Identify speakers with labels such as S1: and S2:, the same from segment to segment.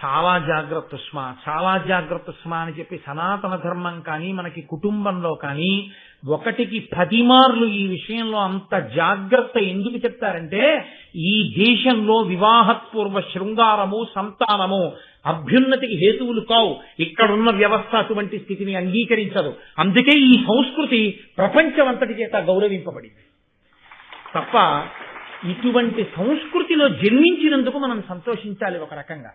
S1: చాలా జాగ్రత్త సుమా, చాలా జాగ్రత్త సుమా అని చెప్పి సనాతన ధర్మం కానీ మనకి కుటుంబంలో కానీ 1కి 10 మార్లు ఈ విషయంలో అంత జాగ్రత్త ఎందుకు చెప్తారంటే, ఈ దేశంలో వివాహపూర్వ శృంగారము సంతానము అభ్యున్నతికి హేతువులు కావు. ఇక్కడున్న వ్యవస్థ అటువంటి స్థితిని అంగీకరించదు. అందుకే ఈ సంస్కృతి ప్రపంచమంతటి చేత గౌరవింపబడింది తప్ప ఇటువంటి సంస్కృతిలో జన్మించినందుకు మనం సంతోషించాలి ఒక రకంగా.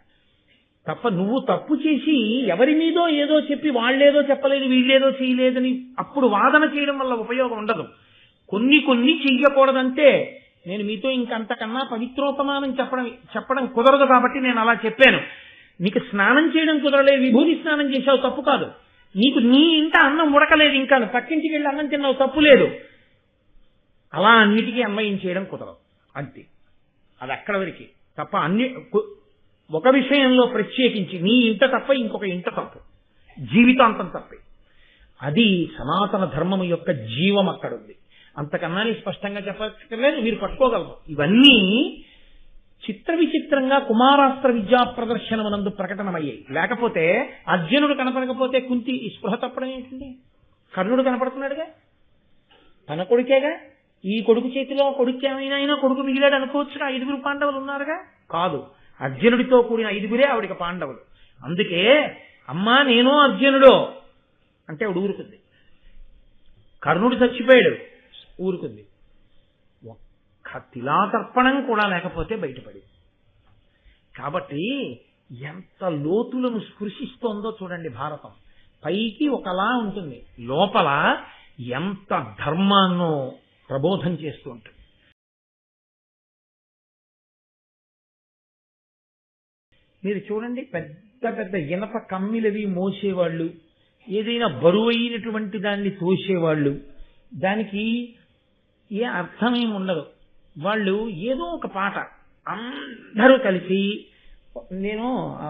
S1: తప్ప నువ్వు తప్పు చేసి ఎవరి మీదో ఏదో చెప్పి వాళ్ళేదో చెప్పలేదు వీళ్ళేదో చేయలేదని అప్పుడు వాదన చేయడం వల్ల ఉపయోగం ఉండదు. కొన్ని చెయ్యకూడదంటే నేను మీతో ఇంకంతకన్నా పవిత్రోపమానం చెప్పడం కుదరదు కాబట్టి నేను అలా చెప్పాను. నీకు స్నానం చేయడం కుదరలేదు, విభూతి స్నానం చేసావు, తప్పు కాదు. నీకు నీ ఇంట అన్నం ఉడకలేదు, ఇంకా పక్కింటికి వెళ్ళి అన్నం తిన్నావు, తప్పు లేదు. అలా అన్నిటికీ అన్వయం చేయడం కుదరదు, అంతే. అది అక్కడ వరకు తప్ప ఒక విషయంలో ప్రత్యేకించి నీ ఇంట తప్ప ఇంకొక ఇంట తప్పు, జీవితాంతం తప్పే. అది సనాతన ధర్మము యొక్క జీవం అక్కడ ఉంది. అంతకన్నా స్పష్టంగా చెప్పలేదు, మీరు పట్టుకోగలరు. ఇవన్నీ చిత్ర విచిత్రంగా కుమారాస్త్ర విద్యా ప్రదర్శనమునందు ప్రకటనమయ్యాయి. లేకపోతే అర్జునుడు కనపడకపోతే కుంతి స్పృహ తప్పడం ఏంటండి? కర్ణుడు కనపడుతున్నాడుగా, తన కొడుకేగా. ఈ కొడుకు చేతిలో కొడుకు ఏమైనా కొడుకు మిగిలాడు అనుకోవచ్చుగా. 5 పాండవులు ఉన్నారుగా. కాదు, అర్జునుడితో కూడిన 5 ఆవిడికి పాండవులు. అందుకే అమ్మా నేను అర్జునుడు అంటే ఆవిడ ఊరుకుంది. కర్ణుడు చచ్చిపోయాడు, ఊరుకుంది. ఒక్క తిలాతర్పణం కూడా లేకపోతే బయటపడి. కాబట్టి ఎంత లోతులను స్పృశిస్తోందో చూడండి భారతం. పైకి ఒకలా ఉంటుంది, లోపల ఎంత ధర్మాన్నో ప్రబోధం చేస్తూ ఉంటుంది. మీరు చూడండి, పెద్ద పెద్ద ఇనప కమ్మిలవి మోసేవాళ్ళు, ఏదైనా బరువైనటువంటి దాన్ని తోసేవాళ్ళు, దానికి ఏ అర్థమేమి ఉండదు. వాళ్ళు ఏదో ఒక పాట అందరూ కలిసి, నేను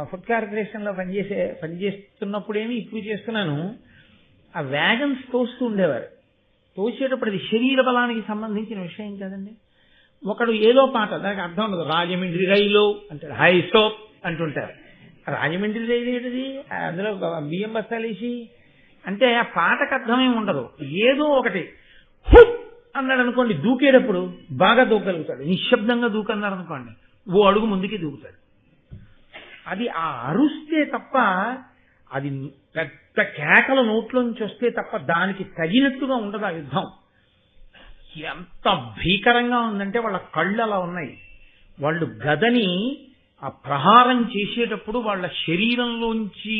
S1: ఫుడ్ కార్పొరేషన్లో పనిచేస్తున్నప్పుడేమి ఇప్పుడు చేస్తున్నాను, ఆ వ్యాగన్స్ తోస్తూ ఉండేవారు. తోసేటప్పుడు అది శరీర బలానికి సంబంధించిన విషయం కదండి. ఒకడు ఏదో పాట, దానికి అర్థం ఉండదు. రాజమండ్రి రైలు అంటాడు, హై సోప్ అంటుంటారు. రాజమండ్రి రైలు ఏంటిది, అందులో బియ్యం బస్తాలు వేసి అంటే ఆ పాటకు అర్థమేమి ఉండదు. ఏదో ఒకటి అన్నాడు అనుకోండి, దూకేటప్పుడు బాగా దూకగలుగుతాడు. నిశ్శబ్దంగా దూకన్నారు అనుకోండి, ఓ అడుగు ముందుకి దూకుతాడు. అది ఆ అరుస్తే తప్ప, అది పెద్ద కేకల నోట్లో నుంచి వస్తే తప్ప దానికి తగినట్టుగా ఉండదు ఆ యుద్ధం. ఎంత భీకరంగా ఉందంటే వాళ్ళ కళ్ళు అలా ఉన్నాయి. వాళ్ళు గదని ఆ ప్రహారం చేసేటప్పుడు వాళ్ళ శరీరంలోంచి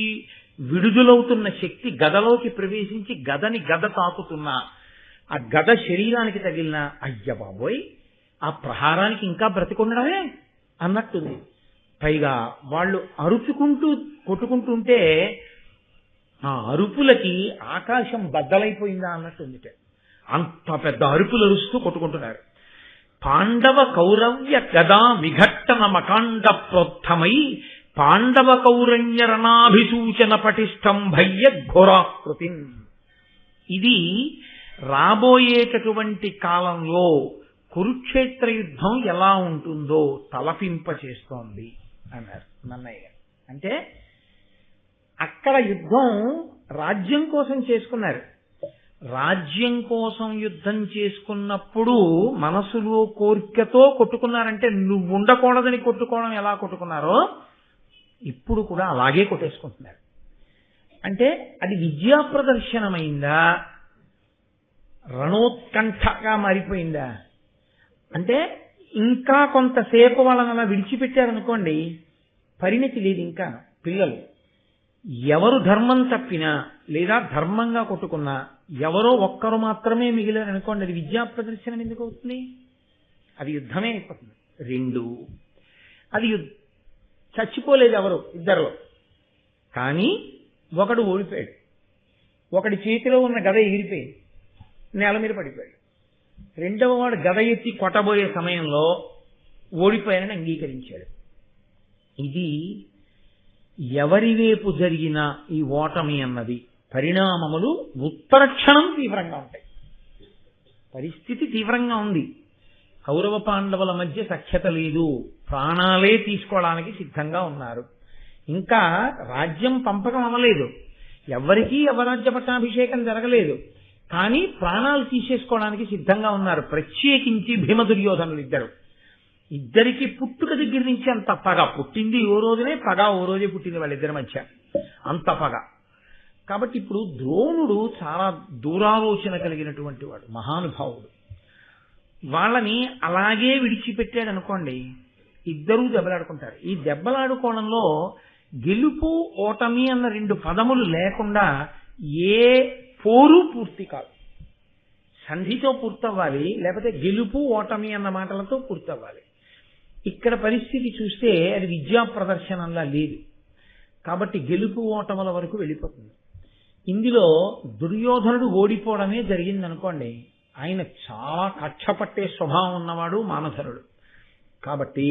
S1: విడుదలవుతున్న శక్తి గదలోకి ప్రవేశించి గద తాకుతున్నా, ఆ గద శరీరానికి తగిలిన అయ్య బాబోయ్ ఆ ప్రహారానికి ఇంకా బ్రతికుండడమే అన్నట్టుంది. పైగా వాళ్ళు అరుచుకుంటూ కొట్టుకుంటుంటే ఆ అరుపులకి ఆకాశం బద్దలైపోయిందా అన్నట్టుంది. అంత పెద్ద అరుపులు అరుస్తూ కొట్టుకుంటున్నారు. పాండవ కౌరవ్య గదా విఘట్టన మకాండ ప్రోత్తమై పాండవ కౌరణ్య రణాభిసూచన పటిష్టం భయ్య ఘోరాకృతి. ఇది రాబోయేటటువంటి కాలంలో కురుక్షేత్ర యుద్ధం ఎలా ఉంటుందో తలపింప చేస్తోంది అన్నారు నన్నయ్య గారు. అంటే అక్కడ యుద్ధం రాజ్యం కోసం చేసుకున్నారు. రాజ్యం కోసం యుద్ధం చేసుకున్నప్పుడు మనసులో కోరికతో కొట్టుకున్నారంటే, నువ్వు ఉండకూడదని కొట్టుకోవడం ఎలా కొట్టుకున్నారో ఇప్పుడు కూడా అలాగే కొట్టేసుకుంటున్నారు. అంటే అది విద్యా ప్రదర్శనమైందా, రణోత్కంఠగా మారిపోయిందా? అంటే ఇంకా కొంతసేపు వాళ్ళని విడిచిపెట్టారనుకోండి, పరిణతి లేదు. ఇంకా పిల్లలు ఎవరు ధర్మం తప్పినా లేదా ధర్మంగా కొట్టుకున్నా ఎవరో ఒక్కరు మాత్రమే మిగిలారనుకోండి, అది విద్యా ప్రదర్శనం ఎందుకు అవుతుంది? అది యుద్ధమే అయిపోతుంది. 2 అది చచ్చిపోలేదు ఎవరు, ఇద్దరు. కానీ ఒకడు ఓడిపోయాడు, ఒకడి చేతిలో ఉన్న గద ఎగిరిపోయింది, నేల మీద పడిపోయాడు. రెండవ వాడు గద ఎత్తి కొట్టబోయే సమయంలో ఓడిపోయానని అంగీకరించాడు. ఇది ఎవరి వైపు జరిగిన ఈ ఓటమి అన్నది పరిణామములు ఉత్తరక్షణం తీవ్రంగా ఉంటాయి. పరిస్థితి తీవ్రంగా ఉంది. కౌరవ పాండవుల మధ్య సఖ్యత లేదు, ప్రాణాలే తీసుకోవడానికి సిద్ధంగా ఉన్నారు. ఇంకా రాజ్యం పంపకం అవ్వలేదు, ఎవరికీ యవరాజ్య పట్టాభిషేకం జరగలేదు, కానీ ప్రాణాలు తీసేసుకోవడానికి సిద్ధంగా ఉన్నారు. ప్రత్యేకించి భీమ దుర్యోధనులు ఇద్దరికి పుట్టుక దగ్గర నుంచి అంత పగ. పుట్టింది ఓ రోజునే, పగ ఓ రోజే పుట్టింది వాళ్ళిద్దరి మధ్య, అంత పగ. కాబట్టి ఇప్పుడు ద్రోణుడు చాలా దూరాలోచన కలిగినటువంటి వాడు, మహానుభావుడు. వాళ్ళని అలాగే విడిచిపెట్టాడు అనుకోండి, ఇద్దరూ దెబ్బలాడుకుంటారు. ఈ దెబ్బలాడుకోవడంలో గెలుపు ఓటమి అన్న రెండు పదములు లేకుండా ఏ పోరు పూర్తి కాదు. సంధితో పూర్తవ్వాలి, లేకపోతే గెలుపు ఓటమి అన్న మాటలతో పూర్తవ్వాలి. ఇక్కడ పరిస్థితి చూస్తే అది విద్యా ప్రదర్శనంలా లేదు. కాబట్టి గెలుపు ఓటముల వరకు వెళ్ళిపోతుంది. ఇందులో దుర్యోధనుడు ఓడిపోవడమే జరిగిందనుకోండి, ఆయన చాలా కక్ష పట్టే స్వభావం ఉన్నవాడు, మానధరుడు. కాబట్టి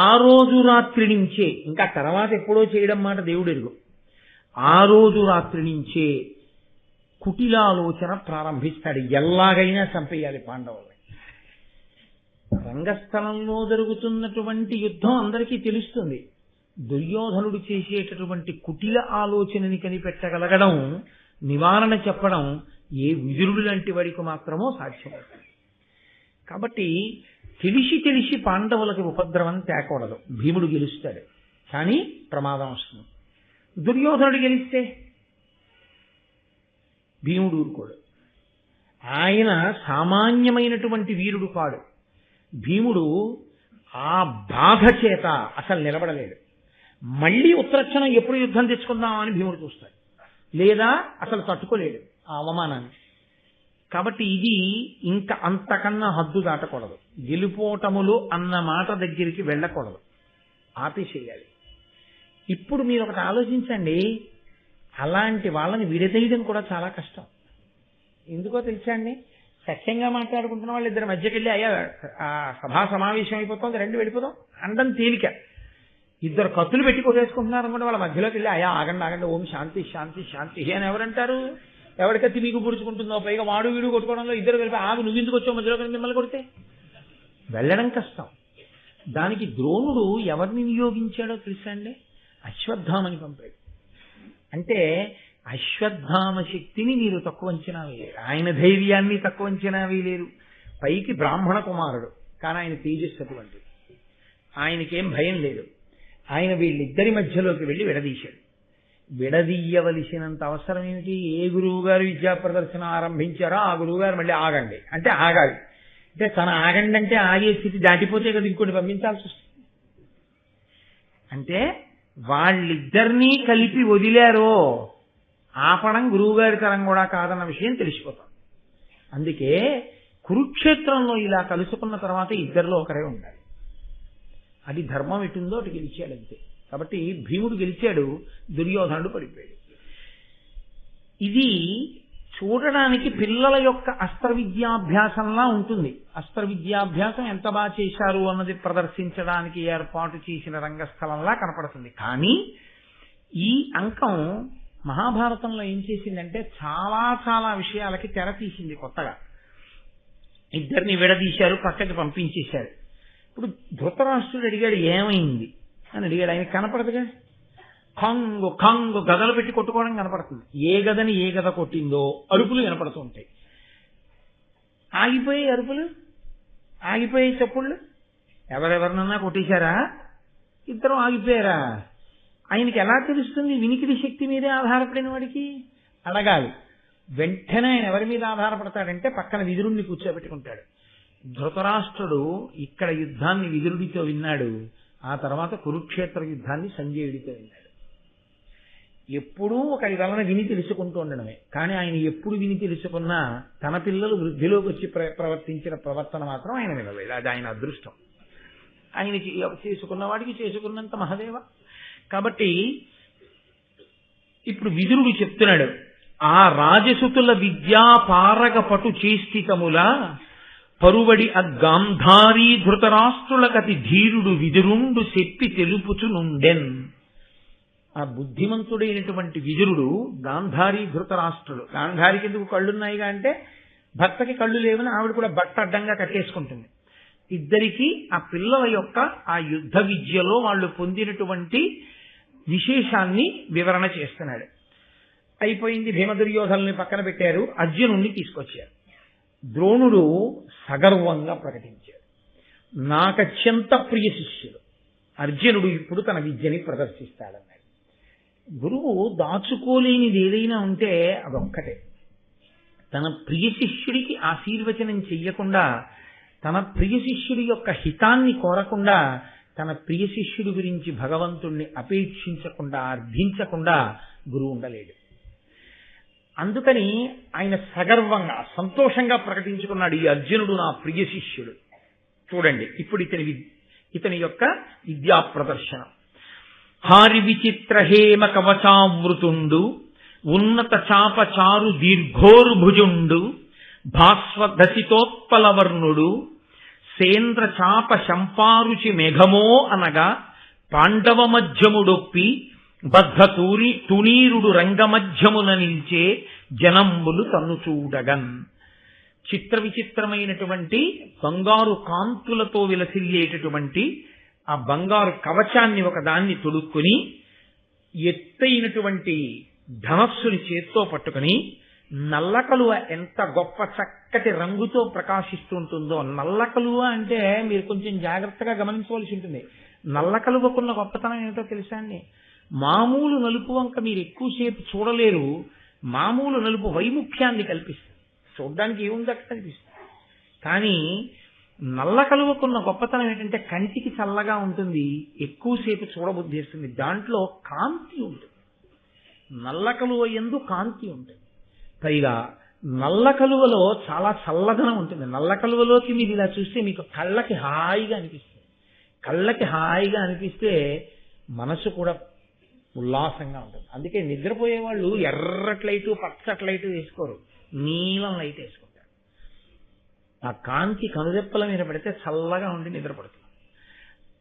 S1: ఆ రోజు రాత్రి నుంచే, ఇంకా తర్వాత ఎప్పుడో చేయడం మాట దేవుడు ఎరుగు, ఆ రోజు రాత్రి నుంచే కుటిలాలోచన ప్రారంభిస్తాడు. ఎలాగైనా చంపేయాలి పాండవుల్ని. రంగస్థలంలో జరుగుతున్నటువంటి యుద్ధం అందరికీ తెలుస్తుంది. దుర్యోధనుడు చేసేటటువంటి కుటిల ఆలోచనని కనిపెట్టగలగడం, నివారణ చెప్పడం ఏ విదురుడు లాంటి వాడికి మాత్రమో సాధ్యమవుతుంది. కాబట్టి తెలిసి పాండవులకి ఉపద్రవం తేకూడదు. భీముడు గెలుస్తాడు, కానీ ప్రమాదం వస్తుంది. దుర్యోధనుడు గెలిస్తే భీముడు ఊరుకోడు. ఆయన సామాన్యమైనటువంటి వీరుడు కాడు. భీముడు ఆ బాధ చేత అసలు నిలబడలేడు. మళ్ళీ ఉత్తరక్షణం ఎప్పుడు యుద్ధం తెచ్చుకుందామని భీముడు చూస్తాడు, లేదా అసలు తట్టుకోలేడు ఆ అవమానాన్ని. కాబట్టి ఇది ఇంకా అంతకన్నా హద్దు దాటకూడదు. గెలుపోటములు అన్న మాట దగ్గరికి వెళ్ళకూడదు, ఆపేసేయాలి. ఇప్పుడు మీరు ఒకటి ఆలోచించండి, అలాంటి వాళ్ళని విడదీయడం కూడా చాలా కష్టం. ఎందుకో తెలుసా అండి? సఖ్యంగా మాట్లాడుకుంటున్న వాళ్ళు ఇద్దరి మధ్యకి వెళ్ళి అయ్యా సభా సమావేశం అయిపోతుంది, రెండు వెళ్ళిపోదాం అండం తేలిక. ఇద్దరు కత్తులు పెట్టి కొట్టేసుకుంటున్నారు అనుకుంటే వాళ్ళ మధ్యలోకి వెళ్ళి అయ్యా ఆగండి ఓం శాంతి శాంతి శాంతి అని ఎవరంటారు? ఎవరికత్తి మీకు పుడుచుకుంటుందో, పైగా వాడు వీడు కొట్టుకోవడంలో ఇద్దరు కలిపి ఆగు నువ్వు ఎందుకు వచ్చావు మధ్యలో మిమ్మల్ని కొడితే వెళ్ళడం కష్టం. దానికి ద్రోణుడు ఎవరిని నియోగించాడో తెలుసా అండి? అశ్వత్థామని పంపాడు. అంటే అశ్వత్థామ శక్తిని మీరు తక్కువ అంచనా వేయలేరు, ఆయన ధైర్యాన్ని తక్కువ అంచనా వేయలేరు. పైకి బ్రాహ్మణ కుమారుడు, కానీ ఆయన తేజస్సు అటువంటిది, ఆయనకేం భయం లేదు. ఆయన వీళ్ళిద్దరి మధ్యలోకి వెళ్ళి విడదీశాడు. విడదీయవలసినంత అవసరం ఏమిటి? ఏ గురువు గారు విద్యా ప్రదర్శన ఆరంభించారో ఆ గురువు గారు మళ్ళీ ఆగండి అంటే ఆగాలి. అంటే తన ఆగండి అంటే ఆగే స్థితి దాటిపోతే కదా ఇంకోటి పంపించాల్సి వస్తుంది. అంటే వాళ్ళిద్దరినీ కలిపి వదిలారో ఆపడం గురువుగారి తరం కూడా కాదన్న విషయం తెలిసిపోతాం. అందుకే కురుక్షేత్రంలో ఇలా కలుసుకున్న తర్వాత ఇద్దరిలో ఒకరే ఉండాలి. అది ధర్మం ఎటుందో అటు గెలిచాడు అంతే. కాబట్టి భీముడు గెలిచాడు, దుర్యోధనుడు పడిపోయాడు. ఇది చూడడానికి పిల్లల యొక్క అస్త్ర విద్యాభ్యాసంలా ఉంటుంది. అస్త్ర విద్యాభ్యాసం ఎంత బాగా చేశారు అన్నది ప్రదర్శించడానికి ఏర్పాటు చేసిన రంగస్థలంలా కనపడుతుంది. కానీ ఈ అంకం మహాభారతంలో ఏం చేసిందంటే చాలా చాలా విషయాలకి తెర తీసింది కొత్తగా. ఇద్దరిని విడదీశారు, పక్కకి పంపించేశారు. ఇప్పుడు ధృతరాష్ట్రుడు అడిగాడు ఏమైంది అని అడిగాడు. ఆయన కనపడదుగా, కంగు కంగు గదలు పెట్టి కొట్టుకోవడం కనపడుతుంది. ఏ గదని ఏ గద కొట్టిందో అరుపులు కనపడుతూ ఉంటాయి. ఆగిపోయి అరుపులు, ఆగిపోయి చెప్పుళ్ళు. ఎవరెవరినన్నా కొట్టేశారా? ఇద్దరు ఆగిపోయారా? ఆయనకి ఎలా తెలుస్తుంది? వినికిడి శక్తి మీదే ఆధారపడిన వాడికి అడగాలి. వెంటనే ఆయన ఎవరి మీద ఆధారపడతాడంటే పక్కన విదురుణ్ణి కూర్చోబెట్టుకుంటాడు. ధృతరాష్ట్రుడు ఇక్కడ యుద్ధాన్ని విదురుడితో విన్నాడు, ఆ తర్వాత కురుక్షేత్ర యుద్ధాన్ని సంజయుడితో విన్నాడు. ఎప్పుడూ ఒకరి వలన విని తెలుసుకుంటూ ఉండడమే. కానీ ఆయన ఎప్పుడు విని తెలుసుకున్నా తన పిల్లలు వృద్ధిలోకి వచ్చి ప్రవర్తించిన ప్రవర్తన మాత్రం ఆయన వినలేదు. అది ఆయన అదృష్టం. ఆయనకి చేసుకున్న వాడికి చేసుకున్నంత మహదేవ. కాబట్టి ఇప్పుడు విదురుడు చెప్తున్నాడు, ఆ రాజసుతుల విద్యా పారగ పటు చేస్థితముల పరువడి అద్గాంధారీ ధృతరాష్ట్రులకతి ధీరుడు విదురుండు చెప్పి తెలుపుచునుండెన్. ఆ బుద్ధిమంతుడైనటువంటి విదురుడు గాంధారీ ధృతరాష్ట్రుడు. గాంధారికి ఎందుకు కళ్ళున్నాయిగా అంటే భర్తకి కళ్ళు లేవని ఆవిడ కూడా బట్ట అడ్డంగా కట్టేసుకుంటుంది. ఇద్దరికి ఆ పిల్లల యొక్క ఆ యుద్ధ విద్యలో వాళ్ళు పొందినటువంటి విశేషాన్ని వివరణ చేస్తున్నాడు. అయిపోయింది. భీమదుర్యోధనుల్ని పక్కన పెట్టారు, అర్జునుణ్ణి తీసుకొచ్చారు. ద్రోణుడు సగర్వంగా ప్రకటించాడు, నాకత్యంత ప్రియ శిష్యుడు అర్జునుడు ఇప్పుడు తన విద్యని ప్రదర్శిస్తాడన్నాడు. గురువు దాచుకోలేనిది ఏదైనా ఉంటే అదొక్కటే. తన ప్రియ శిష్యుడికి ఆశీర్వచనం చెయ్యకుండా, తన ప్రియ శిష్యుడి యొక్క హితాన్ని కోరకుండా, తన ప్రియ శిష్యుడి గురించి భగవంతుణ్ణి అపేక్షించకుండా, అర్థించకుండా గురువు ఉండలేడు. అందుకని ఆయన సగర్వంగా సంతోషంగా ప్రకటించుకున్నాడు, ఈ అర్జునుడు నా ప్రియ శిష్యుడు. చూడండి ఇప్పుడు ఇతని యొక్క విద్యా ప్రదర్శనం. హారి విచిత్ర హేమ కవచావృతుండు, ఉన్నత చాపచారు దీర్ఘోరుభుజుండు, భాస్వదసితోత్పలవర్ణుడు, సేంద్ర చాప శంపారుచి మేఘమో అనగా, పాండవ మధ్యముడొప్పి బద్ధ తునీరుడు రంగమధ్యమున నిల్చే జనంబులు తన్ను చూడగన్. చిత్ర విచిత్రమైనటువంటి బంగారు కాంతులతో విలసిల్లేటటువంటి ఆ బంగారు కవచాన్ని ఒకదాన్ని తొడుక్కుని, ఎత్తైనటువంటి ధనస్సుని చేత్తో పట్టుకుని, నల్లకలువ ఎంత గొప్ప చక్కటి రంగుతో ప్రకాశిస్తుంటుందో. నల్లకలువ అంటే మీరు కొంచెం జాగ్రత్తగా గమనించవలసి ఉంటుంది. నల్లకలువకున్న గొప్పతనం ఏమిటో తెలుసా అండి? మామూలు నలుపు వంక మీరు ఎక్కువసేపు చూడలేరు. మామూలు నలుపు వైముఖ్యాన్ని కల్పిస్తుంది, చూడడానికి ఏముంది అక్కడ కనిపిస్తుంది. కానీ నల్ల కలువకున్న గొప్పతనం ఏంటంటే కంటికి చల్లగా ఉంటుంది, ఎక్కువసేపు చూడబుద్ధి చేస్తుంది. దాంట్లో కాంతి ఉంటుంది, నల్ల కలువ యందు కాంతి ఉంటుంది. పైగా నల్ల కలువలో చాలా చల్లదనం ఉంటుంది. నల్ల కలువలోకి మీరు ఇలా చూస్తే మీకు కళ్ళకి హాయిగా అనిపిస్తుంది. కళ్ళకి హాయిగా అనిపిస్తే మనసు కూడా ఉల్లాసంగా ఉంటుంది. అందుకే నిద్రపోయే వాళ్ళు ఎర్రటి లైటు పచ్చటి లైటు వేసుకోరు, నీలం లైట్ వేసుకుంటారు. ఆ కాంతి కనురెప్పల మీద పడితే చల్లగా ఉండి నిద్రపడుతుంది.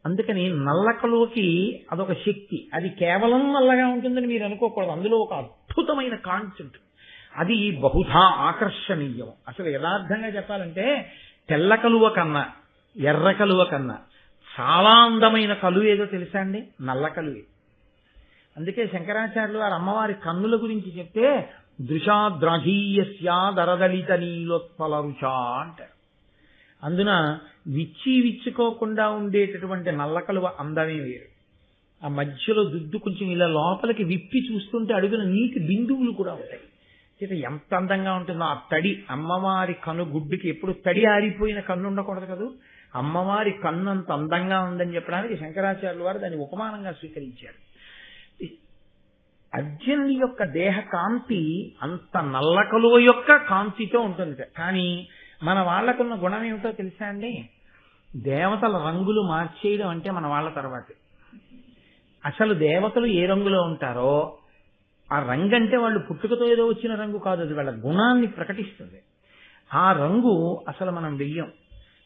S1: అందుకని నల్ల కలువకి అదొక శక్తి. అది కేవలం నల్లగా ఉంటుందని మీరు అనుకోకూడదు, అందులో ఒక అద్భుతమైన కాంతి ఉంటుంది. అది బహుధా ఆకర్షణీయం. అసలు యథార్థంగా చెప్పాలంటే తెల్ల కలువ కన్నా ఎర్ర కలువ కన్నా చాలా అందమైన కలువ ఏదో తెలుసా అండి? నల్ల కలువే. అందుకే శంకరాచార్యులు వారు అమ్మవారి కన్నుల గురించి చెప్తే దృశాద్రాఘీయస్యా దరదలిత నీలోత్పల రుచా అంటారు. అందున విచ్చుకోకుండా ఉండేటటువంటి నల్ల కలువ అందమే వేరు. ఆ మధ్యలో దుద్దు కొంచెం ఇలా లోపలికి విప్పి చూస్తుంటే అడుగున నీటి బిందువులు కూడా ఉంటాయి. ఎంత అందంగా ఉంటుందో ఆ తడి. అమ్మవారి కన్ను గుడ్డుకి ఎప్పుడు తడి ఆరిపోయిన కన్ను ఉండకూడదు కదా. అమ్మవారి కన్ను అంత అందంగా ఉందని చెప్పడానికి శంకరాచార్యుల వారు దాన్ని ఉపమానంగా స్వీకరించారు. అర్జునుడి యొక్క దేహ కాంతి అంత నల్ల కలువ యొక్క కాంతితో ఉంటుంది. కానీ మన వాళ్లకున్న గుణం ఏమిటో తెలుసా అండి? దేవతల రంగులు మార్చేయడం అంటే మన వాళ్ళ తర్వాత. అసలు దేవతలు ఏ రంగులో ఉంటారో ఆ రంగు అంటే వాళ్ళు పుట్టుకతో ఏదో వచ్చిన రంగు కాదు, అది వాళ్ళ గుణాన్ని ప్రకటిస్తుంది. ఆ రంగు అసలు మనం వెయ్యం.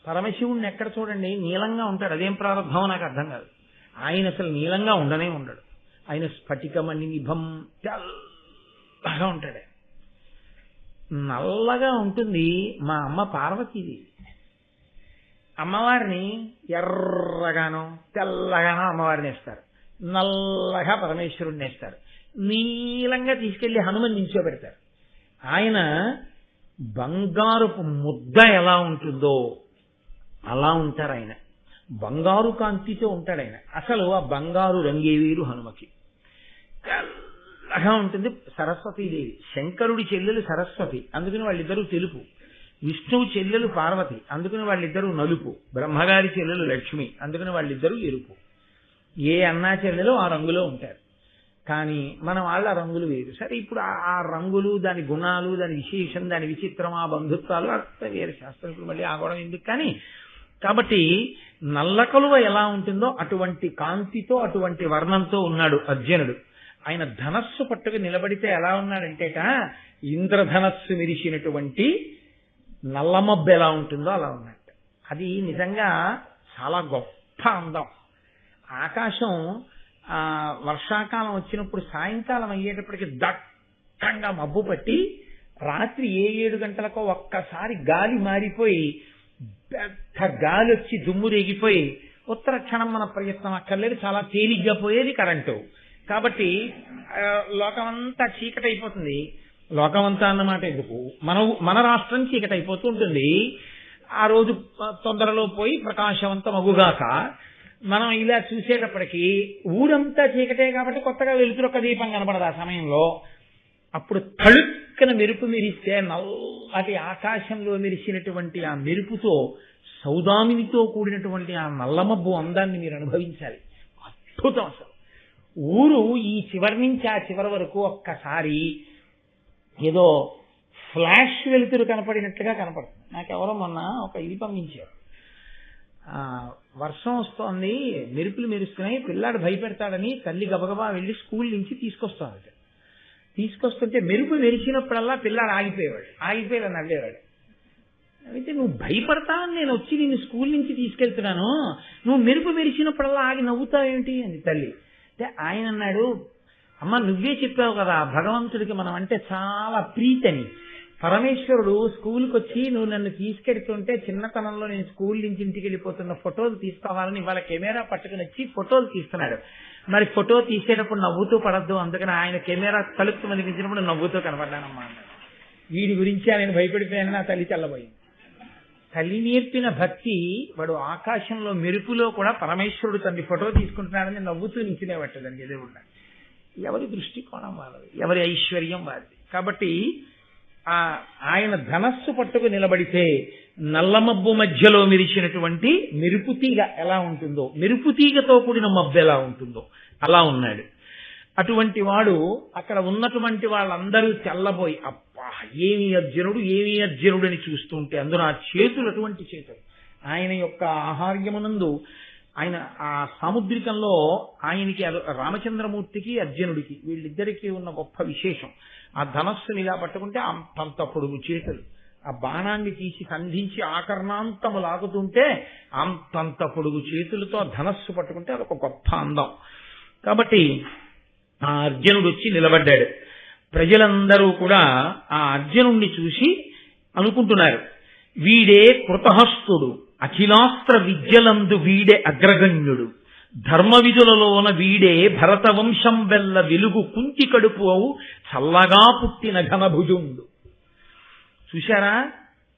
S1: పరమశివుణ్ణి ఎక్కడ చూడండి నీలంగా ఉంటాడు, అదేం ప్రారంభమో నాకు అర్థం కాదు. ఆయన అసలు నీలంగా ఉండనే ఉండడు. ఆయన స్ఫటికమణి నిభం తెల్లగా ఉంటాడు, నల్లగా ఉంటుంది. మా అమ్మ పార్వతీదేవి అమ్మవారిని ఎర్రగానో తెల్లగానో అమ్మవారిని వేస్తారు, నల్లగా పరమేశ్వరుణ్ణి వేస్తారు, నీలంగా తీసుకెళ్లి హనుమని నిల్చోబెడతారు. ఆయన బంగారుపు ముద్ద ఎలా ఉంటుందో అలా ఉంటారు. ఆయన బంగారు కాంతితో ఉంటాడు. ఆయన అసలు ఆ బంగారు రంగే వీరు హనుమకి. తెల్లగా ఉంటుంది. సరస్వతీదేవి, శంకరుడి చెల్లెలు సరస్వతి, అందుకని వాళ్ళిద్దరూ తెలుపు. విష్ణువు చెల్లెలు పార్వతి, అందుకని వాళ్ళిద్దరూ నలుపు. బ్రహ్మగారి చెల్లెలు లక్ష్మి, అందుకని వాళ్ళిద్దరూ ఎరుపు. ఏ అన్నా చెల్లెలు ఆ రంగులో ఉంటారు. కానీ మన వాళ్ళ రంగులు వేరు. సరే, ఇప్పుడు ఆ రంగులు, దాని గుణాలు, దాని విశేషం, దాని విచిత్రం, ఆ బంధుత్వాలు అంతా వేరే శాస్త్రం. ఇప్పుడు మళ్ళీ ఆ గొడవ ఎందుకు. కానీ కాబట్టి నల్ల కలువ ఎలా ఉంటుందో అటువంటి కాంతితో, అటువంటి వర్ణంతో ఉన్నాడు అర్జునుడు. ఆయన ధనస్సు పట్టుకు నిలబడితే ఎలా ఉన్నాడంటేట ఇంద్రధనస్సు విరిచినటువంటి నల్లమబ్బు ఎలా ఉంటుందో అలా ఉన్నట్టు. అది నిజంగా చాలా గొప్ప అందం. ఆకాశం వర్షాకాలం వచ్చినప్పుడు సాయంకాలం అయ్యేటప్పటికి దట్టంగా మబ్బు పట్టి రాత్రి 7 గంటలకో ఒక్కసారి గాలి మారిపోయి పెద్ద గాలి వచ్చి దుమ్ము రేగిపోయి ఉత్తర క్షణం మన ప్రయత్నం అక్కర్లేదు, చాలా తేలిగ్గా పోయేది కరెంటు. కాబట్టి లోకమంతా చీకటి అయిపోతుంది. లోకమంతా అన్నమాట ఎందుకు, మన రాష్ట్రం చీకటి అయిపోతూ ఉంటుంది. ఆ రోజు తొందరలో పోయి ప్రకాశవంతం అగుగాక మనం ఇలా చూసేటప్పటికీ ఊరంతా చీకటే కాబట్టి కొత్తగా వెలుతురొక్క దీపం కనపడదు ఆ సమయంలో. అప్పుడు తళుక్కన మెరుపు మెరిస్తే నల్లటి ఆకాశంలో మెరిసినటువంటి ఆ మెరుపుతో సౌదామినితో కూడినటువంటి ఆ నల్లమబ్బు అందాన్ని మీరు అనుభవించాలి. అద్భుతం అసలు. ఊరు ఈ చివరి నుంచి ఆ చివరి వరకు ఒక్కసారి ఏదో ఫ్లాష్ వెలుతురు కనపడినట్లుగా కనపడుతుంది. నాకెవరో మొన్న ఒక ఇది పంపించారు, వర్షం వస్తోంది, మెరుపులు మెరుస్తున్నాయి, పిల్లాడు భయపెడతాడని తల్లి గబగబా వెళ్ళి స్కూల్ నుంచి తీసుకొస్తాడు. తీసుకొస్తుంటే మెరుపు మెరిచినప్పుడల్లా పిల్లాడు ఆగిపోయి నవ్వేవాడు. అయితే నువ్వు భయపడతావని నేను వచ్చి నిన్ను స్కూల్ నుంచి తీసుకెళ్తున్నాను, నువ్వు మెరుపు మెరిచినప్పుడల్లా ఆగి నవ్వుతావేంటి అని తల్లి. అంటే ఆయన అన్నాడు, అమ్మ నువ్వే చెప్పావు కదా భగవంతుడికి మనం అంటే చాలా ప్రీతని. పరమేశ్వరుడు స్కూల్కి వచ్చి నువ్వు నన్ను తీసుకెడుతుంటే చిన్నతనంలో నేను స్కూల్ నుంచి ఇంటికి వెళ్ళిపోతున్న ఫోటోలు తీసుకోవాలని ఇవాళ కెమెరా పట్టుకుని వచ్చి ఫోటోలు తీస్తున్నాడు. మరి ఫోటో తీసేటప్పుడు నవ్వుతూ పడద్దు, అందుకని ఆయన కెమెరా తలుపు కనిపించినప్పుడు నవ్వుతూ కనపడ్డానమ్మా అన్నాడు. వీడి గురించి ఆయన భయపడిపోయానని నా తల్లి చల్లబోయింది. తల్లి నేర్పిన భక్తి వాడు ఆకాశంలో మెరుపులో కూడా పరమేశ్వరుడు తల్లి ఫోటో తీసుకుంటున్నాడని నవ్వుతూ నించునేవట్టదండి ఎదురుగా. ఎవరి దృష్టికోణం వాళ్ళది, ఎవరి ఐశ్వర్యం వారిది. కాబట్టి ఆయన ధనస్సు పట్టుకు నిలబడితే నల్లమబ్బు మధ్యలో మెరిచినటువంటి మెరుపుతీగ ఎలా ఉంటుందో, మెరుపుతీగతో కూడిన మబ్బు ఎలా ఉంటుందో అలా ఉన్నాడు. అటువంటి వాడు అక్కడ ఉన్నటువంటి వాళ్ళందరూ తెల్లబోయి అబ్బా ఏమి అర్జునుడు అని చూస్తుంటే అందులో ఆ చేతులు అటువంటి చేతులు. ఆయన యొక్క ఆహార్యమునందు ఆయన ఆ సాముద్రికంలో ఆయనకి రామచంద్రమూర్తికి అర్జునుడికి వీళ్ళిద్దరికీ ఉన్న గొప్ప విశేషం, ఆ ధనస్సుని ఇలా పట్టుకుంటే అంత పొడుగు చేతులు, ఆ బాణాన్ని తీసి సంధించి ఆకర్ణాంతము లాగుతుంటే అంతంత పొడుగు చేతులతో ధనస్సు పట్టుకుంటే అదొక గొప్ప అందం. కాబట్టి ఆ అర్జునుడు వచ్చి నిలబడ్డాడు. ప్రజలందరూ కూడా ఆ అర్జునుణ్ణి చూసి అనుకుంటున్నారు, వీడే కృతహస్తుడు, అఖిలాస్త్ర విద్యలందు వీడే అగ్రగణ్యుడు, ధర్మ విధులలోన వీడే భరతవంశం వెల్ల వెలుగు కుంతి కడుపు అవు చల్లగా పుట్టిన ఘనభుజుండు. చూశారా,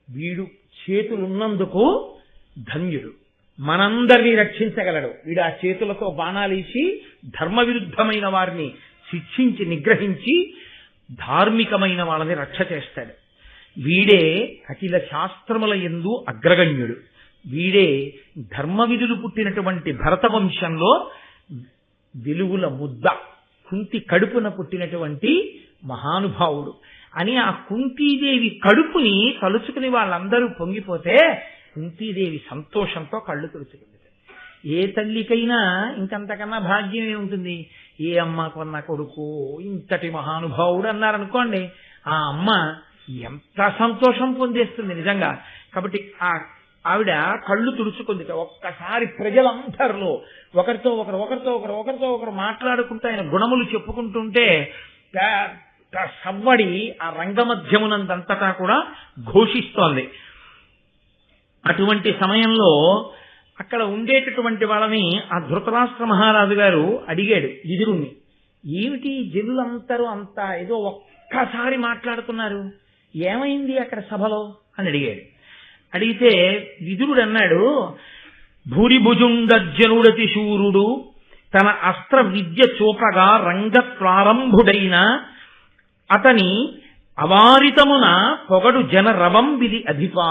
S1: వీడు చేతులున్నందుకు ధన్యుడు, మనందరినీ రక్షించగలడు. వీడు ఆ చేతులతో బాణాలేసి ధర్మ విరుద్ధమైన వారిని శిక్షించి నిగ్రహించి ధార్మికమైన వాళ్ళని రక్ష చేస్తాడు. వీడే అఖిల శాస్త్రముల యందు అగ్రగణ్యుడు, వీడే ధర్మ విధులు పుట్టినటువంటి భరతవంశంలో వెలుగుల ముద్ద, కుంతి కడుపున పుట్టినటువంటి మహానుభావుడు అని ఆ కుంతీదేవి కడుపుని తలుచుకుని వాళ్ళందరూ పొంగిపోతే కుంతీదేవి సంతోషంతో కళ్ళు తుడుచుకుంది. ఏ తల్లికైనా ఇంకంతకన్నా భాగ్యం ఏముంటుంది, ఏ అమ్మ కొన్న కొడుకు ఇంతటి మహానుభావుడు అన్నారనుకోండి, ఆ అమ్మ ఎంత సంతోషం పొందేస్తుంది నిజంగా. కాబట్టి ఆవిడ కళ్ళు తుడుచుకుంది. ఒక్కసారి ప్రజలందరిలో ఒకరితో ఒకరు మాట్లాడుకుంటూ ఆయన గుణములు చెప్పుకుంటుంటే సవ్వడి ఆ రంగమధ్యమునందంతటా కూడా ఘోషిస్తోంది. అటువంటి సమయంలో అక్కడ ఉండేటటువంటి వాళ్ళని ఆ ధృతరాష్ట్ర మహారాజు గారు అడిగాడు విదురుణ్ణి, ఏమిటి జనులందరూ అంతా ఏదో ఒక్కసారి మాట్లాడుతున్నారు, ఏమైంది అక్కడ సభలో అని అడిగాడు. అడిగితే విదురుడు అన్నాడు, భూరిభుజుండర్జనుడతి శూరుడు తన అస్త్ర విద్య చూపగా రంగ ప్రారంభుడైన అతని అవారితమున పొగడు జన రవంబిది అధిపా.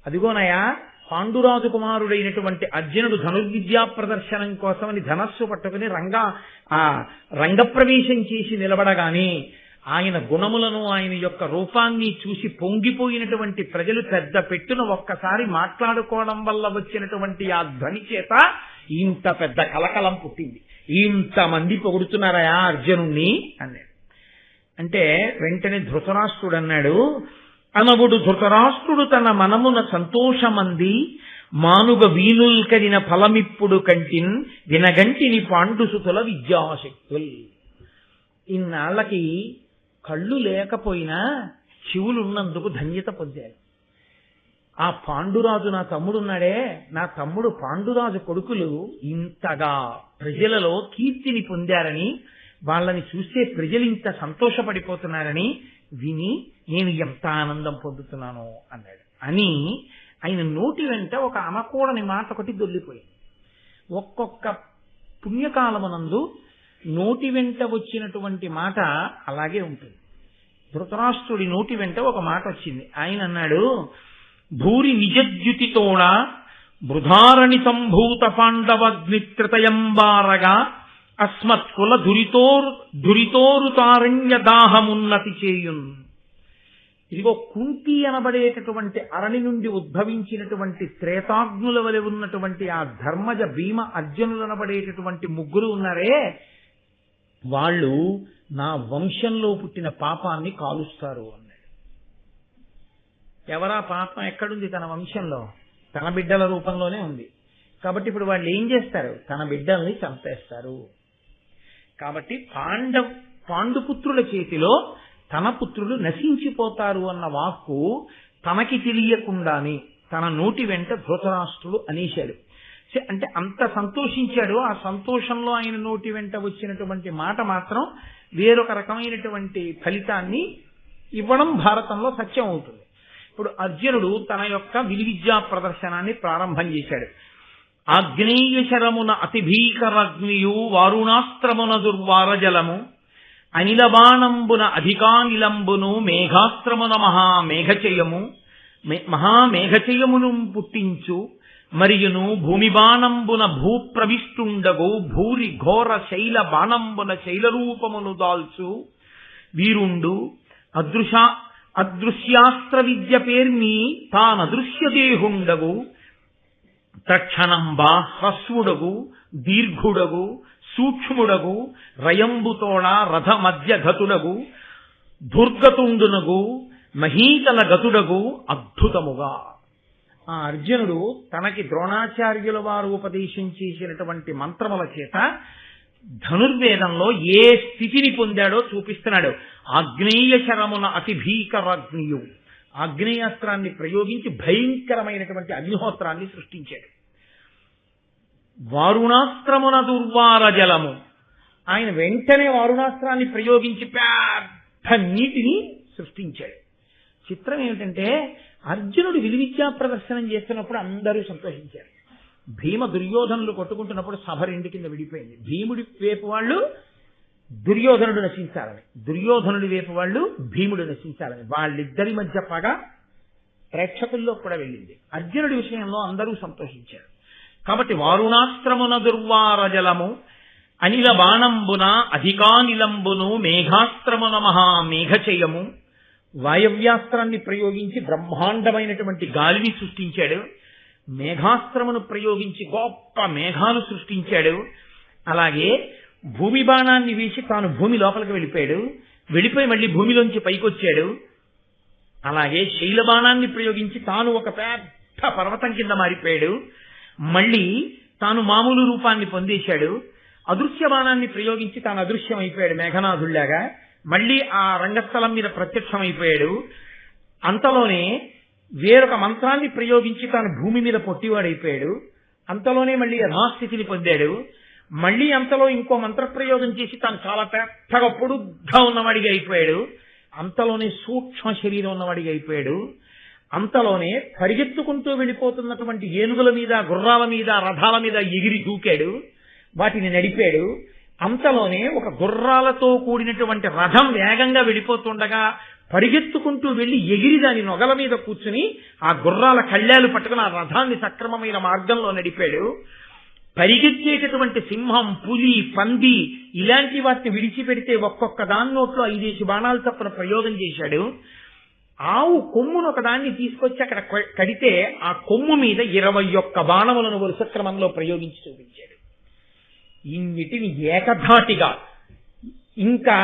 S1: అదిగోనయా పాండురాజు కుమారుడైనటువంటి అర్జునుడు ధనుర్విద్యా ప్రదర్శనం కోసమని ధనస్సు పట్టుకుని రంగప్రవేశం చేసి నిలబడగానే ఆయన గుణములను ఆయన యొక్క రూపాన్ని చూసి పొంగిపోయినటువంటి ప్రజలు పెద్ద పెట్టున ఒక్కసారి మాట్లాడుకోవడం వల్ల వచ్చినటువంటి ఆ ధ్వని చేత ఇంత పెద్ద కలకలం పుట్టింది. ఇంతమంది పొగుడుతున్నారయా అర్జునుణ్ణి అన్నాడు. అంటే వెంటనే ధృతరాష్ట్రుడు అన్నాడు, అనవుడు ధృతరాష్ట్రుడు తన మనమున సంతోషమంది మానుగ వీనుల్కరిన ఫలమిప్పుడు కంటిన్ వినగంటిని పాండుసుతుల విద్యాశక్తుల్. ఇన్నాళ్ళకి కళ్ళు లేకపోయినా చెవులున్నందుకు ధన్యత పొందారు. ఆ పాండురాజు నా తమ్ముడున్నాడే, నా తమ్ముడు పాండురాజు కొడుకులు ఇంతగా ప్రజలలో కీర్తిని పొందారని, వాళ్ళని చూస్తే ప్రజలు ఇంత సంతోషపడిపోతున్నారని విని నేను ఎంత ఆనందం పొందుతున్నాను అన్నాడు. అని ఆయన నోటి వెంట ఒక అనకూడని మాట ఒకటి దొల్లిపోయింది. ఒక్కొక్క పుణ్యకాలమునందు నోటి వెంట వచ్చినటువంటి మాట అలాగే ఉంటుంది. ధృతరాష్ట్రుడి నోటి వెంట ఒక మాట వచ్చింది. ఆయన అన్నాడు, భూరి నిజద్యుతితోడ బృధారణి సంభూత పాండవగ్నిత్రితయంబారగా అస్మత్ కుల దురితోరుతారణ్య దాహమున్నతి చేయున్. ఇదిగో కుంతి అనబడేటటువంటి అరణి నుండి ఉద్భవించినటువంటి త్రేతాగ్నుల వలె ఉన్నటువంటి ఆ ధర్మజ భీమ అర్జునులు అనబడేటటువంటి ముగ్గురు ఉన్నారే, వాళ్ళు నా వంశంలో పుట్టిన పాపాన్ని కాలుస్తారు అన్నాడు. ఎవరా పాపం ఎక్కడుంది? తన వంశంలో, తన బిడ్డల రూపంలోనే ఉంది. కాబట్టి ఇప్పుడు వాళ్ళు ఏం చేస్తారు? తన బిడ్డల్ని చంపేస్తారు. కాబట్టి పాండుపుత్రుల చేతిలో తన పుత్రులు నశించిపోతారు అన్న వాక్కు తనకి తెలియకుండానే తన నోటి వెంట ధృతరాష్ట్రుడు అనేశాడు. అంటే అంత సంతోషించాడు. ఆ సంతోషంలో ఆయన నోటి వెంట వచ్చినటువంటి మాట మాత్రం వేరొక రకమైనటువంటి ఫలితాన్ని ఇవ్వడం భారతంలో సత్యం అవుతుంది. ఇప్పుడు అర్జునుడు తన యొక్క విలువిద్యా ప్రదర్శనాన్ని ప్రారంభం చేశాడు. ఆగ్నేయ శరమున అతి భీకరగ్నియు వారుణాస్త్రమున దుర్వార జలము అనిలబాణంబున అధికానిలంబును మేఘాస్త్రమున మహామేఘచయమును పుట్టించు మరియును భూమి బాణంబున భూప్రవిష్టుండగు భూరి ఘోర శైల బాణంబున శైలరూపమును దాల్చు వీరుండు అదృశ్యాస్త్ర విద్య పేర్మి తానదృశ్యదేహుండగు తక్షణంబా హ్రస్వుడగు దీర్ఘుడగు సూక్ష్ముడగు రయంబుతోడ రథ మధ్య గతుడగు దుర్గతుండునగు మహీతల గతుడగు అద్భుతముగా. ఆ అర్జునుడు తనకి ద్రోణాచార్యుల వారు ఉపదేశం చేసినటువంటి మంత్రముల చేత ధనుర్వేదంలో ఏ స్థితిని పొందాడో చూపిస్తున్నాడు. ఆగ్నేయ శరమున అతి భీకరాగ్నియు, ఆగ్నేయాస్త్రాన్ని ప్రయోగించి భయంకరమైనటువంటి అగ్నిహోత్రాన్ని సృష్టించాడు. వారుణాస్త్రమున దుర్వార జలము, ఆయన వెంటనే వారుణాస్త్రాన్ని ప్రయోగించి పెద్ద నీటిని సృష్టించాడు. చిత్రం ఏమిటంటే అర్జునుడు విలువిద్యా ప్రదర్శనం చేస్తున్నప్పుడు అందరూ సంతోషించారు. భీమ దుర్యోధనులు కొట్టుకుంటున్నప్పుడు సభ రెండు కింద విడిపోయింది. భీముడి వైపు వాళ్ళు దుర్యోధనుడు నశించాలని, దుర్యోధనుడి వైపు వాళ్ళు భీముడు నశించాలని, వాళ్ళిద్దరి మధ్య పగ ప్రేక్షకుల్లో కూడా వెళ్ళింది. అర్జునుడి విషయంలో అందరూ సంతోషించారు. కాబట్టి వారుణాస్త్రమున దుర్వార జలము అనిల బాణంబున అధికానిలంబును మేఘాస్త్రమున మహామేఘచయము, వాయవ్యాస్త్రాన్ని ప్రయోగించి బ్రహ్మాండమైనటువంటి గాలిని సృష్టించాడు. మేఘాస్త్రమును ప్రయోగించి గొప్ప మేఘాలు సృష్టించాడు. అలాగే భూమి బాణాన్ని వేసి తాను భూమి లోపలికి వెళ్ళిపోయి మళ్ళీ భూమిలోంచి పైకొచ్చాడు. అలాగే శైల బాణాన్ని ప్రయోగించి తాను ఒక పెద్ద పర్వతం కింద మారిపోయాడు. మళ్ళీ తాను మామూలు రూపాన్ని పొందేశాడు. అదృశ్య బాణాన్ని ప్రయోగించి తాను అదృశ్యం అయిపోయాడు మేఘనాథుళ్లాగా. మళ్ళీ ఆ రంగస్థలం మీద ప్రత్యక్షమైపోయాడు. అంతలోనే వేరొక మంత్రాన్ని ప్రయోగించి తాను భూమి మీద పొట్టివాడైపోయాడు. అంతలోనే మళ్ళీ యథాస్థితిని పొందాడు. మళ్ళీ అంతలో ఇంకో మంత్రప్రయోగం చేసి తాను చాలా పెద్దగా పొడుగ్గా ఉన్నవాడిగా అయిపోయాడు. అంతలోనే సూక్ష్మ శరీరం ఉన్నవాడిగా అయిపోయాడు. అంతలోనే పరిగెత్తుకుంటూ వెళ్ళిపోతున్నటువంటి ఏనుగుల మీద, గుర్రాల మీద, రథాల మీద ఎగిరి దూకాడు, వాటిని నడిపాడు. అంతలోనే ఒక గుర్రాలతో కూడినటువంటి రథం వేగంగా వెళ్ళిపోతుండగా పరిగెత్తుకుంటూ వెళ్లి ఎగిరి దాని నొగల మీద కూర్చుని ఆ గుర్రాల కళ్యాలు పట్టుకుని ఆ రథాన్ని సక్రమమైన మార్గంలో నడిపాడు. పరిగెత్తేటటువంటి సింహం, పులి, పంది ఇలాంటి వాటిని విడిచిపెడితే ఒక్కొక్క దాని నోట్లో 5 బాణాలు చప్పున ప్రయోగం చేశాడు. ఆవు కొమ్మును ఒకదాన్ని తీసుకొచ్చి అక్కడ కడితే ఆ కొమ్ము మీద 21 బాణములను వరుస క్రమంలో ప్రయోగించి చూపించాడు. ఇన్నిటిని ఏకధాటిగా, ఇంకా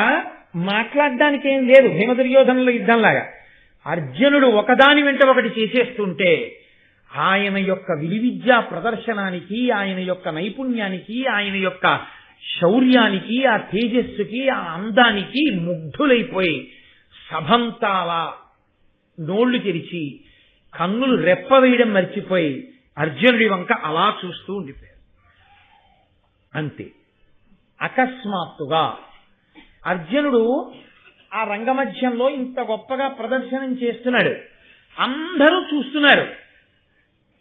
S1: మాట్లాడడానికి ఏం లేదు భీమ దుర్యోధనుల యుద్ధంలాగా. అర్జునుడు ఒకదాని వెంట ఒకటి చేసేస్తుంటే ఆయన యొక్క విలువిద్యా ప్రదర్శనానికి, ఆయన యొక్క నైపుణ్యానికి, ఆయన యొక్క శౌర్యానికి, ఆ తేజస్సుకి, ఆ అందానికి ముగ్ధులైపోయి సభంతాల నోళ్లు తెరిచి కన్నులు రెప్ప వేయడం మర్చిపోయి అర్జునుడి వంక అలా చూస్తూ ఉండిపోయారు. అంతే. అకస్మాత్తుగా అర్జునుడు ఆ రంగమధ్యంలో ఇంత గొప్పగా ప్రదర్శనం చేస్తున్నాడు. అందరూ చూస్తున్నారు.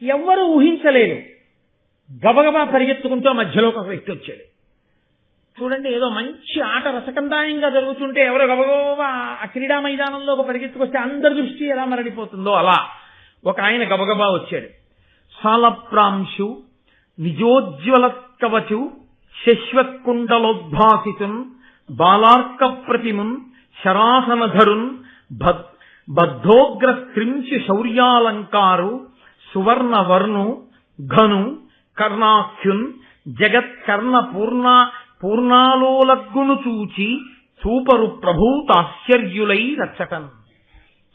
S1: ఎవ్వరూ ఊహించలేదు. గబగబా పరిగెత్తుకుంటూ మధ్యలో ఒక వ్యక్తి వచ్చాడు. చూడండి, ఏదో మంచి ఆట రసకందాయంగా జరుగుతుంటే ఎవరో గబగబా ఆ క్రీడా మైదానంలో ఒక పరిగెత్తుకొస్తే అందరి దృష్టి ఎలా మరడిపోతుందో అలా ఒక ఆయన గబగబా వచ్చాడు. సాలప్రాంశు నిజోజ్వల కవచు శశ్వత్కుండలోద్భాసితున్ బాలార్క ప్రతిమున్ శరాసనధరున్ బద్ధోగ్రస్త్రింశి శౌర్యాలంకారు సువర్ణవర్ణు ఘను కర్ణాఖ్యున్ జగత్కర్ణ పూర్ణాలోలగ్గును చూచి చూపరు ప్రభూతాశ్చర్యులై రచ్చటన్.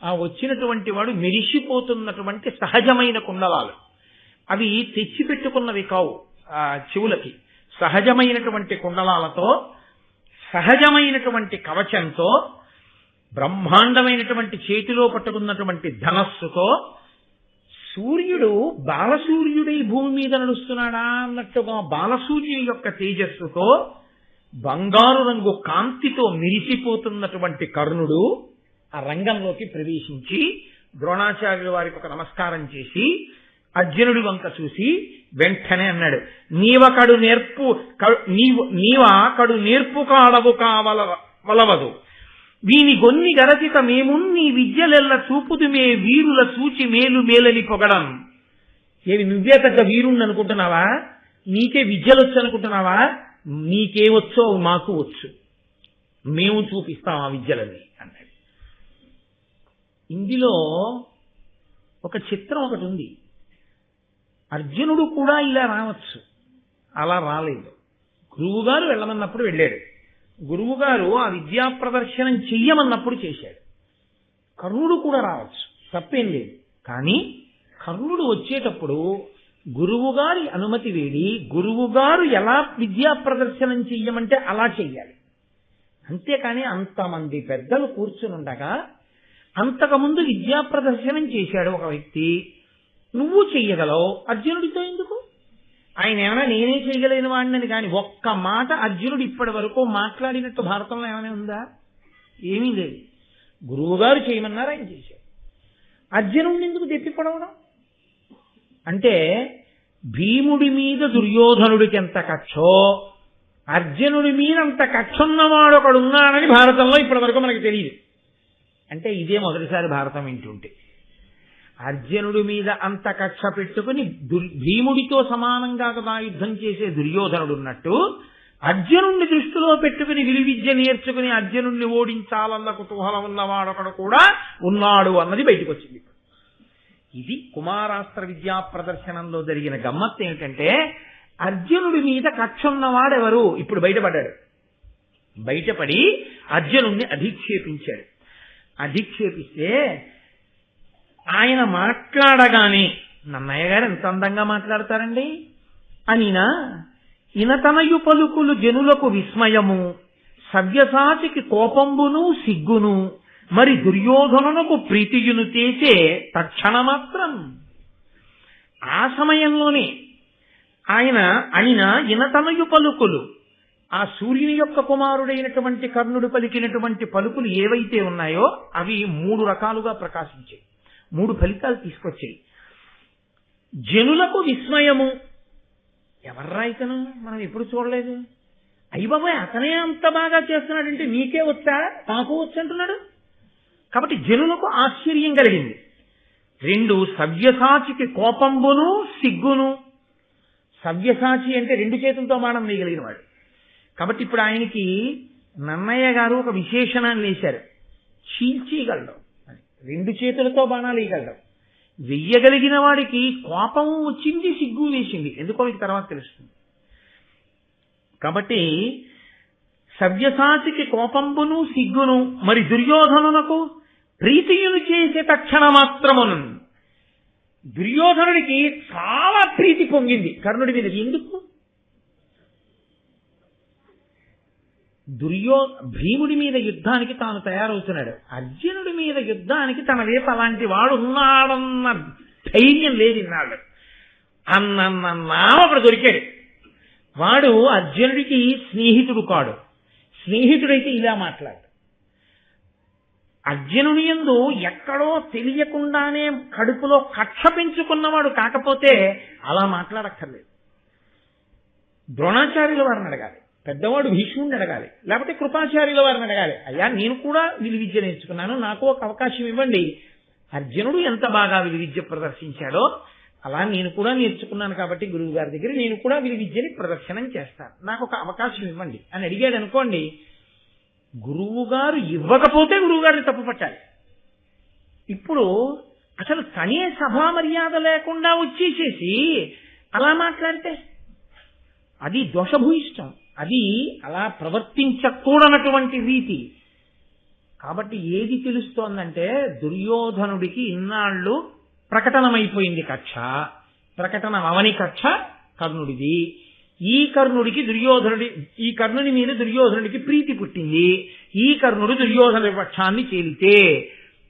S1: ఆ వచ్చినటువంటి వాడు మెరిసిపోతున్నటువంటి సహజమైన కుండలాలు. అవి తెచ్చిపెట్టుకున్నవి కావు. ఆ చెవులకి సహజమైనటువంటి కుండలాలతో, సహజమైనటువంటి కవచంతో, బ్రహ్మాండమైనటువంటి చేతిలో పట్టుకున్నటువంటి ధనస్సుతో, సూర్యుడు బాలసూర్యుడై భూమి మీద నడుస్తున్నాడా అన్నట్టుగా బాలసూర్యుని యొక్క తేజస్సుతో, బంగారు రంగు కాంతితో మెరిసిపోతున్నటువంటి కర్ణుడు ఆ రంగంలోకి ప్రవేశించి ద్రోణాచార్యుల వారికి ఒక నమస్కారం చేసి అర్జునుడి వంక చూసి వెంటనే అన్నాడు, నీవా కడు నేర్పు కాడవు కావలవదు వీని గొన్ని గరచిత మేమున్ నీ విద్యలెల్ల చూపుదు మే వీరుల సూచి మేలు మేలని పొగడం. ఏవి నువ్వే పెద్ద వీరుణ్ణి అనుకుంటున్నావా? నీకే విద్యలొచ్చు అనుకుంటున్నావా? నీకేవచ్చో మాకు వచ్చు, మేము చూపిస్తాం ఆ విద్యలని అన్నాడు. ఇందులో ఒక చిత్రం ఒకటి ఉంది. అర్జునుడు కూడా ఇలా రావచ్చు, అలా రాలేదు. గురువుగారు వెళ్ళమన్నప్పుడు వెళ్ళాడు. గురువుగారు ఆ విద్యా ప్రదర్శనం చెయ్యమన్నప్పుడు చేశాడు. కర్ణుడు కూడా రావచ్చు, తప్పేం లేదు. కానీ కర్ణుడు వచ్చేటప్పుడు గురువుగారి అనుమతి వేడి గురువుగారు ఎలా విద్యా ప్రదర్శనం చెయ్యమంటే అలా చెయ్యాలి. అంతేకాని అంతమంది పెద్దలు కూర్చునుండగా అంతకుముందు విద్యా ప్రదర్శనం చేశాడు ఒక వ్యక్తి, నువ్వు చెయ్యగలవు, అర్జునుడితో ఎందుకు? ఆయన ఏమైనా నేనే చేయగలిగిన వాడిని కానీ ఒక్క మాట అర్జునుడు ఇప్పటి వరకు మాట్లాడినట్టు భారతంలో ఏమైనా ఉందా? ఏమీ లేదు. గురువుగారు చేయమన్నారు, ఆయన చేశారు. అర్జునుడిని ఎందుకు తెప్పిపడవడం? అంటే భీముడి మీద దుర్యోధనుడికి ఎంత కక్షో అర్జునుడి మీద అంత కక్ష ఉన్నవాడు ఒకడు ఉన్నాడని భారతంలో ఇప్పటి వరకు మనకు తెలియదు. అంటే ఇదే మొదటిసారి భారతం వింటుంటే. అర్జునుడి మీద అంత కక్ష పెట్టుకుని భీముడితో సమానంగా కదా యుద్ధం చేసే దుర్యోధనుడు ఉన్నట్టు అర్జునుడిని దృష్టిలో పెట్టుకుని విలువిద్య నేర్చుకుని అర్జునుడిని ఓడించాలన్న కుతూహలం ఉన్నవాడొకడు కూడా ఉన్నాడు అన్నది బయటకు వచ్చింది. ఇది కుమారాస్త్ర విద్యా ప్రదర్శనంలో జరిగిన గమ్మత్తు ఏమిటంటే అర్జునుడి మీద కక్ష ఉన్నవాడెవరు ఇప్పుడు బయటపడ్డాడు. బయటపడి అర్జునుడిని అధిక్షేపించాడు. అధిక్షేపిస్తే ఆయన మాట్లాడగానే నన్నయ్య గారు ఎంత అందంగా మాట్లాడతారండి అనినా ఇనతనయు పలుకులు జనులకు విస్మయము సవ్యసాచికి కోపంబును సిగ్గును మరి దుర్యోధనునకు ప్రీతియును చేసే తక్షణ మాత్రం. ఆ సమయంలోనే ఆయన అనిన ఇనతనయు పలుకులు ఆ సూర్యుని యొక్క కుమారుడైనటువంటి కర్ణుడు పలికినటువంటి పలుకులు ఏవైతే ఉన్నాయో అవి 3 రకాలుగా ప్రకాశించాయి, 3 ఫలితాలు తీసుకొచ్చాయి. జనులకు విస్మయము, ఎవర్రా ఇతను మనం ఎప్పుడు చూడలేదు, అయ్య బాబాయ్ అతనే అంత బాగా చేస్తున్నాడంటే నీకే వచ్చా నాకు వచ్చు అంటున్నాడు. కాబట్టి జనులకు ఆశ్చర్యం కలిగింది. 2 సవ్యసాచికి కోపంబును సిగ్గును. సవ్యసాచి అంటే 2 చేతులతో బాణం వేయగలిగిన వాడు. కాబట్టి ఇప్పుడు ఆయనకి నన్నయ్య గారు ఒక విశేషణాన్ని వేశారు, చీల్చేయగలడు, 2 చేతులతో బాణాలు వేయగలడు. వెయ్యగలిగిన వాడికి కోపం వచ్చింది, సిగ్గు వేసింది, ఎందుకో మీకు తర్వాత తెలుస్తుంది. కాబట్టి సవ్యసాచికి కోపంబును సిగ్గును మరి దుర్యోధనునకు ప్రీతియును చేసే తక్షణ మాత్రమును. దుర్యోధనుడికి చాలా ప్రీతి పొంగింది కర్ణుడి మీద. ఎందుకు? భీముడి మీద యుద్ధానికి తాను తయారవుతున్నాడు. అర్జునుడి మీద యుద్ధానికి తన వైపు అలాంటి వాడు ఉన్నాడన్న ధైర్యం లేదు ఇన్నాళ్ళు. అన్న ఒకడు దొరికాడు. వాడు అర్జునుడికి స్నేహితుడు కాడు. స్నేహితుడైతే ఇలా మాట్లాడు. అర్జునుని యందు ఎక్కడో తెలియకుండానే కడుపులో కక్ష పెంచుకున్నవాడు కాకపోతే అలా మాట్లాడక్కర్లేదు. ద్రోణాచార్యుల వారిని అడగాలి, పెద్దవాడు భీష్ముడిని అడగాలి, లేకపోతే కృపాచార్యుల వారిని అడగాలి. అయ్యా నేను కూడా విలువిద్య నేర్చుకున్నాను, నాకు ఒక అవకాశం ఇవ్వండి. అర్జునుడు ఎంత బాగా విలువిద్య ప్రదర్శించాడో అలా నేను కూడా నేర్చుకున్నాను కాబట్టి గురువు గారి దగ్గర నేను కూడా విలువిద్యని ప్రదర్శనం చేస్తాను, నాకు ఒక అవకాశం ఇవ్వండి అని అడిగాడు అనుకోండి. గురువు గారు ఇవ్వకపోతే గురువు గారిని తప్పు పట్టాలి. ఇప్పుడు అసలు తనే సభా మర్యాద లేకుండా వచ్చేసేసి అలా మాట్లాడితే అది దోషభూయిష్టం, అది అలా ప్రవర్తించకూడనటువంటి రీతి. కాబట్టి ఏది తెలుస్తోందంటే దుర్యోధనుడికి ఇన్నాళ్ళు ప్రకటనమైపోయింది కక్ష, ప్రకటన అవని కక్ష కర్ణుడిది. ఈ కర్ణుని మీద దుర్యోధనుడికి ప్రీతి పుట్టింది. ఈ కర్ణుడు దుర్యోధనుడి పక్షాన్ని చేలితే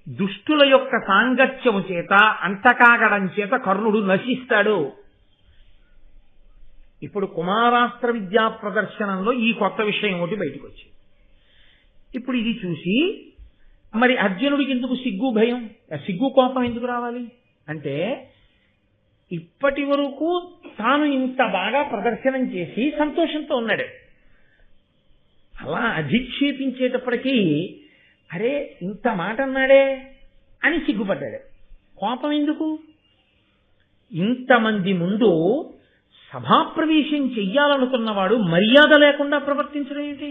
S1: దుష్టుల యొక్క సాంగత్యము చేత అంతకాగడం చేత కర్ణుడు నశిస్తాడు. ఇప్పుడు కుమారాస్త్ర విద్యా ప్రదర్శనంలో ఈ కొత్త విషయం ఒకటి బయటకు వచ్చింది. ఇప్పుడు ఇది చూసి మరి అర్జునుడికి ఎందుకు సిగ్గు భయం, సిగ్గు కోపం ఎందుకు రావాలి అంటే ఇప్పటి వరకు తాను ఇంత బాగా ప్రదర్శనం చేసి సంతోషంతో ఉన్నాడు. అలా అధిక్షేపించేటప్పటికీ అరే ఇంత మాట అన్నాడే అని సిగ్గుపడ్డాడు. కోపం ఎందుకు? ఇంతమంది ముందు సభాప్రవేశం చెయ్యాలనుకున్నవాడు మర్యాద లేకుండా ప్రవర్తించడం ఏంటి?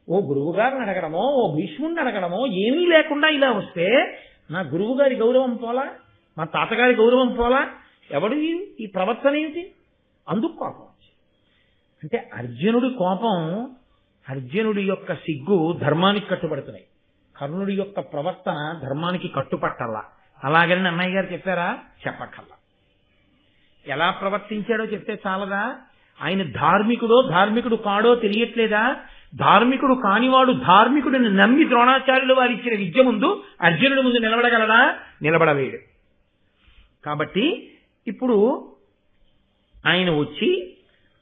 S1: ఓ గురువు గారిని అడగడమో, ఓ భీష్ముడిని అడగడమో ఏమీ లేకుండా ఇలా వస్తే నా గురువు గారి గౌరవం పోలా, మా తాతగారి గౌరవం పోలా, ఎవడు ఈ ప్రవర్తన ఏమిటి? అందుకు కోపం. అంటే అర్జునుడి కోపం, అర్జునుడి యొక్క సిగ్గు ధర్మానికి కట్టుబడుతున్నాయి. కర్ణుడి యొక్క ప్రవర్తన ధర్మానికి కట్టుపట్టల్లా. అలాగని అన్నయ్య గారు చెప్పారా? చెప్పక్కల్లా. ఎలా ప్రవర్తించాడో చెప్తే చాలదా? ఆయన ధార్మికుడు కాడో తెలియట్లేదా? ధార్మికుడు కానివాడు ధార్మికుడిని నమ్మి ద్రోణాచార్యులు వారు ఇచ్చిన విద్య ముందు అర్జునుడి ముందు నిలబడగలడా? నిలబడలేడు. కాబట్టి ఇప్పుడు ఆయన వచ్చి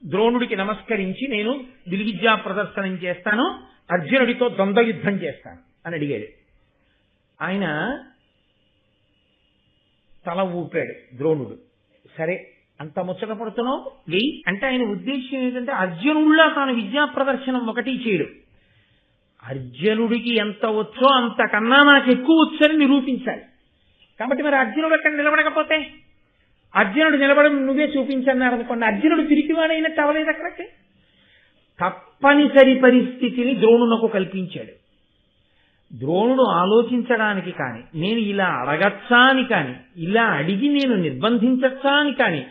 S1: ద్రోణుడికి నమస్కరించి నేను విలువిద్యా ప్రదర్శనం చేస్తాను, అర్జునుడితో ద్వంద్వ యుద్ధం చేస్తాను అని అడిగాడు. ఆయన తల ఊపాడు ద్రోణుడు. సరే అంత ముచ్చట పడుతున్నావు వెయ్యి అంటే ఆయన ఉద్దేశం ఏంటంటే అర్జునుడిలా తాను విద్యా ప్రదర్శనం ఒకటి చేయడు. అర్జునుడికి ఎంత వచ్చో అంతకన్నా నాకు ఎక్కువ వచ్చని నిరూపించాలి. కాబట్టి మరి అర్జునుడు అక్కడ నిలబడకపోతే అర్జునుడు నిలబడి నువ్వే చూపించన్నారు అనుకోండి, అర్జునుడు తిరిగివాడైనట్టు అవలేదు. అక్కడికి తప్పనిసరి పరిస్థితిని ద్రోణునకు కల్పించాడు. ద్రోణుడు ఆలోచించడానికి కానీ, నేను ఇలా అడగచ్చా అని కానీ, ఇలా అడిగి నేను నిర్బంధించచ్చా అని కానీ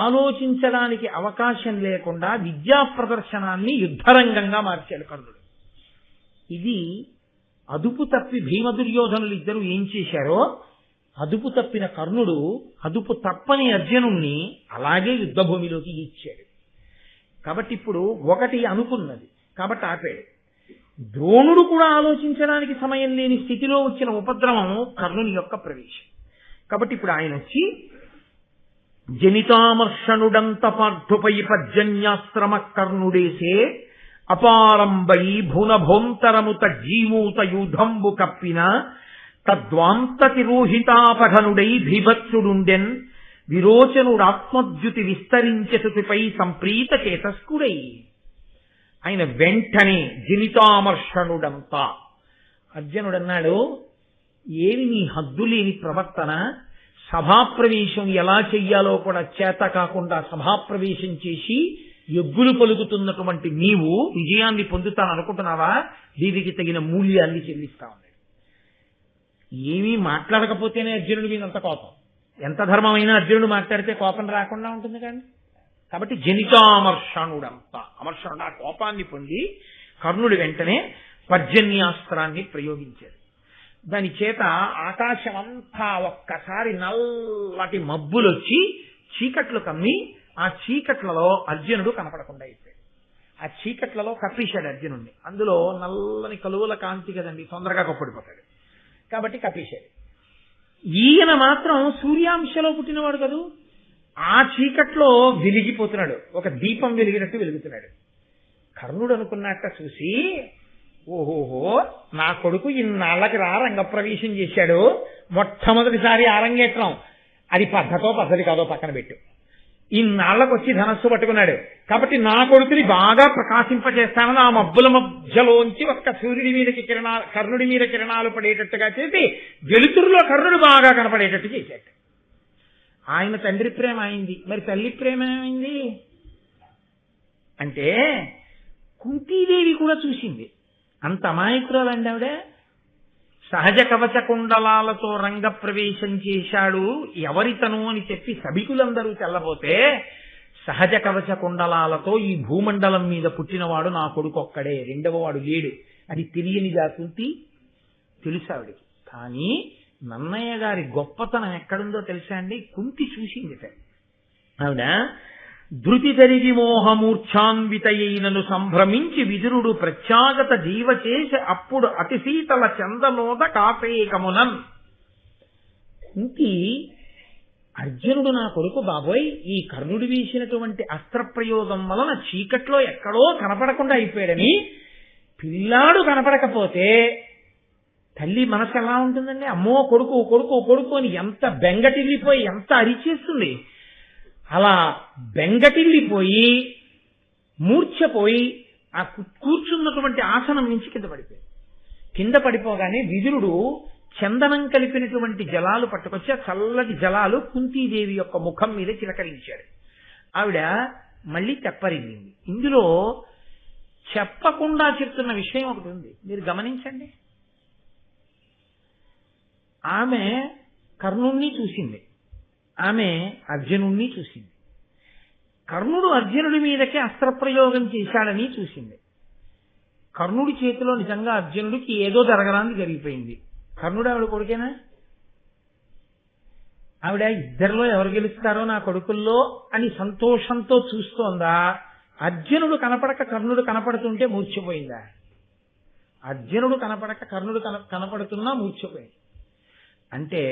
S1: ఆలోచించడానికి అవకాశం లేకుండా విద్యా ప్రదర్శనాన్ని యుద్ధరంగంగా మార్చాడు కర్ణుడు. ఇది అదుపు తప్పి భీమ దుర్యోధనులు ఇద్దరు ఏం చేశారో, అదుపు తప్పిన కర్ణుడు అదుపు తప్పని అర్జునుణ్ణి అలాగే యుద్ధభూమిలోకి ఇచ్చాడు. కాబట్టి ఇప్పుడు ఒకటి అనుకున్నది కాబట్టి ఆపాడు. ద్రోణుడు కూడా ఆలోచించడానికి సమయం లేని స్థితిలో వచ్చిన ఉపద్రవం కర్ణుని యొక్క ప్రవేశం. కాబట్టి ఇప్పుడు ఆయన వచ్చి జనితామర్షణుడంత పార్థుపై పర్జన్యాశ్రమ కర్ణుడేసే అపారంబై భునభోంతరముత జీమూత యూధంబు కప్పిన తద్వాంతతి రోహితాపఘనుడై భీభత్సుడుండెన్ విరోచనుడాత్మద్యుతి విస్తరించసుతిపై సంప్రీత చేతస్కుడై. ఆయన వెంటనే జనితామర్షణుడంతా అర్జునుడన్నాడు, ఏమి నీ హద్దులేని ప్రవర్తన, సభాప్రవేశం ఎలా చెయ్యాలో కూడా చేత కాకుండా సభాప్రవేశం చేసి ఎగ్గులు పలుకుతున్నటువంటి నీవు విజయాన్ని పొందుతాననుకుంటున్నావా? దీనికి తగిన మూల్యాన్ని చెల్లిస్తా ఉన్నాడు. ఏమీ మాట్లాడకపోతేనే అర్జునుడి మీద అంత కోపం. ఎంత ధర్మమైనా అర్జునుడు మాట్లాడితే కోపం రాకుండా ఉంటుంది కానీ. కాబట్టి జనితామర్షణుడంతా, అమర్షణుడు ఆ కోపాన్ని పొంది కర్ణుడు వెంటనే పర్జన్యాస్త్రాన్ని ప్రయోగించాడు. దాని చేత ఆకాశం అంతా ఒక్కసారి నల్లటి మబ్బులొచ్చి చీకట్లు కమ్మి ఆ చీకట్లలో అర్జునుడు కనపడకుండా అయిపోయాడు. ఆ చీకట్లలో కప్పేశాడు అర్జునుడిని. అందులో నల్లని కలువల కాంతి కదండి, తొందరగా కప్పడిపోతాడు కాబట్టి కప్పేశాడు. ఈయన మాత్రం సూర్యాంశలో పుట్టినవాడు కదూ, ఆ చీకట్లో వెలిగిపోతున్నాడు, ఒక దీపం వెలిగినట్టు వెలుగుతున్నాడు. కర్ణుడు అనుకున్నట్ట చూసి, ఓహోహో నా కొడుకు ఇన్నాళ్ళకి రంగప్రవేశం చేశాడు, మొట్టమొదటిసారి అరంగేట్రం, అది పద్ధతి కాదో పక్కన పెట్టు, ఇన్నాళ్ళకు వచ్చి ధనస్సు పట్టుకున్నాడు కాబట్టి నా కొడుకుని బాగా ప్రకాశింపజేస్తానని ఆ మబ్బుల మధ్యలోంచి ఒక్క సూర్యుడి మీదకి కర్ణుడి మీద కిరణాలు పడేటట్టుగా చేసి వెలుతురులో కర్ణుడు బాగా కనపడేటట్టు చేశాడు. ఆయన తండ్రి ప్రేమ అయింది, మరి తల్లి ప్రేమ ఏమైంది అంటే కుంతీదేవి కూడా చూసింది. అంత అమాయకురాలండి ఆవిడ. సహజ కవచ కుండలాలతో రంగప్రవేశం చేశాడు ఎవరితను అని చెప్పి సభికులందరూ తెల్లబోతే, సహజ కవచ కుండలాలతో ఈ భూమండలం మీద పుట్టినవాడు నా కొడుకు ఒక్కడే, రెండవ వాడు లేడు, అది తెలియనిదా కుంతి? తెలుసు ఆవిడికి. కానీ నన్నయ్య గారి గొప్పతనం ఎక్కడుందో తెలుసా అండి? కుంతి చూసింది. ఆవిడ ధృతి తరిగి మోహమూర్ఛాన్వితయైనను సంభ్రమించి విదురుడు ప్రత్యాగత జీవ చేసి అప్పుడు అతిశీతల చందనోద కాపేకమునన్. కుంతి, అర్జునుడు నా కొడుకు బాబోయ్, ఈ కర్ణుడు వేసినటువంటి అస్త్రప్రయోగం వలన చీకట్లో ఎక్కడో కనపడకుండా అయిపోయాడని, పిల్లాడు కనపడకపోతే తల్లి మనసు ఎలా ఉంటుందండి? అమ్మో కొడుకు కొడుకు కొడుకు అని ఎంత బెంగటిల్లిపోయి ఎంత అరిచేస్తుంది. అలా బెంగటిల్లిపోయి మూర్ఛపోయి ఆ కూర్చున్నటువంటి ఆసనం నుంచి కింద పడిపోగానే విదురుడు చందనం కలిపినటువంటి జలాలు పట్టుకొచ్చి ఆ చల్లటి జలాలు కుంతీదేవి యొక్క ముఖం మీద చిలకరించాడు. ఆవిడ మళ్ళీ తెప్పరింగింది. ఇందులో చెప్పకుండా చెప్తున్న విషయం ఒకటి ఉంది, మీరు గమనించండి. ఆమె కర్ణుణ్ణి చూసింది, ఆమె అర్జునుణ్ణి చూసింది. కర్ణుడు అర్జునుడి మీదకే అస్త్రప్రయోగం చేశాడని చూసింది. కర్ణుడి చేతిలో నిజంగా అర్జునుడికి ఏదో జరగడానికి జరిగిపోయింది. కర్ణుడు ఆవిడ కొడుకేనా? ఆవిడ ఇద్దరిలో ఎవరు గెలుస్తారో నా కొడుకుల్లో అని సంతోషంతో చూస్తోందా? అర్జునుడు కనపడక కర్ణుడు కనపడుతుంటే మూర్ఛపోయిందా? అర్జునుడు కనపడక కర్ణుడు కనపడుతున్నా మూర్ఛపోయింది. అంటే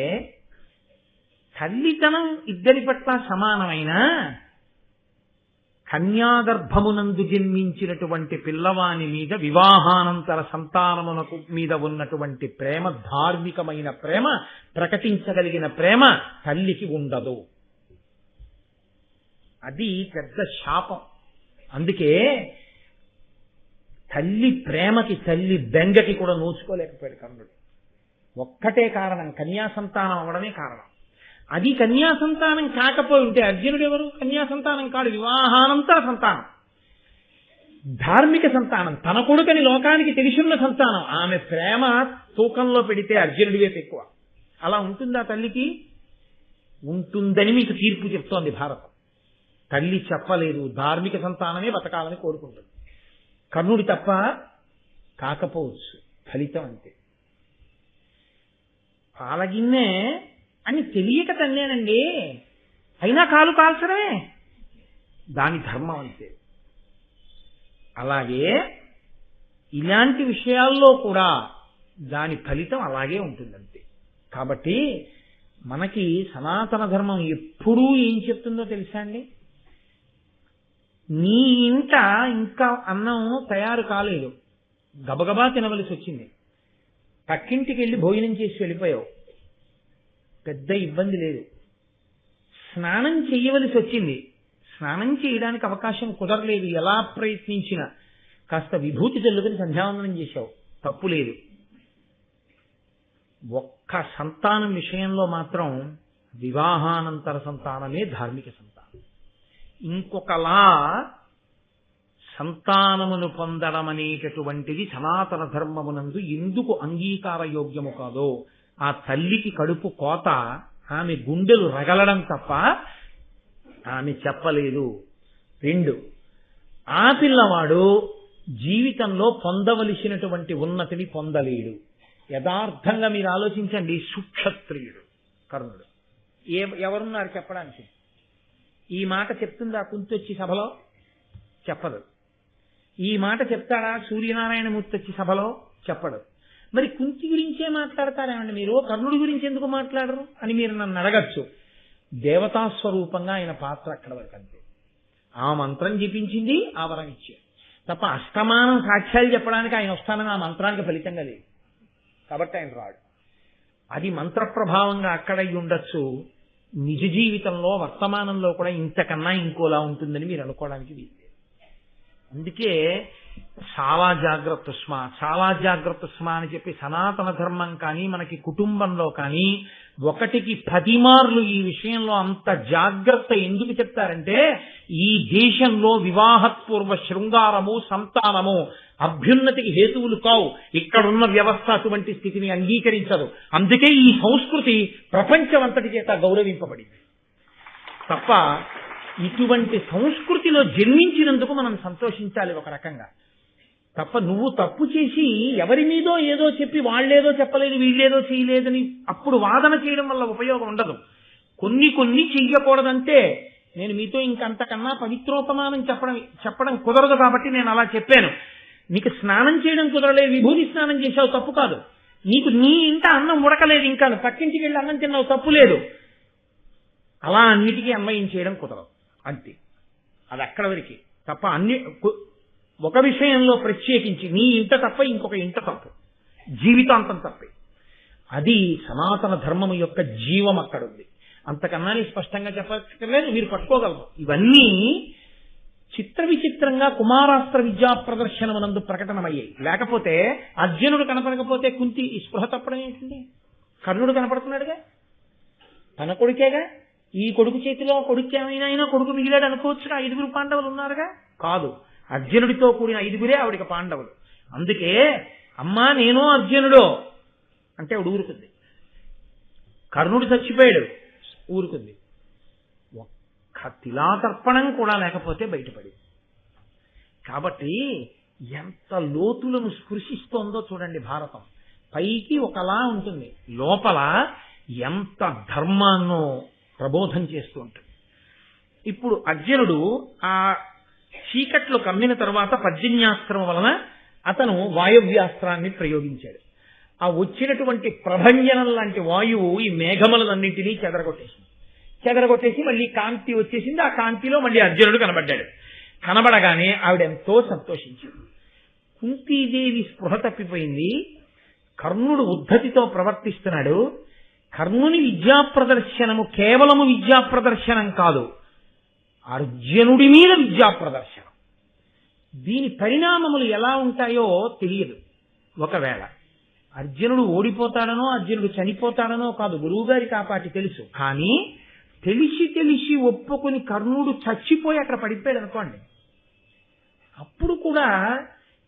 S1: తల్లితనం ఇద్దరి పట్ల సమానమైన కన్యాగర్భమునందు జన్మించినటువంటి పిల్లవాని మీద వివాహానంతర సంతానమునకు మీద ఉన్నటువంటి ప్రేమ, ధార్మికమైన ప్రేమ, ప్రకటించగలిగిన ప్రేమ తల్లికి ఉండదు. అది పెద్ద శాపం. అందుకే తల్లి ప్రేమకి, తల్లి బెంగకి కూడా నోచుకోలేకపోయాడు కర్ణుడు. ఒక్కటే కారణం, కన్యా సంతానం అవడమే కారణం. అది కన్యా సంతానం కాకపోయి ఉంటే అర్జునుడు ఎవరు? కన్యా సంతానం కాడు, వివాహానంతర సంతానం, ధార్మిక సంతానం, తన కొడుకని లోకానికి తెలిసిన సంతానం. ఆమె ప్రేమ తూకంలో పెడితే అర్జునుడి వైపు ఎక్కువ. అలా ఉంటుందా తల్లికి? ఉంటుందని మీకు తీర్పు చెప్తోంది భారతం. తల్లి చెప్పలేదు, ధార్మిక సంతానమే బతకాలని కోరుకుంటుంది. కర్ణుడి తప్ప కాకపోవచ్చు, ఫలితం అంతే. పాలగిన్నే అని తెలియక తల్లేనండి, అయినా కాలు కాల్చడమే దాని ధర్మం అంతే. అలాగే ఇలాంటి విషయాల్లో కూడా దాని ఫలితం అలాగే ఉంటుందంతే. కాబట్టి మనకి సనాతన ధర్మం ఎప్పుడూ ఏం చెప్తుందో తెలుసా అండి? నీ ఇంట ఇంకా అన్నం తయారు కాలేదు, గబగబా తినవలసి వచ్చింది, పక్కింటికి వెళ్ళి భోజనం చేసి వెళ్ళిపోయావు, పెద్ద ఇబ్బంది లేదు. స్నానం చేయవలసి వచ్చింది, స్నానం చేయడానికి అవకాశం కుదరలేదు, ఎలా ప్రయత్నించినా కాస్త విభూతి చల్లుకుని సంధ్యావందనం చేశావు, తప్పు లేదు. ఒక్క సంతానం విషయంలో మాత్రం వివాహానంతర సంతానమే ధార్మిక సంతానం. ఇంకొకలా సంతానమును పొందడం అనేటటువంటిది సనాతన ధర్మమునందు ఎందుకు అంగీకార యోగ్యము కాదో, ఆ తల్లికి కడుపు కోత, ఆమె గుండెలు రగలడం తప్ప ఆమె చెప్పలేదు. 2, ఆ పిల్లవాడు జీవితంలో పొందవలసినటువంటి ఉన్నతిని పొందలేడు. యథార్థంగా మీరు ఆలోచించండి, సుక్షత్రియుడు కర్ణుడు. ఎవరున్నారు చెప్పడానికి? ఈ మాట చెప్తుందా కుంతి వచ్చి సభలో? చెప్పదు. ఈ మాట చెప్తాడా సూర్యనారాయణమూర్తి వచ్చి సభలో? చెప్పడు. మరి కుంతి గురించే మాట్లాడతారేమండి మీరు, కర్ణుడి గురించి ఎందుకు మాట్లాడరు అని మీరు నన్ను అడగచ్చు. దేవతా స్వరూపంగా ఆయన పాత్ర అక్కడ వరకు అంతే. ఆ మంత్రం జపించింది, ఆ వరం ఇచ్చాడు తప్ప అష్టమానం సాక్ష్యాలు చెప్పడానికి ఆయన వస్తానని ఆ మంత్రానికి ఫలితంగా లేదు. కాబట్టి ఆయన రాడు. అది మంత్ర ప్రభావంగా అక్కడ ఉండొచ్చు. నిజ జీవితంలో వర్తమానంలో కూడా ఇంతకన్నా ఇంకోలా ఉంటుందని మీరు అనుకోవడానికి వీలు. అందుకే చాలా జాగ్రత్త స్మా అని చెప్పి సనాతన ధర్మం కానీ మనకి కుటుంబంలో కానీ ఒకటికి 10 మార్లు ఈ విషయంలో అంత జాగ్రత్త ఎందుకు చెప్తారంటే, ఈ దేశంలో వివాహపూర్వ శృంగారము సంతానము అభ్యున్నతికి హేతువులు కావు. ఇక్కడున్న వ్యవస్థ అటువంటి స్థితిని అంగీకరించదు. అందుకే ఈ సంస్కృతి ప్రపంచమంతటి చేత గౌరవింపబడింది తప్ప ఇటువంటి సంస్కృతిలో జన్మించినందుకు మనం సంతోషించాలి ఒక రకంగా. తప్ప నువ్వు తప్పు చేసి ఎవరి మీదో ఏదో చెప్పి వాళ్ళేదో చెప్పలేదు వీళ్ళేదో చేయలేదని అప్పుడు వాదన చేయడం వల్ల ఉపయోగం ఉండదు. కొన్ని చెయ్యకూడదంటే నేను మీతో ఇంకంతకన్నా పవిత్రోపమానం చెప్పడం కుదరదు కాబట్టి నేను అలా చెప్పాను. నీకు స్నానం చేయడం కుదరలేదు, విభూతి స్నానం చేసావు, తప్పు కాదు. నీకు నీ ఇంట అన్నం ఉడకలేదు, ఇంకా పక్కింటికి వెళ్ళి అన్నం తిన్నావు, తప్పు లేదు. అలా అన్నిటికీ అన్వయం చేయడం కుదరదు అంతే. అది అక్కడ వరకు తప్ప ఒక విషయంలో ప్రత్యేకించి నీ ఇంట తప్ప ఇంకొక ఇంట తప్పు, జీవితాంతం తప్పే. అది సనాతన ధర్మం యొక్క జీవం అక్కడ ఉంది. అంతకన్నా నీ స్పష్టంగా చెప్పలేదు, మీరు పట్టుకోగలరు. ఇవన్నీ చిత్ర విచిత్రంగా కుమారాస్త్ర విద్యా ప్రదర్శనమునందు ప్రకటనమయ్యాయి. లేకపోతే అర్జునుడు కనపడకపోతే కుంతి ఈ స్పృహ తప్పడం ఏంటండి? కర్ణుడు కనపడుతున్నాడుగా, తన కొడుకేగా. ఈ కొడుకు చేతిలో కొడుకు ఏమైనా కొడుకు మిగిలాడు అనుకోవచ్చుగా. 5 పాండవులు ఉన్నారుగా. కాదు, అర్జునుడితో కూడిన 5 ఆవిడికి పాండవులు. అందుకే అమ్మా నేను అర్జునుడు అంటే ఆవిడ ఊరుకుంది. కర్ణుడు చచ్చిపోయాడు, ఊరుకుంది. ఒక్క తిలాతర్పణం కూడా లేకపోతే బయటపడి. కాబట్టి ఎంత లోతులను స్పృశిస్తోందో చూడండి భారతం. పైకి ఒకలా ఉంటుంది, లోపల ఎంత ధర్మాన్నో ప్రబోధం చేస్తూ ఉంటుంది. ఇప్పుడు అర్జునుడు ఆ చీకట్లో కమ్మిన తర్వాత పర్జన్యాస్త్రం వలన అతను వాయవ్యాస్త్రాన్ని ప్రయోగించాడు. ఆ వచ్చినటువంటి ప్రభంజనం లాంటి వాయువు ఈ మేఘములన్నింటినీ చెదరగొట్టేసి మళ్ళీ కాంతి వచ్చేసింది. ఆ కాంతిలో మళ్ళీ అర్జునుడు కనబడ్డాడు. కనబడగానే ఆవిడెంతో సంతోషించింది. కుంతీదేవి స్పృహ తప్పిపోయింది. కర్ణుడు ఉద్ధతితో ప్రవర్తిస్తున్నాడు. కర్ణుని విద్యా ప్రదర్శనము కేవలము విద్యా ప్రదర్శనం కాదు, అర్జునుడి మీద విద్యా ప్రదర్శనం. దీని పరిణామములు ఎలా ఉంటాయో తెలియదు. ఒకవేళ అర్జునుడు ఓడిపోతాడనో అర్జునుడు చనిపోతాడనో కాదు, గురువుగారి కాపాటి తెలుసు. కానీ తెలిసి ఒప్పుకుని కర్ణుడు చచ్చిపోయి అక్కడ పడిపోయాడు అనుకోండి, అప్పుడు కూడా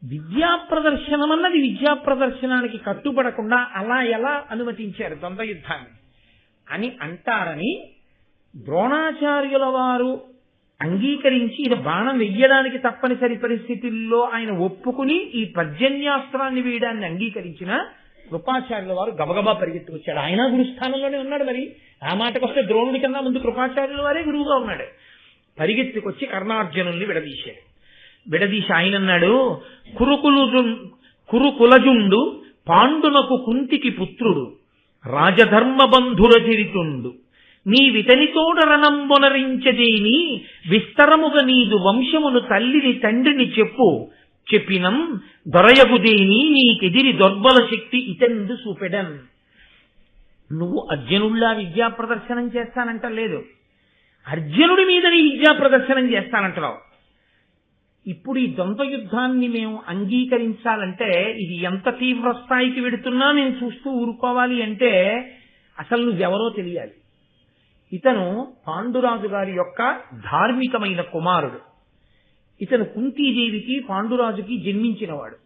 S1: విద్యా ప్రదర్శనం అన్నది విద్యా ప్రదర్శనానికి కట్టుబడకుండా అలా ఎలా అనుమతించారు ద్వంద్వ యుద్ధాన్ని అని అంటారని ద్రోణాచార్యుల వారు అంగీకరించి ఇది బాణం వెయ్యడానికి తప్పనిసరి పరిస్థితుల్లో ఆయన ఒప్పుకుని ఈ పర్జన్యాస్త్రాన్ని వేయడాన్ని అంగీకరించిన కృపాచార్యుల వారు గబగబా పరిగెత్తుకొచ్చాడు. ఆయన గురుస్థానంలోనే ఉన్నాడు. మరి ఆ మాటకొస్తే ద్రోణుడి కన్నా ముందు కృపాచార్యుల వారే గురువుగా ఉన్నాడు. పరిగెత్తుకొచ్చి కర్ణార్జునుల్ని విడదీసి ఆయన అన్నాడు, కురుకులజుండు పాండునకు కుంతికి పుత్రుడు రాజధర్మ బంధుర చరితుండు నీ వితనితోడ రణంబొనరించదేని విస్తరముగ నీదు వంశమును తల్లిని తండ్రిని చెప్పినం దొరయగుదేని నీకెదిరి దుర్బల శక్తి ఇతనిందు చూపెడన్. నువ్వు అర్జునుడిలా విద్యా ప్రదర్శనం చేస్తానంట లేదు, అర్జునుడి మీద నీ విద్యా ప్రదర్శనం చేస్తానంటావు. ఇప్పుడు ఈ ద్వంద్వ యుద్ధాన్ని మేము అంగీకరించాలంటే ఇది ఎంత తీవ్ర స్థాయికి వెడుతున్నా నేను చూస్తూ ఊరుకోవాలి అంటే అసలు నువ్వెవరో తెలియాలి. ఇతను పాండురాజు గారి యొక్క ధార్మికమైన కుమారుడు. ఇతను కుంతీదేవికి పాండురాజుకి జన్మించినవాడు.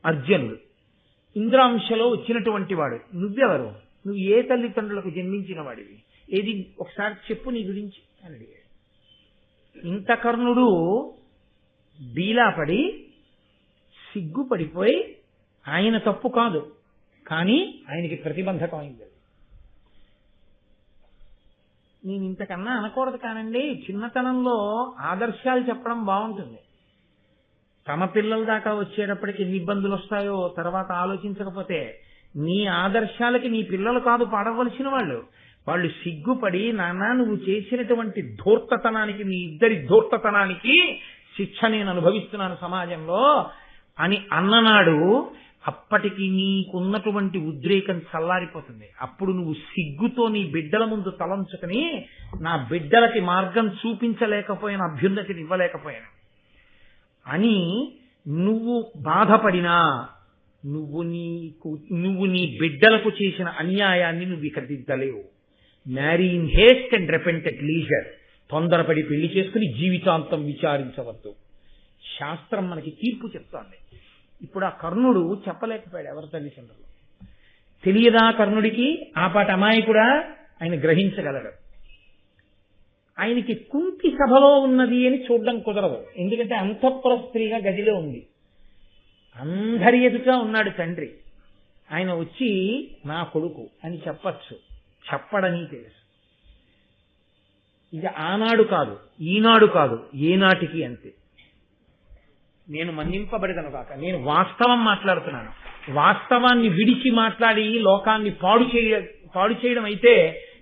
S1: అర్జునుడు ఇంద్రాంశలో వచ్చినటువంటి వాడు. నువ్వెవరు? నువ్వు ఏ తల్లిదండ్రులకు జన్మించిన వాడివి? ఏది ఒకసారి చెప్పు నీ గురించి అని అడిగాడు. ఇంత కర్ణుడు బీలాపడి సిగ్గుపడిపోయి ఆయన తప్పు కాదు కానీ ఆయనకి ప్రతిబంధకం అయింది. నేను ఇంతకన్నా అనకూడదు కానండి, చిన్నతనంలో ఆదర్శాలు చెప్పడం బాగుంటుంది. తమ పిల్లల దాకా వచ్చేటప్పటికి ఎన్ని ఇబ్బందులు వస్తాయో తర్వాత ఆలోచించకపోతే, నీ ఆదర్శాలకి నీ పిల్లలు కాదు పాడవలసిన వాళ్ళు. వాళ్ళు సిగ్గుపడి, నాన్న నువ్వు చేసినటువంటి ధూర్తతనానికి, నీ ఇద్దరి ధూర్తతనానికి శిక్ష నేను అనుభవిస్తున్నాను సమాజంలో అని అన్ననాడు అప్పటికి నీకున్నటువంటి ఉద్రేకం చల్లారిపోతుంది. అప్పుడు నువ్వు సిగ్గుతో నీ బిడ్డల ముందు తలంచుకుని, నా బిడ్డలకి మార్గం చూపించలేకపోయిన, అభ్యున్నతిని ఇవ్వలేకపోయాను అని నువ్వు బాధపడినా, నువ్వు నీ బిడ్డలకు చేసిన అన్యాయాన్ని నువ్వు ఇక దిద్దలేవు. Marry in haste and repent at leisure. తొందరపడి పెళ్లి చేసుకుని జీవితాంతం విచారించవద్దు. శాస్త్రం మనకి తీర్పు చెప్తోంది. ఇప్పుడు ఆ కర్ణుడు చెప్పలేకపోయాడు ఎవరి తల్లిదండ్రులు. తెలియదా కర్ణుడికి? ఆ పాట అమాయకుడా? ఆయన గ్రహించగలడు. ఆయనకి కుంతి సభలో ఉన్నది అని చూడడం కుదరదు. ఎందుకంటే అంతఃపుర స్త్రీగా గదిలో ఉంది, అందరి ఎదుట ఉన్నాడు తండ్రి. ఆయన వచ్చి నా కొడుకు అని చెప్పచ్చు, చెప్పడని తెలుసు. ఇది ఆనాడు కాదు, ఈనాడు కాదు, ఏనాటికి అంతే. నేను మన్నింపబడదను కాక, నేను వాస్తవం మాట్లాడుతున్నాను. వాస్తవాన్ని విడిచి మాట్లాడి లోకాన్ని పాడు చేయడం అయితే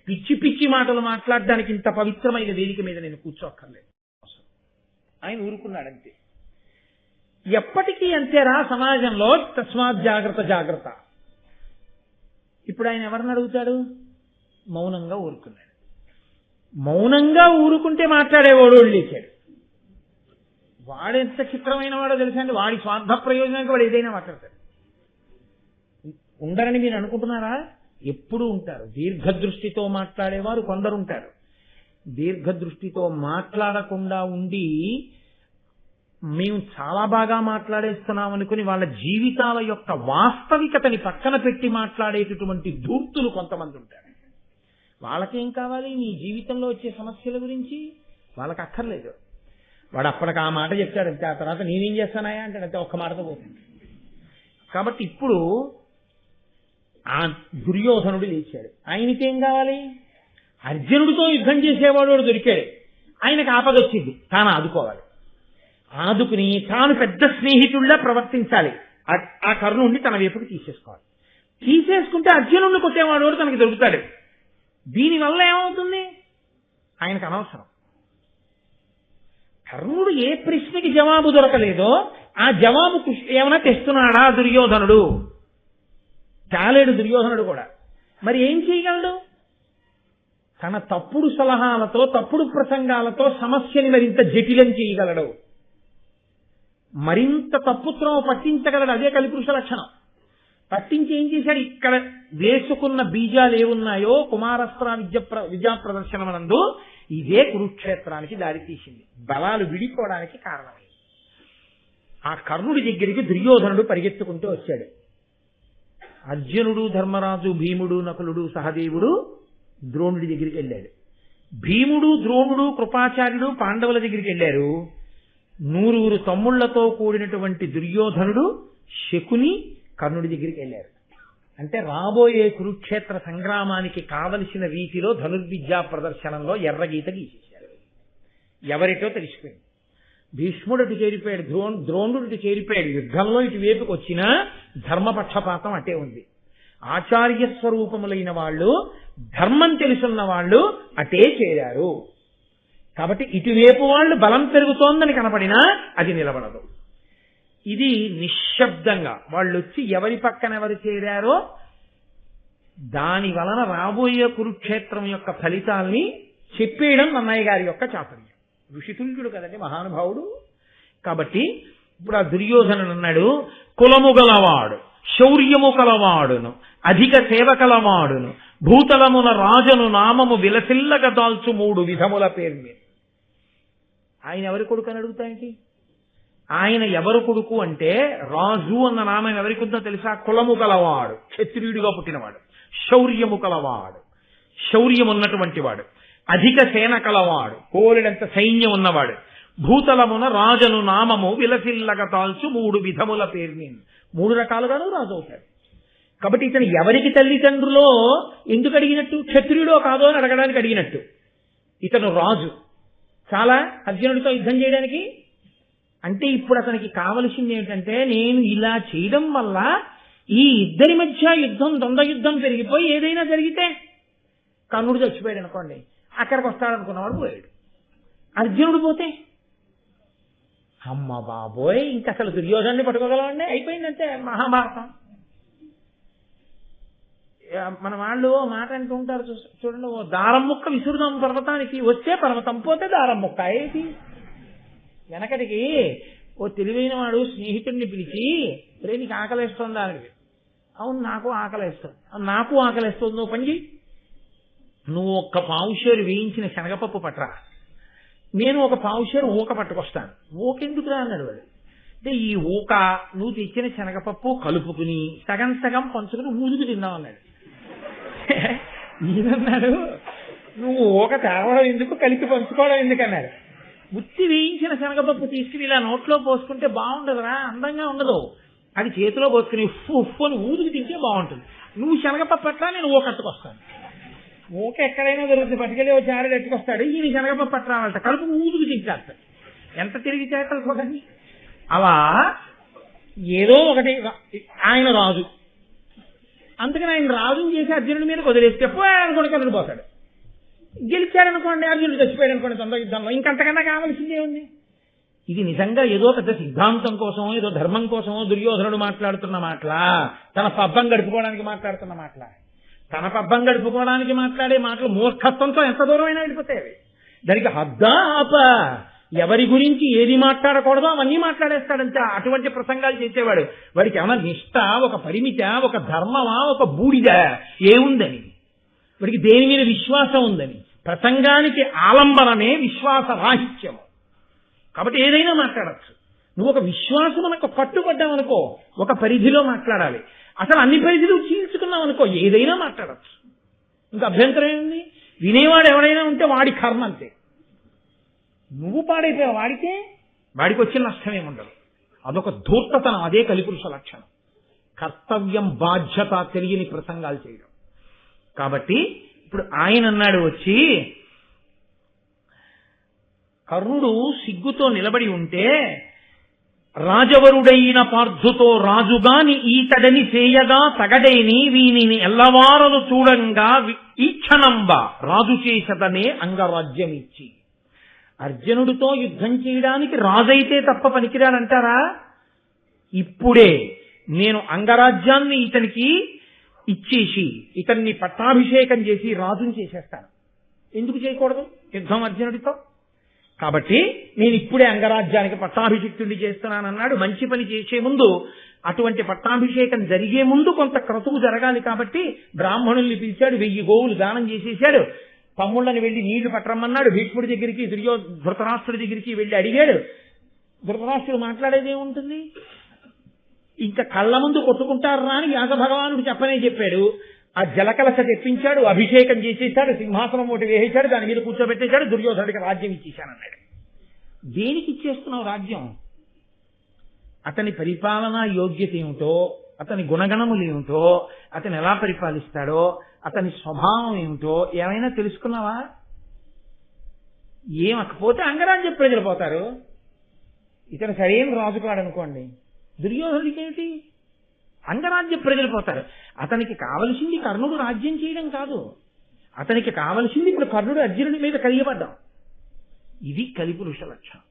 S1: పిచ్చి పిచ్చి మాటలు మాట్లాడడానికి ఇంత పవిత్రమైన వేదిక మీద నేను కూర్చోక్కర్లేదు. ఆయన ఊరుకున్నాడంతే. ఎప్పటికీ అంతేరా సమాజంలో, తస్మాత్ జాగ్రత్త జాగ్రత్త. ఇప్పుడు ఆయన ఎవరిని అడుగుతాడు? మౌనంగా ఊరుకున్నాడు. మౌనంగా ఊరుకుంటే మాట్లాడేవాడు లేచాడు. వాడెంత చిత్రమైన వాడో తెలుసా అండి. వాడి స్వార్థ ప్రయోజనానికి వాడు ఏదైనా మాట్లాడతాడు. ఉండరని మీరు అనుకుంటున్నారా? ఎప్పుడూ ఉంటారు. దీర్ఘదృష్టితో మాట్లాడేవారు కొందరుంటారు. దీర్ఘదృష్టితో మాట్లాడకుండా ఉండి మేము చాలా బాగా మాట్లాడేస్తున్నాం అనుకుని వాళ్ళ జీవితాల యొక్క వాస్తవికతని పక్కన పెట్టి మాట్లాడేటటువంటి ధూర్తులు కొంతమంది ఉంటారు. వాళ్ళకేం కావాలి? నీ జీవితంలో వచ్చే సమస్యల గురించి వాళ్ళకి అక్కర్లేదు. వాడు అప్పటికి ఆ మాట చెప్తాడంతే, ఆ తర్వాత నేనేం చేస్తానాయా అంటాడంతే, ఒక్క మాటతో పోతుంది. కాబట్టి ఇప్పుడు ఆ దుర్యోధనుడు లేచాడు. ఆయనకేం కావాలి? అర్జునుడితో యుద్ధం చేసేవాడు దొరికాడు. ఆయనకు ఆపదొచ్చింది, తాను ఆదుకోవాలి. ఆదుకుని తాను పెద్ద స్నేహితుడిలా ప్రవర్తించాలి. ఆ కర్ణుడిని తన వైపుకి తీసేసుకోవాలి. తీసేసుకుంటే అర్జునుడిని కొట్టేవాడు తనకి దొరుకుతాడు. దీనివల్ల ఏమవుతుంది? ఆయనకు అనవసరం. కర్ణుడు ఏ ప్రశ్నకి జవాబు దొరకలేదో ఆ జవాబు ఏమైనా తెస్తున్నాడా దుర్యోధనుడు? చాలేడు దుర్యోధనుడు కూడా. మరి ఏం చేయగలడు? తన తప్పుడు సలహాలతో, తప్పుడు ప్రసంగాలతో సమస్యని మరింత జటిలం చేయగలడు, మరింత తప్పుత్రమ పట్టించగలడు. అదే కలిపురుష లక్షణం. పట్టించి ఏం చేశాడు? ఇక్కడ వేసుకున్న బీజాలు ఏమున్నాయో కుమారస్త్ర విద్యా ప్రదర్శనమనందు ఇదే కురుక్షేత్రానికి దారితీసింది, బలాలు విడిపోవడానికి కారణమైంది. ఆ కర్ణుడి దగ్గరికి దుర్యోధనుడు పరిగెత్తుకుంటూ వచ్చాడు. అర్జునుడు, ధర్మరాజు, భీముడు, నకులుడు, సహదేవుడు ద్రోణుడి దగ్గరికి వెళ్ళాడు. భీముడు, ద్రోణుడు, కృపాచార్యుడు పాండవుల దగ్గరికి వెళ్ళారు. 100 తమ్ముళ్లతో కూడినటువంటి దుర్యోధనుడు, శకుని కర్ణుడి దగ్గరికి వెళ్ళారు. అంటే రాబోయే కురుక్షేత్ర సంగ్రామానికి కావలసిన రీతిలో ధనుర్విద్యా ప్రదర్శనంలో ఎర్రగీత గీసేశారు. ఎవరిటో తెలిసిపోయింది. భీష్ముడు ఇటు చేరిపోయాడు, ద్రోణుడు ఇటు చేరిపోయాడు. యుద్ధంలో ఇటు వైపుకి వచ్చినా ధర్మపక్షపాతం అటే ఉంది. ఆచార్య స్వరూపములైన వాళ్ళు, ధర్మం తెలుసున్న వాళ్ళు అటే చేరారు. కాబట్టి ఇటువైపు వాళ్ళు బలం పెరుగుతోందని కనపడినా అది నిలబడదు. ఇది నిశ్శబ్దంగా వాళ్ళు వచ్చి ఎవరి పక్కన ఎవరు చేరారో దాని వలన రాబోయే కురుక్షేత్రం యొక్క ఫలితాల్ని చెప్పేయడం నన్నయ్య గారి యొక్క చాతుర్యం. ఋషితుల్యుడు కదండి మహానుభావుడు. కాబట్టి ఇప్పుడు ఆ దుర్యోధనుడు అన్నాడు, కులము గలవాడు, శౌర్యము కలవాడును, అధిక సేవ కలవాడును, భూతలమున రాజను నామము విలసిల్లగా దాల్చు 3 విధముల పేరు మీద. ఆయన ఎవరి కొడుకు అని అడుగుతాయండి? ఆయన ఎవరు కొడుకు అంటే, రాజు అన్న నామం ఎవరికి ఉందో తెలుసా? కులము కలవాడు, క్షత్రియుడిగా పుట్టినవాడు, శౌర్యము కలవాడు, శౌర్యం ఉన్నటువంటి వాడు, అధిక సేన కలవాడు, కోరిడంత సైన్యం ఉన్నవాడు, భూతలమున రాజను నామము విలసిల్లగా తాల్చు 3 విధముల పేరు మీద. 3 రకాలుగాను రాజు అవుతాడు. కాబట్టి ఇతను ఎవరికి తల్లిదండ్రులో ఎందుకు అడిగినట్టు? క్షత్రియుడో కాదో అని అడగడానికి అడిగినట్టు. ఇతను రాజు. చాలా అర్జునుడితో యుద్ధం చేయడానికి అంటే ఇప్పుడు అతనికి కావలసింది ఏమిటంటే, నేను ఇలా చేయడం వల్ల ఈ ఇద్దరి మధ్య యుద్ధం, ద్వంద్వ యుద్ధం పెరిగిపోయి ఏదైనా జరిగితే, కర్ణుడు చచ్చిపోయాడు అనుకోండి, అక్కడికి వస్తాడనుకున్నవాడు పోయాడు. అర్జునుడు పోతే అమ్మ బాబోయ్, ఇంక అసలు దుర్యోధనాన్ని పట్టుకోగలమండి, అయిపోయిందంటే మహాభారతం. మన వాళ్ళు మాట అంటూ ఉంటారు చూడండి, ఓ దారం ముక్క విసురుదాం పర్వతానికి, వస్తే పర్వతం, పోతే దారం ముక్క. ఏది వెనకటికి ఓ తెలివైన వాడు స్నేహితుడిని పిలిచి, రే నీకు ఆకలేస్తుందా అని. అవును నాకు ఆకలేస్తుంది. నాకు ఆకలేస్తుంది, నువ్వు పని చేయి, నువ్వు ఒక్క పావుషేరు వేయించిన శనగపప్పు పట్టరా, నేను ఒక పావుషేరు ఊక పట్టుకొస్తాను. ఊకెందుకురా అన్నాడు వాడు. అంటే ఈ ఊక నువ్వు తెచ్చిన శనగపప్పు కలుపుకుని సగం సగం పంచుకుని ఊదుకు తిన్నావు అన్నాడు. ఈయనన్నాడు, నువ్వు ఊక తేవడం ఎందుకు, కలిపి పంచుకోవడం ఎందుకు అన్నాడు. ఉత్తి వేయించిన శనగపప్పు తీసుకుని ఇలా నోట్లో పోసుకుంటే బాగుండదురా, అందంగా ఉండదు. అది చేతిలో పోసుకుని ఉఫ్ అని ఊదుకు తింటే బాగుంటుంది. నువ్వు శనగపప్పు అట్లా, నేను ఊకట్టుకొస్తాను. ఊక ఎక్కడైనా దొరుకుతుంది, పట్టుకెళ్ళి వచ్చి ఆడేది ఎట్టుకొస్తాడు. ఈయన శనగపప్పు పట్టు రావాలట, కలుపు ఊదుకు తింటాడు. ఎంత తిరిగి చేతలు చూడండి. అలా ఏదో ఒకటి, ఆయన రాజు, అందుకని ఆయన రాజుని చేసి అర్జునుడి మీద వదిలేస్తే అనుకోండి కర్ణుడు పోతాడు. గెలిచాడనుకోండి, అర్జునుడు చచ్చిపోయాడు అనుకోండి ద్వంద్వ యుద్ధంలో, ఇంకంతకన్నా కావాల్సిందే ఉంది. ఇది నిజంగా ఏదో పెద్ద సిద్ధాంతం కోసమో ఏదో ధర్మం కోసమో దుర్యోధనుడు మాట్లాడుతున్న మాటలా, తన పబ్బం గడుపుకోవడానికి మాట్లాడుతున్న మాటలా? తన పబ్బం గడుపుకోవడానికి మాట్లాడే మాటలు మూర్ఖత్వంతో ఎంత దూరమైనా వెళ్ళిపోతాయి. దానికి హద్దాప, ఎవరి గురించి ఏది మాట్లాడకూడదో అవన్నీ మాట్లాడేస్తాడంతే. అటువంటి ప్రసంగాలు చేసేవాడు వాడికి ఏమన్నా నిష్ఠ, ఒక పరిమిత, ఒక ధర్మమా, ఒక బూడిద ఏముందని, వాడికి దేని మీద విశ్వాసం ఉందని? ప్రసంగానికి ఆలంబనమే విశ్వాస రాహిత్యము. కాబట్టి ఏదైనా మాట్లాడచ్చు. నువ్వు ఒక విశ్వాసమునకు కట్టుబడ్డావనుకో, ఒక పరిధిలో మాట్లాడాలి. అసలు అన్ని పరిధిలో చీల్చుకున్నావు అనుకో, ఏదైనా మాట్లాడచ్చు. ఇంకా అభ్యంతరం ఏంది? వినేవాడు ఎవడైనా ఉంటే వాడి కర్మ అంతే. నువ్వు పాడైపోయావు, వాడికి వచ్చిన నష్టమేముండదు. అదొక ధూర్తతనం, అదే కలిపురుష లక్షణం. కర్తవ్యం, బాధ్యత తెలియని ప్రసంగాలు చేయడం. కాబట్టి ఇప్పుడు ఆయన అన్నాడు వచ్చి, కర్ణుడు సిగ్గుతో నిలబడి ఉంటే, రాజవరుడైన పార్థుతో రాజుగాని ఈతడని చేయగా తగడేని వీనిని ఎల్లవారలు చూడంగా ఈక్షణంబ రాజు చేసదనే అంగరాజ్యమిచ్చి. అర్జునుడితో యుద్ధం చేయడానికి రాజైతే తప్ప పనికిరాడంటారా? ఇప్పుడే నేను అంగరాజ్యాన్ని ఇతనికి ఇచ్చేసి ఇతన్ని పట్టాభిషేకం చేసి రాజుని చేసేస్తాను. ఎందుకు చేయకూడదు యుద్ధం అర్జునుడితో? కాబట్టి నేను ఇప్పుడే అంగరాజ్యానికి పట్టాభిషిక్తుడిని చేస్తున్నానన్నాడు. మంచి పని చేసే ముందు, అటువంటి పట్టాభిషేకం జరిగే ముందు కొంత క్రతువు జరగాలి. కాబట్టి బ్రాహ్మణుల్ని పిలిచాడు, 1000 గోవులు దానం చేసేశాడు. తమ్ముళ్ళని వెళ్లి నీళ్లు పట్టరమ్మన్నాడు. భీష్ముడి దగ్గరికి, ధృతరాష్ట్రుడి దగ్గరికి వెళ్లి అడిగాడు. ధృతరాష్ట్రుడు మాట్లాడేది ఏముంటుంది? ఇంకా కళ్ళ ముందు కొట్టుకుంటారా అని వ్యాస భగవానుడు చెప్పనే చెప్పాడు. ఆ జలకలశ తెప్పించాడు, అభిషేకం చేసేశాడు, సింహాసనం ఒకటి వేసేశాడు, దాని మీద కూర్చోబెట్టేశాడు, దుర్యోధనుడికి రాజ్యం ఇచ్చేశానన్నాడు. దేనికి ఇచ్చేస్తున్నావు రాజ్యం? అతని పరిపాలనా యోగ్యత ఏమిటో, అతని గుణగణములు ఏమిటో, అతను ఎలా పరిపాలిస్తాడో, అతని స్వభావం ఏమిటో ఏమైనా తెలుసుకున్నావా? ఏమకపోతే అంగరాజ్య ప్రజలు పోతారు. ఇతను సరైన రాజు కాడనుకోండి, దుర్యోధనుడికి ఏమిటి? అంగరాజ్య ప్రజలు పోతారు. అతనికి కావలసింది కర్ణుడు రాజ్యం చేయడం కాదు, అతనికి కావలసింది ఇప్పుడు కర్ణుడు అర్జునుడి మీద కలియబడ్డాం. ఇది కలిపురుష లక్షణం.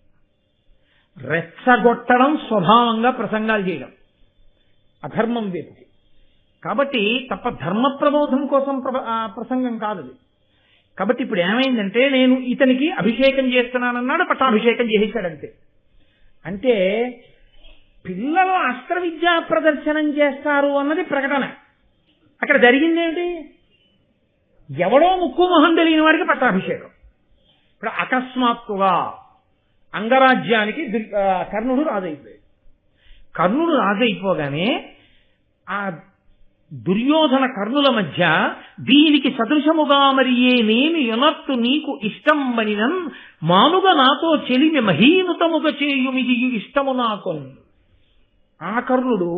S1: రెచ్చగొట్టడం, స్వభావంగా ప్రసంగాలు చేయడం, అధర్మం వైపుకి. కాబట్టి తప్ప ధర్మ ప్రబోధం కోసం ప్రసంగం కాదు. కాబట్టి ఇప్పుడు ఏమైందంటే, నేను ఇతనికి అభిషేకం చేస్తున్నానన్నాడు, పట్టాభిషేకం చేసేశాడంతే. అంటే పిల్లలు అస్త్ర విద్యా ప్రదర్శనం చేస్తారు అన్నది ప్రకటన. అక్కడ జరిగిందేంటి? ఎవడో ముక్కు మొహం తెలియని వాడికి పట్టాభిషేకం. ఇప్పుడు అకస్మాత్తుగా అంగరాజ్యానికి కర్ణుడు రాజైపోయాడు. కర్ణుడు రాజైపోగానే ఆ దుర్యోధన కర్ణుల మధ్య దీనికి సదృశముగా మరి ఏనేమి యునత్తు నీకు ఇష్టం మనినన్ మానుగా నాతో చెలిమి మహీనుతముగా చేయుమిది ఇష్టము నాకు. ఆ కర్ణుడు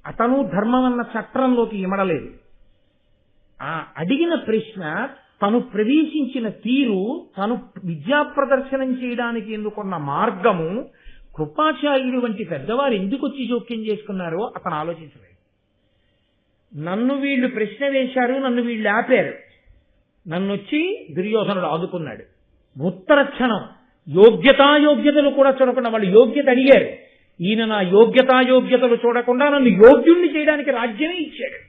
S1: అతను ధర్మమన్న చట్రంలోకి ఇమడలేదు. ఆ అడిగిన ప్రశ్న, తను ప్రవేశించిన తీరు, తను విద్యా ప్రదర్శనం చేయడానికి ఎందుకున్న మార్గము, కృపాచార్యుడు వంటి పెద్దవారు ఎందుకు వచ్చి జోక్యం చేసుకున్నారో అతను ఆలోచించలేదు. నన్ను వీళ్ళు ప్రశ్న వేశారు, నన్ను వీళ్ళు ఆపారు, నన్ను వచ్చి దుర్యోధనుడు ఆదుకున్నాడు. ఉత్తర క్షణం యోగ్యతాయోగ్యతలు కూడా చూడకుండా వాళ్ళు యోగ్యత అడిగారు, ఈయన నా యోగ్యతాయోగ్యతలు చూడకుండా నన్ను యోగ్యుణ్ణి చేయడానికి రాజ్యమే ఇచ్చాడు.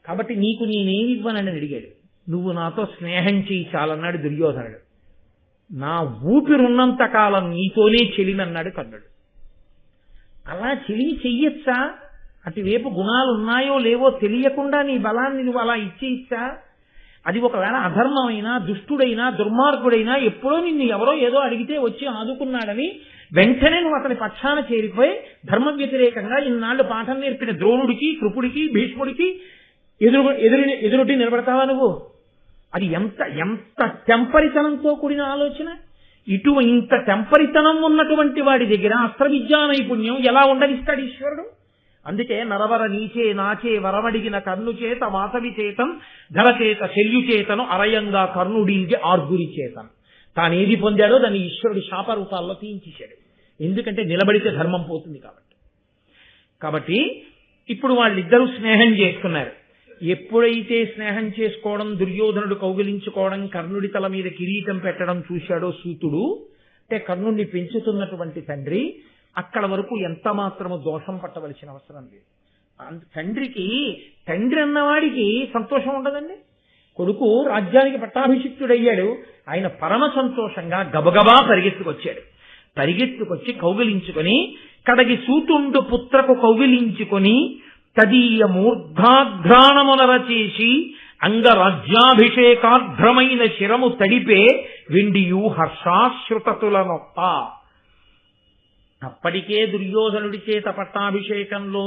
S1: కాబట్టి నీకు నేనేమి ఇవ్వనని అడిగాడు. నువ్వు నాతో స్నేహం చేయి చాలన్నాడు దుర్యోధనుడు. నా ఊపిరున్నంత కాలం నీతోనే చెలినన్నాడు కర్ణుడు. అలా చెలిమి చెయ్యొచ్చా? అటువైపు గుణాలు ఉన్నాయో లేవో తెలియకుండా నీ బలాన్ని నువ్వు అలా ఇచ్చేయచ్చా? అది ఒకవేళ అధర్మమైనా, దుష్టుడైనా, దుర్మార్గుడైనా ఎప్పుడో నిన్ను ఎవరో ఏదో అడిగితే వచ్చి ఆదుకున్నాడని వెంటనే నువ్వు అతని పక్షాన చేరిపోయి ధర్మ వ్యతిరేకంగా ఇన్నాళ్ళు పాఠం నేర్పిన ద్రోణుడికి, కృపుడికి, భీష్ముడికి ఎదురొడ్డి నిలబడతావా నువ్వు? అది ఎంత ఎంత టెంపరితనంతో కూడిన ఆలోచన! ఇంత టెంపరితనం ఉన్నటువంటి వాడి దగ్గర అస్త్ర విద్యా నైపుణ్యం ఎలా ఉండనిస్తాడు ఈశ్వరుడు? అందుకే నరవర నీచే నాచే వరమడిగిన కర్ణు చేత వాసవి చేతం ధర చేత శల్యు చేతను అరయంగా కర్ణుడికి ఆర్గురి చేతను. తానేది పొందాడో దాన్ని ఈశ్వరుడు శాపరూపాల్లో తీయించేశాడు. ఎందుకంటే నిలబడితే ధర్మం పోతుంది కాబట్టి ఇప్పుడు వాళ్ళిద్దరూ స్నేహం చేసుకున్నారు. ఎప్పుడైతే స్నేహం చేసుకోవడం, దుర్యోధనుడు కౌగిలించుకోవడం, కర్ణుడి తల మీద కిరీటం పెట్టడం చూశాడో సూతుడు, అంటే కర్ణుడిని పెంచుతున్నటువంటి తండ్రి, అక్కడ వరకు ఎంత మాత్రము దోషం పట్టవలసిన అవసరం లేదు. తండ్రి అన్నవాడికి సంతోషం ఉండదండి. కొడుకు రాజ్యానికి పట్టాభిషిక్తుడయ్యాడు, ఆయన పరమ సంతోషంగా గబగబా పరిగెత్తుకొచ్చి కౌగిలించుకొని కడగి సూతుండు పుత్రకు కౌగిలించుకొని తదీయ మూర్ధాఘ్రాణమునర చేసి అంగరాజ్యాభిషేకార్ధ్రమైన శిరము తడిపే వెండియు హర్షాశ్రుతతులనొప్ప. అప్పటికే దుర్యోధనుడి చేత పట్టాభిషేకంలో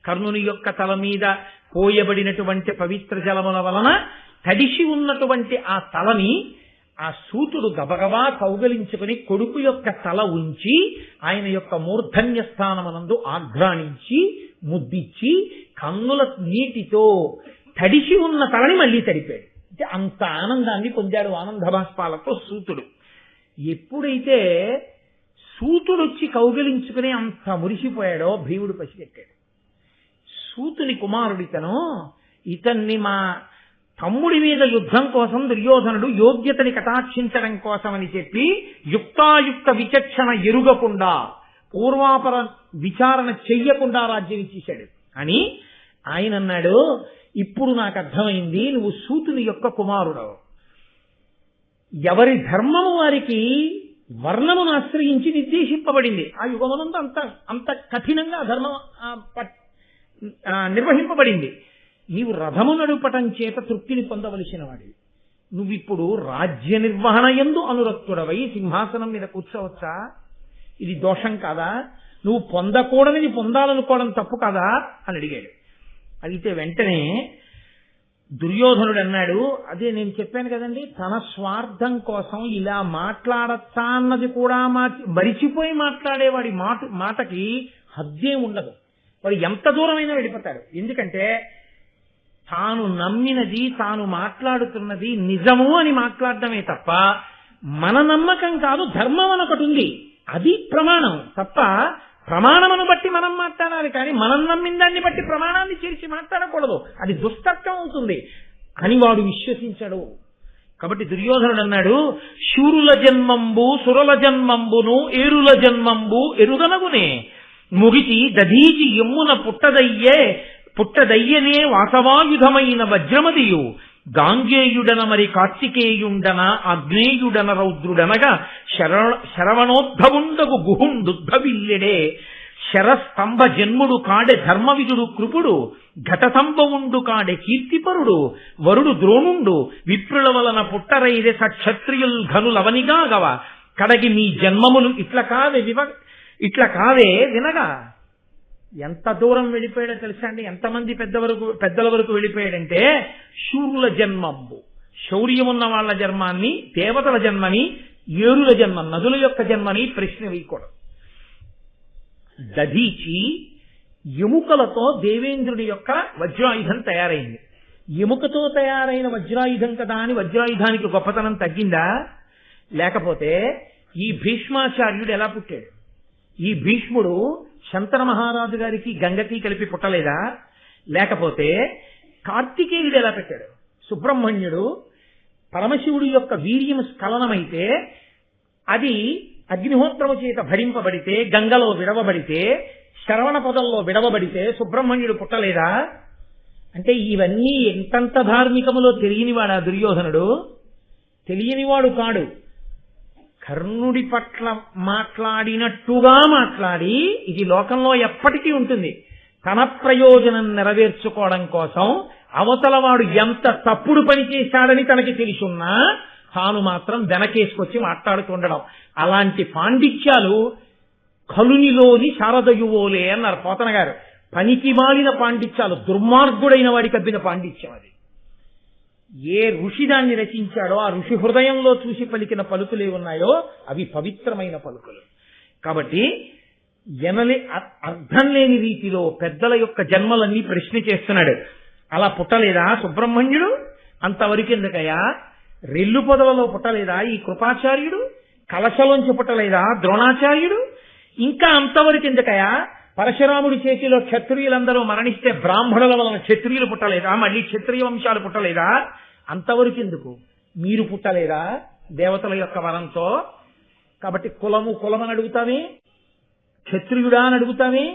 S1: కర్ణుని యొక్క తల మీద పోయబడినటువంటి పవిత్ర జలముల వలన తడిసి ఉన్నటువంటి ఆ తలని ఆ సూతుడు గబగబా కౌగలించుకుని కొడుకు యొక్క తల ఉంచి ఆయన యొక్క మూర్ధన్య స్థానమునందు ఆఘ్రాణించి ముద్దిచ్చి కన్నుల నీటితో తడిసి ఉన్న తలని మళ్లీ తడిపాడు. అంటే అంత ఆనందాన్ని పొందాడు ఆనంద బాష్పాలతో సూతుడు. ఎప్పుడైతే సూతుడొచ్చి కౌగిలించుకుని అంత మురిసిపోయాడో భీముడు పసిగట్టాడు. సూతుని కుమారుడితను, ఇతన్ని మా తమ్ముడి మీద యుద్ధం కోసం దుర్యోధనుడు యోగ్యతని కటాక్షించడం కోసమని చెప్పి యుక్తాయుక్త విచక్షణ ఎరుగకుండా, పూర్వాపర విచారణ చెయ్యకుండా రాజ్యం ఇచ్చేశాడు అని ఆయన అన్నాడు. ఇప్పుడు నాకు అర్థమైంది, నువ్వు సూతుని యొక్క కుమారుడవు. ఎవరి ధర్మము వారికి వర్ణమును ఆశ్రయించి నిర్దేశింపబడింది. ఆ యుగమునందు అంత కఠినంగా ధర్మం నిర్వహింపబడింది. నీవు రథము నడుపటం చేత తృప్తిని పొందవలసిన వాడివి. నువ్విప్పుడు రాజ్య నిర్వహణ యందు అనురక్తుడవై సింహాసనం మీద కూర్చోవచ్చా? ఇది దోషం కాదా? నువ్వు పొందకూడనిది పొందాలనుకోవడం తప్పు కాదా అని అడిగాడు. అడిగితే వెంటనే దుర్యోధనుడు అన్నాడు, అదే నేను చెప్పాను కదండి, తన స్వార్థం కోసం ఇలా మాట్లాడచ్చా అన్నది కూడా మరిచిపోయి మాట్లాడేవాడి మాటకి హద్దే ఉండదు. వాడు ఎంత దూరమైనా వెళ్ళిపోతాడు. ఎందుకంటే తాను నమ్మినది, తాను మాట్లాడుతున్నది నిజము అని మాట్లాడటమే తప్ప మన నమ్మకం కాదు, ధర్మం అనొకటి ఉంది, అది ప్రమాణం తప్ప ప్రమాణమును బట్టి మనం మాట్లాడాలి. కానీ మనం నమ్మిన దాన్ని బట్టి ప్రమాణాన్ని చేర్చి మాట్లాడకూడదు, అది దుస్తర్కం అవుతుంది అని వాడు విశ్వసించాడు. కాబట్టి దుర్యోధనుడు అన్నాడు, శూరుల జన్మంబు సురల జన్మంబును ఏరుల జన్మంబు ఎరుగనగునే ముగిచి దధీచి ఎమ్మున పుట్టదయ్యనే వాసవాయుధమైన వజ్రమదియు గాంగేయుడన మరి కార్తికేయుండన అగ్నేయుడన రౌద్రుడనగా శరవణోద్భవుండగు గుహుండుద్భవిల్లెడే శరస్తంభ జన్ముడు కాడె ధర్మవిదుడు కృపుడు ఘటసంభవుండు కాడె కీర్తిపరుడు వరుడు ద్రోణుండు విప్రుల వలన పుట్టరైదే సక్షత్రియుల్ ఘనులవనిగా గవ కడగి మీ జన్మములు ఇట్ల కావే వినగా. ఎంత దూరం వెళ్ళిపోయాడో తెలుసా అండి? ఎంతమంది పెద్దల వరకు వెళ్ళిపోయాడంటే, శూరుల జన్మంబు, శౌర్యమున్న వాళ్ళ జన్మాన్ని, దేవతల జన్మని, ఏరుల జన్మ, నదుల యొక్క జన్మని ప్రశ్న వేయకూడదు. దధీచి ఎముకలతో దేవేంద్రుడి యొక్క వజ్రాయుధం తయారైంది. ఎముకతో తయారైన వజ్రాయుధం కదా అని వజ్రాయుధానికి గొప్పతనం తగ్గిందా? లేకపోతే ఈ భీష్మాచార్యుడు ఎలా పుట్టాడు? ఈ భీష్ముడు శంతన మహారాజు గారికి గంగకి కలిపి పుట్టలేదా? లేకపోతే కార్తికేయుడు ఎలా పెట్టాడు? సుబ్రహ్మణ్యుడు పరమశివుడి యొక్క వీర్యం స్ఖలనమైతే అది అగ్నిహోత్రము చేత భరింపబడితే, గంగలో విడవబడితే, శరవణ పదంలో విడవబడితే సుబ్రహ్మణ్యుడు పుట్టలేదా? అంటే ఇవన్నీ ఎంతంత ధార్మికములో తెలియనివాడా దుర్యోధనుడు? తెలియనివాడు కాడు. కర్ణుడి పట్ల మాట్లాడినట్టుగా మాట్లాడి, ఇది లోకంలో ఎప్పటికీ ఉంటుంది, తన ప్రయోజనం నెరవేర్చుకోవడం కోసం అవతల వాడు ఎంత తప్పుడు పని చేశాడని తనకి తెలుసున్నా తాను మాత్రం వెనకేసుకొచ్చి మాట్లాడుతుండడం. అలాంటి పాండిత్యాలు కలునిలోని శారదయువోలే అన్నారు పోతన గారు. పనికి మాలిన పాండిత్యాలు, దుర్మార్గుడైన వాడికి అబ్బిన పాండిత్యం అది. ఏ ఋషి దాన్ని రచించాడో ఆ ఋషి హృదయంలో చూసి పలికిన పలుకులే ఉన్నాయో అవి పవిత్రమైన పలుకులు. కాబట్టి అర్థం లేని రీతిలో పెద్దల యొక్క జన్మలన్నీ ప్రశ్న చేస్తున్నాడు. అలా పుట్టలేదా సుబ్రహ్మణ్యుడు? అంతవరకు ఎందుకయ్యా? రెల్లు పొదలలో పుట్టలేదా ఈ కృపాచార్యుడు? కలశలోంచి పుట్టలేదా ద్రోణాచార్యుడు? ఇంకా అంతవరకు ఎందుకయ్యా? పరశురాముడి చేతిలో క్షత్రియులందరూ మరణిస్తే బ్రాహ్మణుల వలన క్షత్రియులు పుట్టలేదా? మళ్ళీ క్షత్రియ వంశాలు పుట్టలేదా? అంతవరకు ఎందుకు? మీరు పుట్టలేదా దేవతల యొక్క వరంతో? కాబట్టి కులమని అడుగుతావే, క్షత్రియుడా అని అడుగుతావే,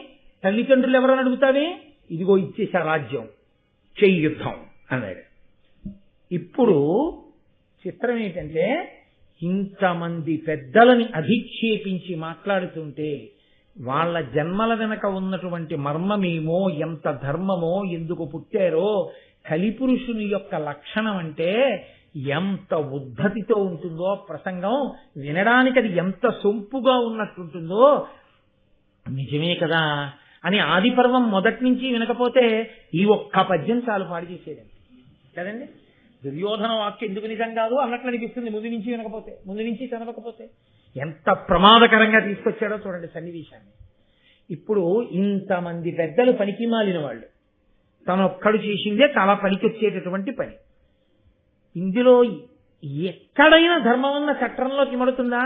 S1: తల్లిదండ్రులు ఎవరని అడుగుతావే? ఇదిగో ఇచ్చేసా రాజ్యం, చెయ్యి యుద్ధం అన్నాడు. ఇప్పుడు చిత్రం ఏంటంటే ఇంతమంది పెద్దలని అధిక్షేపించి మాట్లాడుతుంటే వాళ్ళ జన్మల వెనక ఉన్నటువంటి మర్మమేమో, ఎంత ధర్మమో, ఎందుకు పుట్టారో, కలిపురుషుని యొక్క లక్షణం అంటే ఎంత ఉద్ధతితో ఉంటుందో ప్రసంగం వినడానికి, అది ఎంత సొంపుగా ఉన్నట్టుంటుందో. నిజమే కదా అని ఆది పర్వం మొదటి నుంచి వినకపోతే ఈ ఒక్క పద్యం చాలు పాడు చేసేదండి కదండి. దుర్యోధన వాక్యం ఎందుకు నిజం కాదు అన్నట్లు అనిపిస్తుంది ముందు నుంచి వినకపోతే, ముందు నుంచి చదవకపోతే. ఎంత ప్రమాదకరంగా తీసుకొచ్చాడో చూడండి సన్నివేశాన్ని. ఇప్పుడు ఇంతమంది పెద్దలు పనికి మాలిన వాళ్ళు, తనొక్కడు చేసిందే చాలా పనికొచ్చేటటువంటి పని. ఇందులో ఎక్కడైనా ధర్మం అన్న చట్టంలోకి మడుతుందా?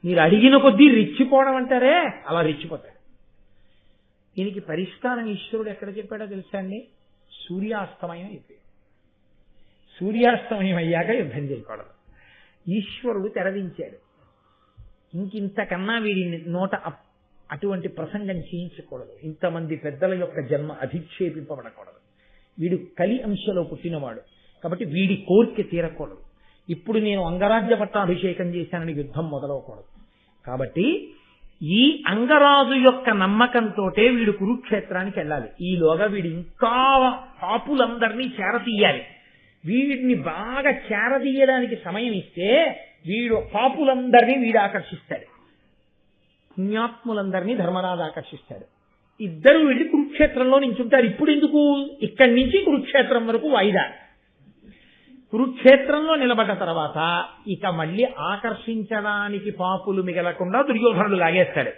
S1: మీరు అడిగిన కొద్దీ రెచ్చిపోవడం అంటారే, అలా రెచ్చిపోతాడు. దీనికి పరిష్కారం ఈశ్వరుడు ఎక్కడ చెప్పాడో తెలుసా అండి? సూర్యాస్తమయం అయిపోయింది. సూర్యాస్తమయం అయ్యాక యుద్ధం చేయకూడదు. ఈశ్వరుడు తెరదించాడు. ఇంకింతకన్నా వీడి నోట అటువంటి ప్రసంగం చేయించకూడదు. ఇంతమంది పెద్దల యొక్క జన్మ అధిక్షేపింపబడకూడదు. వీడు కలి అంశలో పుట్టినవాడు కాబట్టి వీడి కోరిక తీరకూడదు. ఇప్పుడు నేను అంగరాజ్య పట్టాభిషేకం చేశానని యుద్ధం మొదలవకూడదు. కాబట్టి ఈ అంగరాజు యొక్క నమ్మకంతో వీడు కురుక్షేత్రానికి వెళ్ళాలి. ఈలోగా వీడు ఇంకా పాపులందరినీ చేరతీయాలి. వీడిని బాగా చేరదీయడానికి సమయం ఇస్తే వీడు పాపులందరినీ వీడు ఆకర్షిస్తాడు, పుణ్యాత్ములందరినీ ధర్మరాజు ఆకర్షిస్తాడు. ఇద్దరు వెళ్ళి కురుక్షేత్రంలో నించుంటారు. ఇప్పుడు ఎందుకు? ఇక్కడి నుంచి కురుక్షేత్రం వరకు వాయిదా. కురుక్షేత్రంలో నిలబడ్డ తర్వాత ఇక మళ్ళీ ఆకర్షించడానికి పాపులు మిగలకుండా దుర్యోధనుడు లాగేస్తాడు.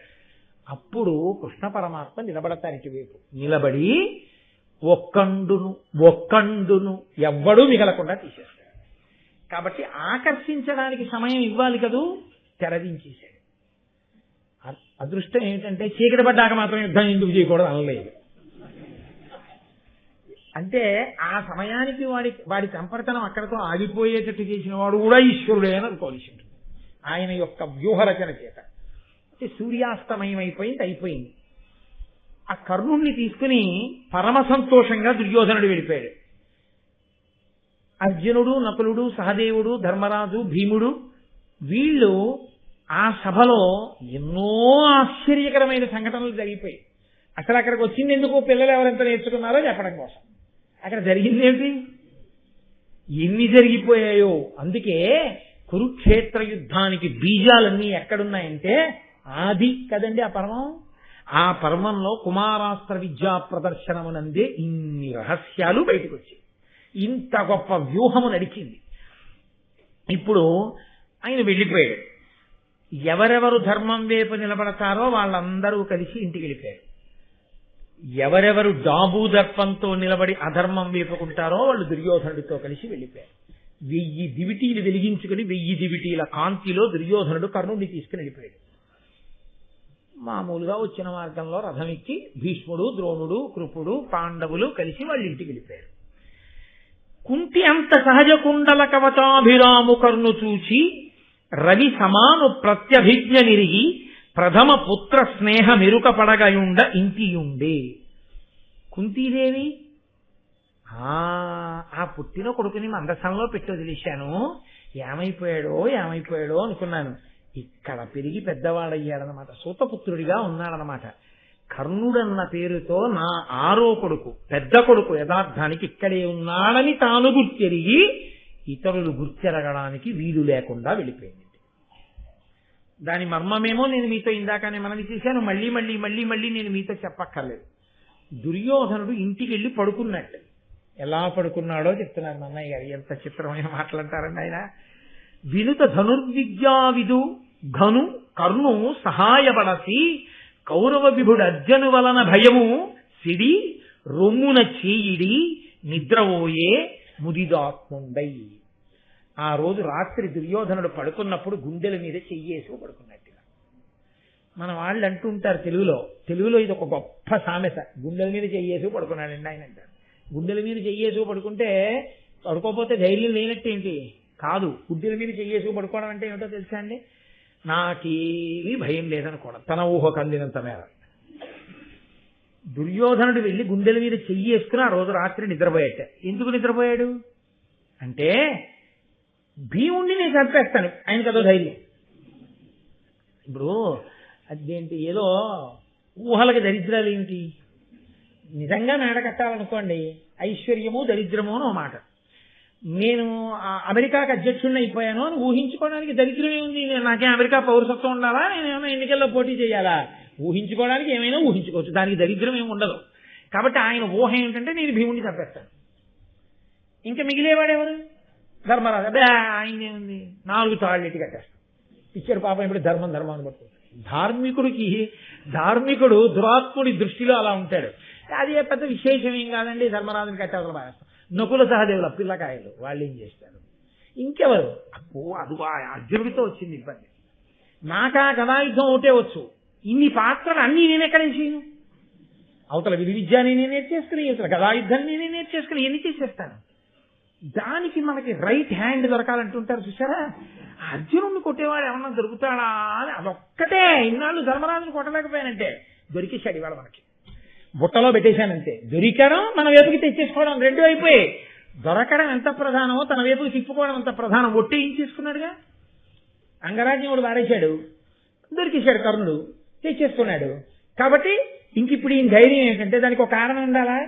S1: అప్పుడు కృష్ణ పరమాత్మ నిలబడతారు ఇటువైపు. నిలబడి ఒక్కండును ఎవ్వడూ మిగలకుండా తీసేస్తాడు. కాబట్టి ఆకర్షించడానికి సమయం ఇవ్వాలి కదూ, తెరదించేశాడు. అదృష్టం ఏమిటంటే చీకటి పడ్డాక మాత్రం యుద్ధం ఎందుకు చేయకూడదు అనలేదు. అంటే ఆ సమయానికి వాడి సంపర్తనం అక్కడతో ఆగిపోయేటట్టు చేసిన వాడు కూడా ఈశ్వరుడే అని అనుకోవాల్సి ఉంటుంది ఆయన యొక్క వ్యూహరచన చేత. అంటే సూర్యాస్తమయం అయిపోయింది. ఆ కర్ణుణ్ణి తీసుకుని పరమ సంతోషంగా దుర్యోధనుడు వెళ్ళిపోయాడు. అర్జునుడు, నకులుడు, సహదేవుడు, ధర్మరాజు, భీముడు వీళ్ళు ఆ సభలో ఎన్నో ఆశ్చర్యకరమైన సంఘటనలు జరిగిపోయాయి. అసలు అక్కడికి వచ్చింది ఎందుకు? పిల్లలు ఎవరెంత నేర్చుకున్నారో చెప్పడం కోసం. అక్కడ జరిగిందేమిటి? ఎన్ని జరిగిపోయాయో. అందుకే కురుక్షేత్ర యుద్ధానికి బీజాలన్నీ ఎక్కడున్నాయంటే ఆది కదండి ఆ పర్వం. ఆ పర్వంలో కుమారాస్త్ర విద్యా ప్రదర్శనమునందే ఇన్ని రహస్యాలు బయటకు వచ్చాయి. ఇంత గొప్ప వ్యూహము నడిచింది. ఇప్పుడు ఆయన వెళ్ళిపోయాడు. ఎవరెవరు ధర్మం వైపు నిలబడతారో వాళ్ళందరూ కలిసి ఇంటికి వెళ్ళిపోయారు. ఎవరెవరు డాబు దర్పంతో నిలబడి అధర్మం వైపుకుంటారో వాళ్ళు దుర్యోధనుడితో కలిసి వెళ్ళిపోయారు. 1000 దివిటీలు వెలిగించుకుని 1000 దివిటీల కాంతిలో దుర్యోధనుడు కర్ణుడిని తీసుకుని వెళ్ళిపోయాడు. మామూలుగా వచ్చిన మార్గంలో రథం ఎక్కి భీష్ముడు, ద్రోణుడు, కృపుడు, పాండవులు కలిసి వాళ్ళ ఇంటికి వెళ్ళిపోయారు. కుంతి అంత సహజ కుండల కవచాభిరాము కర్ణు చూచి రవి సమాను ప్రత్యభిజ్ఞ నిరిగి ప్రథమ పుత్ర స్నేహ మెరుక పడగయుండ ఇంటియుండే. కుంతీదేవి ఆ పుట్టిన కొడుకుని మందసంలో పెట్టి వదిలేశాను, ఏమైపోయాడో అనుకున్నాను. ఇక్కడ పెరిగి పెద్దవాడయ్యాడనమాట, సూతపుత్రుడిగా ఉన్నాడనమాట. కర్ణుడన్న పేరుతో నా 6వ కొడుకు, పెద్ద కొడుకు యథార్థానికి ఇక్కడే ఉన్నాడని తాను గుర్తెరిగి ఇతరులు గుర్తెరగడానికి వీలు లేకుండా వెళ్ళిపోయింది. దాని మర్మమేమో నేను మీతో ఇందాకనే మనవి చేశాను, మళ్ళీ మళ్ళీ మళ్ళీ మళ్ళీ నేను మీతో చెప్పక్కర్లేదు. దుర్యోధనుడు ఇంటికి వెళ్ళి పడుకున్నట్టు. ఎలా పడుకున్నాడో చెప్తున్నారు మా అన్నయ్య గారు. ఎంత చిత్రమైన మాటలంటారండి ఆయన. వినుత ధనుర్విద్యావిదు ఘను కర్ణు సహాయపడసి కౌరవ విభుడు అర్జును వలన భయము సిడి రొమ్మున చేయిడి నిద్రవోయే ముదిదాత్ముండై. ఆ రోజు రాత్రి దుర్యోధనుడు పడుకున్నప్పుడు గుండెల మీద చెయ్యేసి పడుకున్నట్టుగా. మన వాళ్ళు అంటుంటారు తెలుగులో ఇది ఒక గొప్ప సామెత, గుండెల మీద చెయ్యేసి పడుకున్నాడండి ఆయన అంటారు. గుండెల మీద చెయ్యేసి పడుకుంటే పడుకోపోతే ధైర్యం లేనట్టేంటి కాదు. గుండెల మీద చెయ్యేసి పడుకోవడం అంటే ఏమిటో తెలుసా అండి? నాకేమీ భయం లేదనుకోవడం, తన ఊహకు అందినంత మేర. దుర్యోధనుడు వెళ్ళి గుండెల మీద చెయ్యేసుకుని ఆ రోజు రాత్రి నిద్రపోయాట. ఎందుకు నిద్రపోయాడు అంటే భీముణ్ణి నేను చంపేస్తాను, ఆయనకు అదో ధైర్యం. ఇప్పుడు అదేంటి, ఏదో ఊహలకి దరిద్రాలు ఏమిటి? నిజంగా మేడ కట్టాలనుకోండి, ఐశ్వర్యము దరిద్రము అని ఒక మాట. నేను అమెరికాకి అధ్యక్షుడిని అయిపోయాను అని ఊహించుకోవడానికి దరిద్రమే ఉంది. నాకేం అమెరికా పౌరసత్వం ఉండాలా, నేనేమైనా ఎన్నికల్లో పోటీ చేయాలా? ఊహించుకోవడానికి ఏమైనా ఊహించుకోవచ్చు, దానికి దరిద్రం ఏమి ఉండదు. కాబట్టి ఆయన ఊహ ఏమిటంటే నేను భీముడిని చంపేస్తాను. ఇంకా మిగిలేవాడెవరు? ధర్మరాజు. అదే ఆయనేముంది, 4 తాళ్ళు ఎట్టి కట్టేస్తాను. ఇచ్చారు పాపం. ఇప్పుడు ధర్మం అని పడుతుంది. ధార్మికుడు దురాత్ముడి దృష్టిలో అలా ఉంటాడు. అది పెద్ద విశేషం ఏం కాదండి, ధర్మరాజుని కట్టేవతలు పారేస్తాం. నకుల సహదేవుల పిల్లకాయలు వాళ్ళు ఏం చేస్తారు? ఇంకెవరు? అది అర్జునుడితో వచ్చింది ఇబ్బంది. నాకా గదాయుద్ధం ఒకటే వచ్చు, ఇన్ని పాత్రలు అన్నీ నేను ఎక్కడ చేయను. అవతల విద్య నేనే నేర్చేసుకుని, ఇవతల గదాయుద్ధం నేనే నేర్చేసుకుని ఎన్ని చేసేస్తాను. దానికి మనకి రైట్ హ్యాండ్ దొరకాలంటుంటారు చూసారా? అర్జునుడిని కొట్టేవాడు ఏమన్నా దొరుకుతాడా అని అదొక్కటే. ఇన్నాళ్ళు ధర్మరాజుని కొట్టలేకపోయానంటే దొరికేశాడు ఇవాళ మనకి. బుట్టలో పెట్టేశానంతే. దొరికడం మన వైపుకి తెచ్చేసుకోవడం రెండు అయిపోయాయి. దొరకడం ఎంత ప్రధానమో తన వైపుకి తిప్పుకోవడం ఎంత ప్రధానం. ఒట్టి ఏం చేసుకున్నాడుగా, అంగరాజ్యముడు వాడేశాడు, దొరికేశాడు కర్ణుడు, తెచ్చేసుకున్నాడు. కాబట్టి ఇంక ఇప్పుడు ఈ ధైర్యం ఏంటంటే దానికి ఒక కారణం ఉండాలా?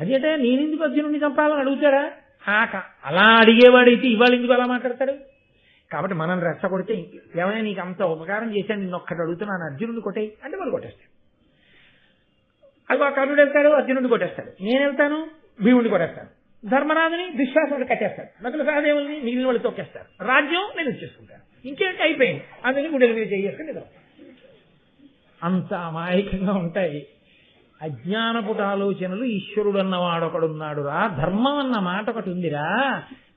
S1: అదేంటే నేనెందుకు అర్జునుడిని చంపాలని అడుగుతాడా? అలా అడిగేవాడైతే ఇవాళ ఎందుకు అలా మాట్లాడతాడు? కాబట్టి మనం రెచ్చగొడితే ఏమైనా నీకు అంత ఉపకారం చేశాను, నిన్న ఒక్కటి అడుగుతున్నాను, అర్జునుడిని కొట్టేయి అంటే వాళ్ళు కొట్టేస్తాడు. అది ఆ కర్ణుడు వెళ్తాడు, అర్జునుడిని కొట్టేస్తాడు. నేను వెళ్తాను, భీముడిని కొట్టేస్తాను. ధర్మరాజుని దుశ్శాసనుడు కట్టేస్తాడు, నకుల సహదేవుల్ని మిగిలిన వాళ్ళు తొక్కేస్తారు. రాజ్యం నేను వచ్చేసుకుంటాను. ఇంకేంటి అయిపోయింది. అందుకని గుండెల మీద చేసుకుని నిద్ర. అంత అమాయకంగా ఉంటాయి అజ్ఞానపుట ఆలోచనలు. ఈశ్వరుడు అన్నవాడొకడున్నాడు రా, ధర్మం అన్న మాట ఒకటి ఉందిరా,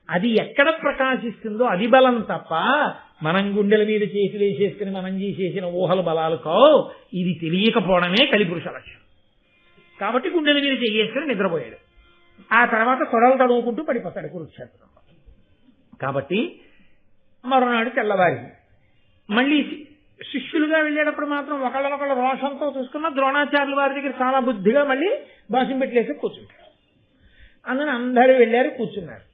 S1: అది ఎక్కడ ప్రకాశిస్తుందో అది బలం తప్ప మనం గుండెల మీద చేసి వేసేసుకుని మనం చేసేసిన ఊహల బలాలు కావు. ఇది తెలియకపోవడమే కలిపురుష లక్ష్యం. కాబట్టి గుండెల మీద చేసుకుని నిద్రపోయాడు. ఆ తర్వాత కొడలు తడువుకుంటూ పడిపోతాడు కురుక్షేత్రంలో. కాబట్టి మరోనాడు తెల్లవారి మళ్ళీ శిష్యులుగా వెళ్ళేటప్పుడు మాత్రం ఒకళ్ళొకళ్ళ రోషంతో చూసుకున్న ద్రోణాచార్యుల వారి దగ్గర చాలా బుద్ధిగా మళ్ళీ బాసం పెట్టలేసి కూర్చుంటారు. అందులో అందరూ వెళ్ళారు, కూర్చున్నారు.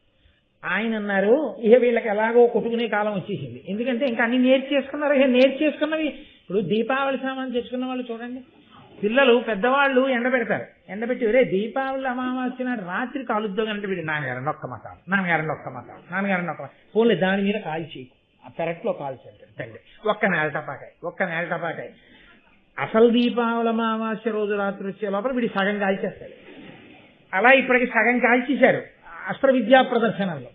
S1: ఆయన అన్నారు, ఇక వీళ్ళకి ఎలాగో కొట్టుకునే కాలం వచ్చేసింది. ఎందుకంటే ఇంకా అన్ని నేర్చేసుకున్నారు. ఇక నేర్చేసుకున్నవి ఇప్పుడు దీపావళి సామాన్ తెచ్చుకున్న వాళ్ళు చూడండి, పిల్లలు పెద్దవాళ్ళు ఎండబెడతారు. ఎండబెట్టి ఒరే దీపావళి అమావాస్య నాడు రాత్రి కాలుద్దాం అంటే వీడు నాన్నగారండి ఒక్క మతాలు, నాన్నగారండి ఒక్క మతాలు, నాన్నగారండి ఒక్క ఫోన్లే దాని మీద కాల్ చేయకు, ఆ పెరట్లో కాల్ చేయండి తండ్రి, ఒక్క నేల టపాకాయ. అసలు దీపావళి అమావాస్య రోజు రాత్రి వచ్చే లోపల వీడి సగం కాల్చేస్తాడు. అలా ఇప్పటికి సగం కాల్చేశారు అస్త్ర విద్యా ప్రదర్శనలో.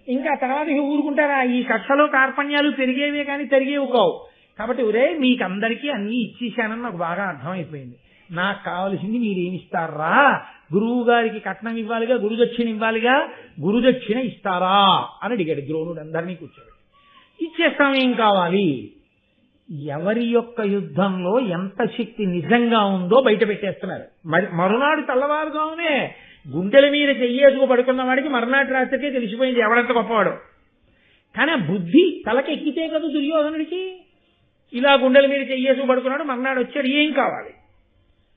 S1: ఇంకా తర్వాత ఊరుకుంటారా? ఈ కక్షలు కార్పణ్యాలు పెరిగేవే కానీ తరిగేవి కావు. కాబట్టి ఒరే మీకు అందరికీ అన్ని ఇచ్చేశానని నాకు బాగా అర్థమైపోయింది. నాకు కావలసింది మీరేమిస్తారా? గురువు గారికి కట్నం ఇవ్వాలిగా, గురుదక్షిణ ఇవ్వాలిగా, గురుదక్షిణ ఇస్తారా అని అడిగాడు ద్రోణుడు అందరినీ కూర్చోబెట్టి. ఇచ్చేస్తాం, ఏం కావాలి? ఎవరి యొక్క యుద్ధంలో ఎంత శక్తి నిజంగా ఉందో బయట పెట్టేస్తున్నారు. మరునాడు తెల్లవారుగానే గుండెల మీద చెయ్యేసుకు పడుకున్న వాడికి మరునాటి రాత్రికే తెలిసిపోయింది ఎవడంత గొప్పవాడు. కానీ ఆ బుద్ధి తలకెక్కితే కదా దుర్యోధనుడికి. ఇలా గుండెల మీద చెయ్యేసుకు పడుకున్నాడు, మర్నాడు వచ్చాడు, ఏం కావాలి?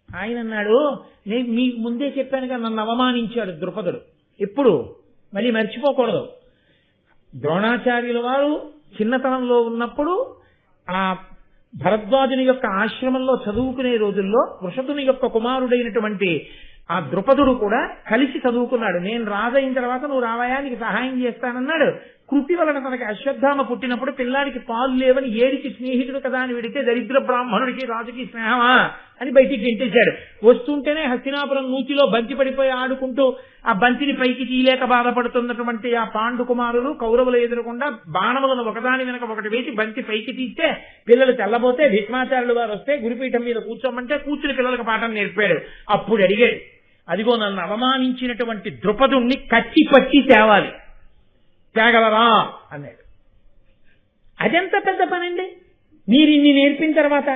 S1: ఆయన అన్నాడు, నేను మీకు ముందే చెప్పాను కదా, నన్ను అవమానించాడు ద్రుపదుడు. ఎప్పుడు మళ్ళీ మర్చిపోకూడదు. ద్రోణాచార్యుల వారు చిన్నతనంలో ఉన్నప్పుడు ఆ భరద్వాజుని యొక్క ఆశ్రమంలో చదువుకునే రోజుల్లో వృషతుని యొక్క కుమారుడైనటువంటి ఆ ద్రుపదుడు కూడా కలిసి చదువుకున్నాడు. నేను రాజైన తర్వాత నువ్వు రావాయా, నీకు సహాయం చేస్తానన్నాడు. కృతి వలన తనకి అశ్వత్థామ పుట్టినప్పుడు పిల్లాడికి పాలు లేవని ఏడికి స్నేహితుడు కదా అని విడితే దరిద్ర బ్రాహ్మణుడికి రాజుకి స్నేహమా అని బయటికి గెంటేశాడు. వస్తుంటేనే హస్తినాపురం నూతిలో బంతి పడిపోయి ఆడుకుంటూ ఆ బంతిని పైకి తీయలేక బాధపడుతున్నటువంటి ఆ పాండు కుమారులు కౌరవులు ఎదురకుండా బాణములను ఒకదాని వెనక ఒకటి వేసి బంతి పైకి తీస్తే పిల్లలు తెల్లబోతే భీష్మాచార్యులు వారు వస్తే గురుపీఠం మీద కూర్చోమంటే కూర్చుని పిల్లలకు పాఠం నేర్పాడు. అప్పుడు అడిగాడు, అదిగో నన్ను అవమానించినటువంటి ద్రుపదుణ్ణి కట్టి పట్టి తేవాలి, తేగలరా అన్నాడు. అదెంత పెద్ద పనండి, మీరు ఇన్ని నేర్పిన తర్వాత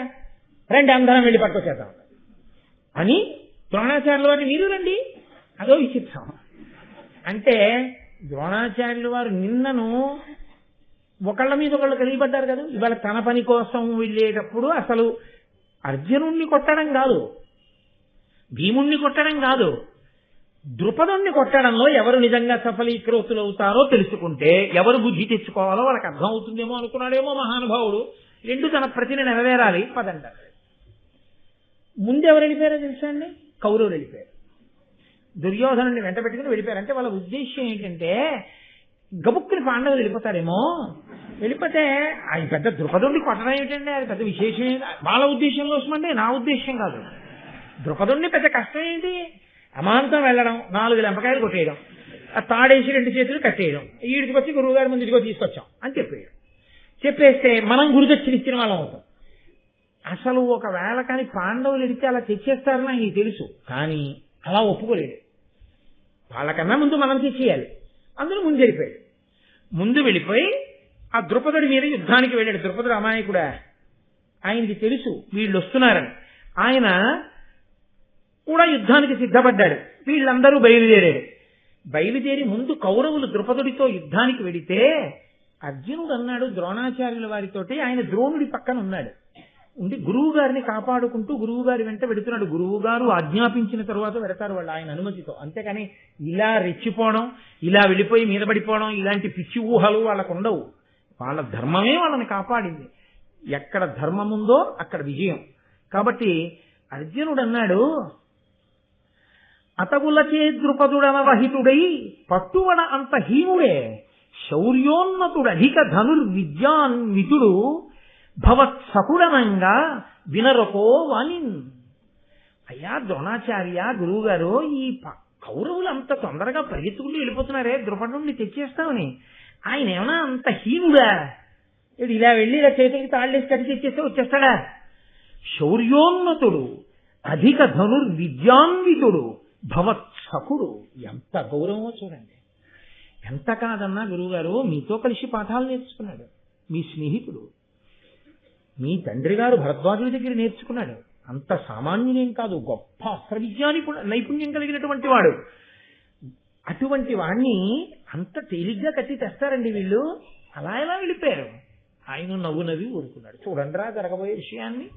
S1: రండి అందరం వెళ్ళి పట్టుకొచ్చేద్దాం అని ద్రోణాచార్యుల వారిని మీరు రండి. అదో విచిత్రం. అంటే ద్రోణాచార్యుల వారు నిన్నను ఒకళ్ళ మీద ఒకళ్ళు కలిగిపడ్డారు కదా. ఇవాళ తన పని కోసం వెళ్ళేటప్పుడు అసలు అర్జునుణ్ణి కొట్టడం కాదు, భీముణ్ణి కొట్టడం కాదు, ద్రుపదుణ్ణి కొట్టడంలో ఎవరు నిజంగా సఫలీకృతులు అవుతారో తెలుసుకుంటే ఎవరు బుద్ధి తెచ్చుకోవాలో వాళ్ళకి అర్థం అవుతుందేమో అనుకున్నాడేమో మహానుభావుడు. రెండు తన ప్రతిని నెరవేరాలి పదంటారు. ముందు ఎవరు వెళ్ళిపోయారో తెలుసా అండి? కౌరవులు వెళ్ళిపోయారు. దుర్యోధనుడిని వెంట పెట్టుకుని వెళ్ళిపోయారు. అంటే వాళ్ళ ఉద్దేశం ఏంటంటే గబుక్కుని పాండవులు వెళ్ళిపోతారేమో, వెళ్ళిపోతే అది పెద్ద ద్రుపదుణ్ణి కొట్టడం ఏమిటండి, అది పెద్ద విశేషం ఏంటి వాళ్ళ ఉద్దేశంలో వస్తుందండి, నా ఉద్దేశం కాదు. ద్రుపదుణ్ణి పెద్ద కష్టం ఏంటి, అమాంతం వెళ్ళడం, 4 లెంపకాయలు కొట్టేయడం, ఆ తాడేసి 2 చేతులు కట్టేయడం, ఈడికి వచ్చి గురువు గారి ముందు ఇదిగో తీసుకొచ్చాం అని చెప్పేస్తే మనం గురుదక్షిణ ఇచ్చిన వాళ్ళం అవుతాం. అసలు ఒకవేళ కానీ పాండవులు ఎడితే అలా తెచ్చేస్తారని ఆయనకి తెలుసు, కానీ అలా ఒప్పుకోలేడు. వాళ్ళకన్నా ముందు మనం తెచ్చేయాలి. అందులో ముందు వెళ్ళిపోయాడు. ముందు వెళ్ళిపోయి ఆ ద్రుపదుడి మీద యుద్ధానికి వెళ్ళాడు. ద్రుపదుడు అమాయకుడా, ఆయనకి తెలుసు వీళ్ళు వస్తున్నారని. ఆయన కూడా యుద్ధానికి సిద్ధపడ్డాడు. వీళ్ళందరూ బయలుదేరి ముందు కౌరవులు ద్రుపదుడితో యుద్ధానికి వెడితే అర్జునుడు అన్నాడు ద్రోణాచార్యుల వారితోటి, ఆయన ద్రోణుడి పక్కన ఉన్నాడు, ఉండి గురువు గారిని కాపాడుకుంటూ గురువు గారి వెంట వెడుతున్నాడు. గురువు గారు ఆజ్ఞాపించిన తరువాత వెడతారు వాళ్ళు ఆయన అనుమతితో. అంతేకాని ఇలా రెచ్చిపోవడం, ఇలా వెళ్ళిపోయి మీద పడిపోవడం, ఇలాంటి పిచ్చి ఊహలు వాళ్ళకు ఉండవు. వాళ్ళ ధర్మమే వాళ్ళని కాపాడింది. ఎక్కడ ధర్మం ఉందో అక్కడ విజయం. కాబట్టి అర్జునుడు అన్నాడు, అతగులచే ద్రుపదుడనవహితుడై పట్టువడ అంత హీనుడే, శౌర్యోన్నతుడధిక ధనుర్విద్యాన్వితుడు భవత్సకుడనంగా వినరకో వాణిన్. అయ్యా ద్రోణాచార్య, గురువు గారు, ఈ కౌరవులు అంత తొందరగా పరిగెత్తుకుంటూ వెళ్ళిపోతున్నారే, ద్రుపదుణ్ణి తెచ్చేస్తామని, ఆయన ఏమన్నా అంత హీనుడా? ఇలా వెళ్ళి ఇలా చేతులకి తాళ్ళేసి కట్టి తెచ్చేస్తే వచ్చేస్తాడా? శౌర్యోన్నతుడు అధిక ధనుర్విద్యాన్వితుడు భవత్సకుడు. ఎంత గౌరవమో చూడండి. ఎంత కాదన్నా గురువుగారు మీతో కలిసి పాఠాలు నేర్చుకున్నాడు, మీ స్నేహితుడు, మీ తండ్రి గారు భరద్వాజుడి దగ్గర నేర్చుకున్నాడు. అంత సామాన్యునేం కాదు, గొప్ప అస్త్ర విద్యాని నైపుణ్యం కలిగినటువంటి వాడు. అటువంటి వాణ్ణి అంత తేలిగ్గా కట్టి తెస్తారండి వీళ్ళు. అలా ఎలా వెళ్ళిపోయారు? ఆయన నవ్వి ఊరుకున్నాడు. చూడండిరా జరగబోయే విషయాన్ని.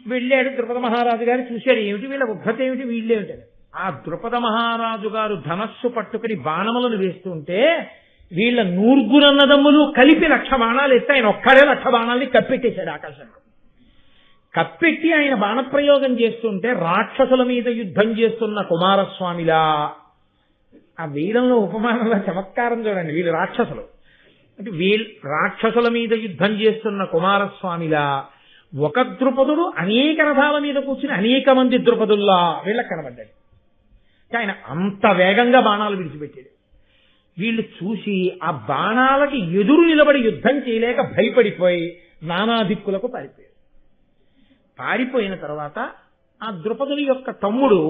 S1: వెళ్ళాడు. ద్రుపద మహారాజు గారు చూశాడు, ఏమిటి వీళ్ళ ఉద్ధత ఏమిటి, వీళ్ళేమిటి. ఆ ద్రుపద మహారాజు గారు ధనస్సు పట్టుకుని బాణములను వేస్తుంటే వీళ్ళ 100 అన్నదమ్ములు కలిపి 1,00,000 బాణాలు ఎత్తే ఆయన ఒక్కడే 1,00,000 బాణాలని కప్పెట్టేశాడు ఆకాశంలో. కప్పెట్టి ఆయన బాణప్రయోగం చేస్తుంటే రాక్షసుల మీద యుద్ధం చేస్తున్న కుమారస్వామిలా, ఆ వేదంలో ఉపమానంలో చమత్కారం చూడండి, వీళ్ళు రాక్షసులు అంటే రాక్షసుల మీద యుద్ధం చేస్తున్న కుమారస్వామిలా ఒక ద్రుపదుడు అనేక రథాల మీద కూర్చుని అనేక మంది ద్రుపదుల్లా వీళ్ళకి కనబడ్డాడు. ఆయన అంత వేగంగా బాణాలు విడిచిపెట్టాడు. వీళ్ళు చూసి ఆ బాణాలకి ఎదురు నిలబడి యుద్ధం చేయలేక భయపడిపోయి నానా దిక్కులకు పారిపోయారు. పారిపోయిన తర్వాత ఆ ద్రుపదుని యొక్క తమ్ముడు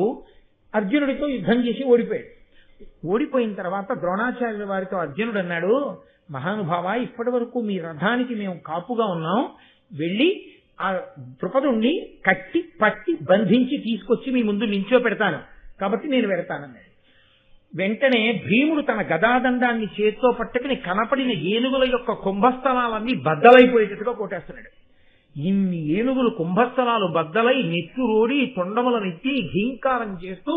S1: అర్జునుడితో యుద్ధం చేసి ఓడిపోయాడు. ఓడిపోయిన తర్వాత ద్రోణాచార్యుల వారితో అర్జునుడు అన్నాడు, మహానుభావ, ఇప్పటి వరకు మీ రథానికి మేము కాపుగా ఉన్నాం, వెళ్ళి ఆ ద్రుపదుణ్ణి కట్టి పట్టి బంధించి తీసుకొచ్చి మీ ముందు నించో పెడతాను, కాబట్టి నేను వెడతానన్నాడు. వెంటనే భీముడు తన గదాదండాన్ని చేత్తో పట్టుకుని కనపడిన ఏనుగుల యొక్క కుంభస్థలాలన్నీ బద్దలైపోయేటట్టుగా కొట్టేస్తున్నాడు. ఇన్ని ఏనుగులు కుంభస్థలాలు బద్దలై నెత్తురోడి తొండములనెత్తి ఘీంకారం చేస్తూ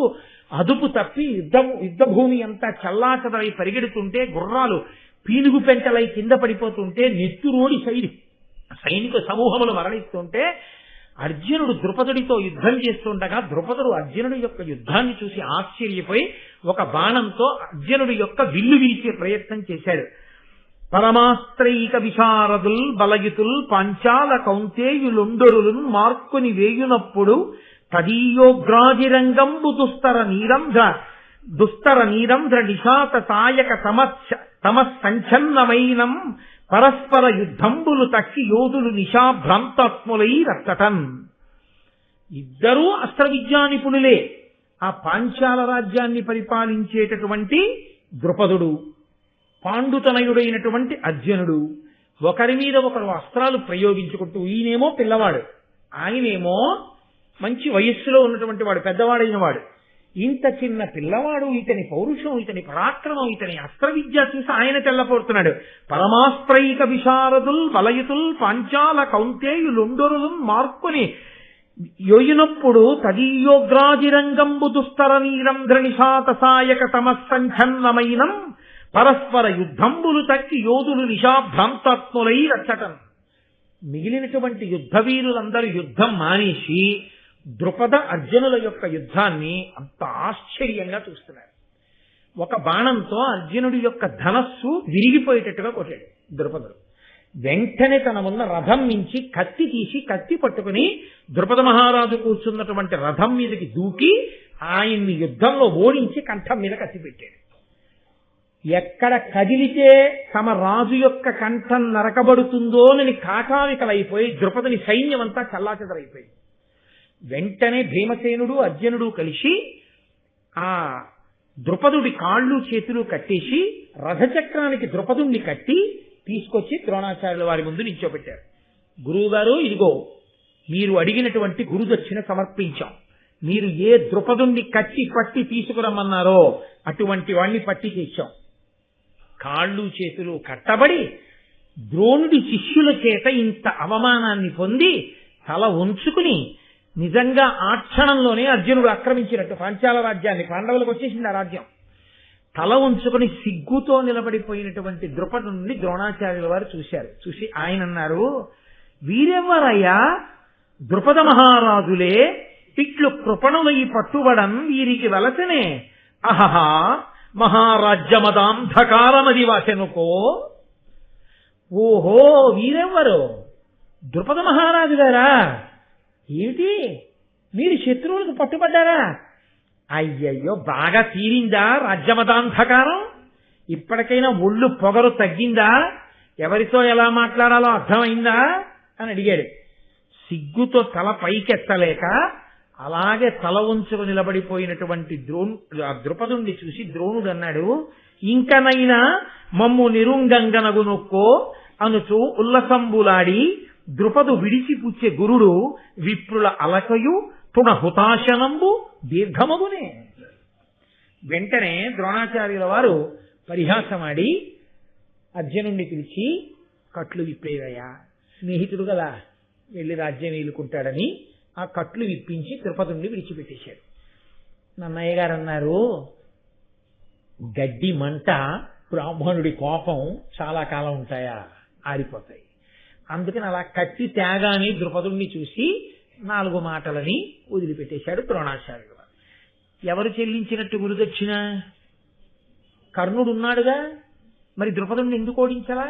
S1: అదుపు తప్పి యుద్ధభూమి అంతా చల్లాచదలై పరిగెడుతుంటే, గుర్రాలు పీనుగు పెంటలై కింద పడిపోతుంటే, నెత్తురోడి సైనిక సమూహములు మరణిస్తుంటే, అర్జునుడు ద్రుపదుడితో యుద్ధం చేస్తుండగా ద్రుపదుడు అర్జునుడి యొక్క యుద్ధాన్ని చూసి ఆశ్చర్యపోయి ఒక బాణంతో అర్జునుడి యొక్క విల్లు వీల్చే ప్రయత్నం చేశాడు. పరమాస్త్రైక విశారదుల్ బలయుతుల్ పాంచాల కౌంతేయులుండరులు మార్కుని వేయునప్పుడు తదీయోగ్రాజిరంగంబు దుస్తర నీరంధ్ర నిశాత సాయక తమస్సంఛన్నమైనం పరస్పర యుద్ధంబులు తక్కి యోధులు నిశాభ్రాంతాత్ములై రచ్చటన్. ఇద్దరూ అస్త్ర విద్యా నిపుణులే. ఆ పాంచాల రాజ్యాన్ని పరిపాలించేటటువంటి ద్రుపదుడు, పాండుతనయుడైనటువంటి అర్జునుడు ఒకరి మీద ఒకరు అస్త్రాలు ప్రయోగించుకుంటూ, ఈయనేమో పిల్లవాడు, ఆయనేమో మంచి వయస్సులో ఉన్నటువంటి వాడు, పెద్దవాడైన వాడు. ఇంత చిన్న పిల్లవాడు, ఇతని పౌరుషం, ఇతని పరాక్రమం, ఇతని అస్త్ర విద్య చూసి ఆయన తెల్లపోతున్నాడు. పరమాస్త్రైక విశారదుల్ బలయుతుల్ పాంచాల కౌంతేయులుండరులు మార్కుని యోయునప్పుడు తదీయోగ్రాజిరంగంబు దుస్తర నీరంధ్ర నిశాత సాయక తమస్సంఛన్నమైనం పరస్పర యుద్ధంబులు తక్కి యోధులు నిశాభ్రాంతాత్ములై రచ్చటం. మిగిలినటువంటి యుద్ధ వీరులందరూ యుద్ధం మానేసి ద్రుపద అర్జునుల యొక్క యుద్ధాన్ని అంత ఆశ్చర్యంగా చూస్తున్నారు. ఒక బాణంతో అర్జునుడి యొక్క ధనస్సు విరిగిపోయేటట్టుగా కొట్టాడు ద్రుపదుడు. వెంటనే తన ఉన్న రథం నుంచి కత్తి తీసి కత్తి పట్టుకుని ద్రుపద మహారాజు కూర్చున్నటువంటి రథం మీదకి దూకి ఆయన్ని యుద్ధంలో ఓడించి కంఠం మీద కత్తి పెట్టాడు. ఎక్కడ కదిలితే తమ రాజు యొక్క కంఠం నరకబడుతుందోనని కాకావికలైపోయి ద్రుపదుని సైన్యం అంతా చల్లాచెదరైపోయింది. వెంటనే భీమసేనుడు అర్జునుడు కలిసి ఆ ద్రుపదుడి కాళ్ళు చేతులు కట్టేసి రథచక్రానికి ద్రుపదుణ్ణి కట్టి తీసుకొచ్చి ద్రోణాచార్యుల వారి ముందు నిల్చోబెట్టారు. గురువుగారు, ఇదిగో మీరు అడిగినటువంటి గురుదక్షిణ సమర్పించాం. మీరు ఏ ద్రుపదుణ్ణి కట్టి పట్టి తీసుకురమ్మన్నారో అటువంటి వాణ్ణి పట్టి తెచ్చాం. కాళ్ళు చేతులు కట్టబడి ద్రోణుడి శిష్యుల చేత ఇంత అవమానాన్ని పొంది తల ఉంచుకుని, నిజంగా ఆ క్షణంలోనే అర్జునుడు ఆక్రమించినట్టు పాంచాల రాజ్యాన్ని, పాండవులకు వచ్చేసింది ఆ రాజ్యం, తల ఉంచుకుని సిగ్గుతో నిలబడిపోయినటువంటి ద్రుపదుని ద్రోణాచార్యుల వారు చూశారు. చూసి ఆయన అన్నారు, వీరెవ్వరయ్యా? ద్రుపద మహారాజులే ఇట్లు కృపణులై పట్టుబడం వీరికి వలసనే. అహహా మహారాజ్యమదాంధకారమది వాసెనుకో. ఓహో, వీరెవ్వరు? ద్రుపద మహారాజు గారా? ఏమిటి, మీరు శత్రువులకు పట్టుబడ్డారా? అయ్యయ్యో, బాగా తీరిందా రాజ్యమదాంధకారం? ఇప్పటికైనా ఒళ్ళు పొగరు తగ్గిందా? ఎవరితో ఎలా మాట్లాడాలో అర్థమైందా అని అడిగాడు. సిగ్గుతో తల పైకెత్తలేక అలాగే తల ఉంచుకు నిలబడిపోయినటువంటి ద్రుపదుణ్ణి చూసి ద్రోణుడు అన్నాడు, ఇంకనైనా మమ్ము నిరుంగంగనగు నొక్కో అనుచు ఉల్లసంబులాడి ద్రుపదు విడిచిపుచ్చే గురుడు విప్రుల అలకయు పున హుతాశనంబు దీర్ఘమగునే. వెంటనే ద్రోణాచార్యుల వారు పరిహాసమాడి అర్జునుణ్ణి పిలిచి, కట్లు విప్పేవయ్యా, స్నేహితుడు కదా వెళ్ళి రాజ్యం ఏలుకుంటాడని ఆ కట్లు విప్పించి ద్రుపదుణ్ణి విడిచిపెట్టేశాడు. నన్నయ్య గారు అన్నారు, గడ్డి మంట బ్రాహ్మణుడి కోపం చాలా కాలం ఉంటాయా? ఆరిపోతాయి. అందుకని అలా కత్తి త్యాగాన్ని ద్రుపదుణ్ణి చూసి 4 మాటలని వదిలిపెట్టేశాడు ద్రోణాచార్యుడు. ఎవరు చెల్లించినట్టు గురుదక్షిణ? కర్ణుడు ఉన్నాడుగా, మరి ద్రుపదుణ్ణి ఎందుకు ఓడించలా?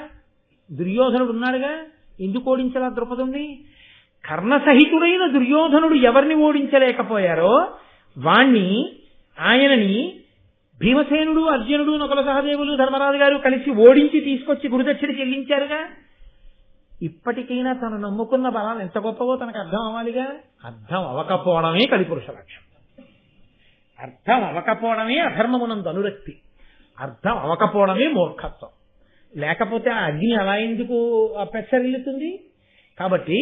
S1: దుర్యోధనుడు ఉన్నాడుగా, ఎందుకు ఓడించలా ద్రుపదుణ్ణి? కర్ణసహితుడైన దుర్యోధనుడు ఎవరిని ఓడించలేకపోయారో ఆయనని భీమసేనుడు అర్జునుడు నకుల సహదేవులు ధర్మరాజు గారు కలిసి ఓడించి తీసుకొచ్చి గురుదక్షిణ చెల్లించారుగా. ఇప్పటికైనా తను నమ్ముకున్న బలాలు ఎంత గొప్పవో తనకు అర్థం అవ్వాలిగా. అర్థం అవ్వకపోవడమే కలిపురుష లక్షణం. అర్థం అవ్వకపోవడమే అధర్మమునందు అనురక్తి. అర్థం అవ్వకపోవడమే మూర్ఖత్వం. లేకపోతే ఆ అగ్ని అలా ఎందుకు పెచ్చరిల్లుతుంది? కాబట్టి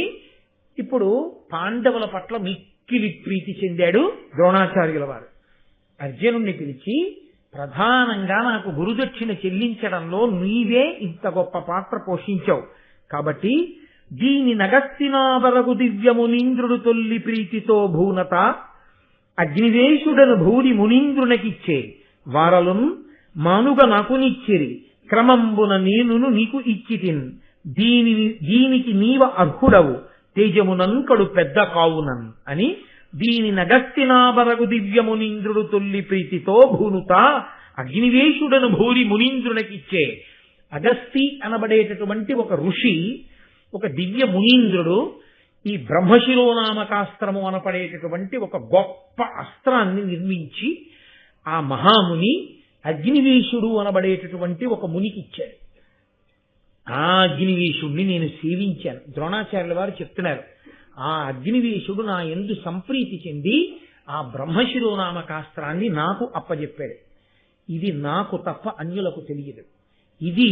S1: ఇప్పుడు పాండవుల పట్ల మిక్కిలి ప్రీతి చెందాడు ద్రోణాచార్యుల వారు. అర్జునుణ్ణి పిలిచి, ప్రధానంగా నాకు గురుదక్షిణ చెల్లించడంలో నీవే ఇంత గొప్ప పాత్ర పోషించావు కాబట్టి దీని నగస్తినావరగు దివ్యమునీంద్రుడు తొల్లి ప్రీతితో భూనత అగ్నివేశుడను భూరి మునీంద్రునకిచ్చే వారలున్ మానుగ నాకు నిచ్చిరి క్రమంబున నేనును నీకు ఇచ్చితిన్ దీనికి నీవ అర్హుడవు తేజమునంకడు పెద్ద కావునన్ అని దీని నగస్తినాబరగు దివ్యమునీంద్రుడు తొల్లి ప్రీతితో భూనుత అగ్నివేశుడను భూరి మునీంద్రునకిచ్చే. అగస్తి అనబడేటటువంటి ఒక ఋషి, ఒక దివ్య మునీంద్రుడు ఈ బ్రహ్మశిరోనామకాస్త్రము అనపడేటటువంటి ఒక గొప్ప అస్త్రాన్ని నిర్మించి ఆ మహాముని అగ్నివేశుడు అనబడేటటువంటి ఒక మునికి ఇచ్చాడు. ఆ అగ్నివేశుడిని నేను సేవించాను. ద్రోణాచార్యుల వారు చెప్తున్నారు, ఆ అగ్నివేశుడు నా యందు సంప్రీతి చెంది ఆ బ్రహ్మశిరోనామకాస్త్రాన్ని నాకు అప్పజెప్పాడు. ఇది నాకు తప్ప అన్యులకు తెలియదు. ఇది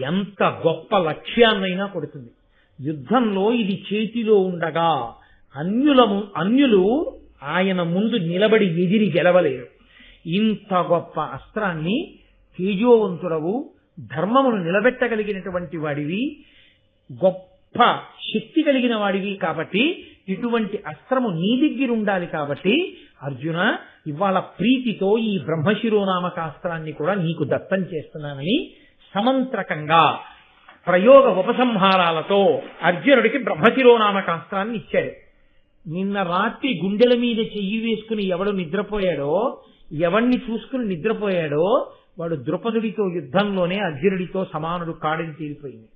S1: ఎంత గొప్ప లక్ష్యాన్నైనా కొడుతుంది. యుద్ధంలో ఇది చేతిలో ఉండగా అన్యులు ఆయన ముందు నిలబడి ఎదిరి గెలవలేరు. ఇంత గొప్ప అస్త్రాన్ని తేజోవంతుడవు, ధర్మమును నిలబెట్టగలిగినటువంటి వాడివి, గొప్ప శక్తి కలిగిన వాడివి కాబట్టి ఇటువంటి అస్త్రము నీ దగ్గర ఉండాలి. కాబట్టి అర్జున, ఇవాళ ప్రీతితో ఈ బ్రహ్మశిరోనామకాస్త్రాన్ని కూడా నీకు దత్తం చేస్తున్నానని సమంత్రకంగా ప్రయోగ ఉపసంహారాలతో అర్జునుడికి బ్రహ్మశిరోనామకాస్త్రాన్ని ఇచ్చాడు. నిన్న రాత్రి గుండెల మీద చెయ్యి వేసుకుని ఎవడు నిద్రపోయాడో, ఎవణ్ణి చూసుకుని నిద్రపోయాడో వాడు ద్రుపదుడితో యుద్ధంలోనే అర్జునుడితో సమానుడు కాడని తేలిపోయింది.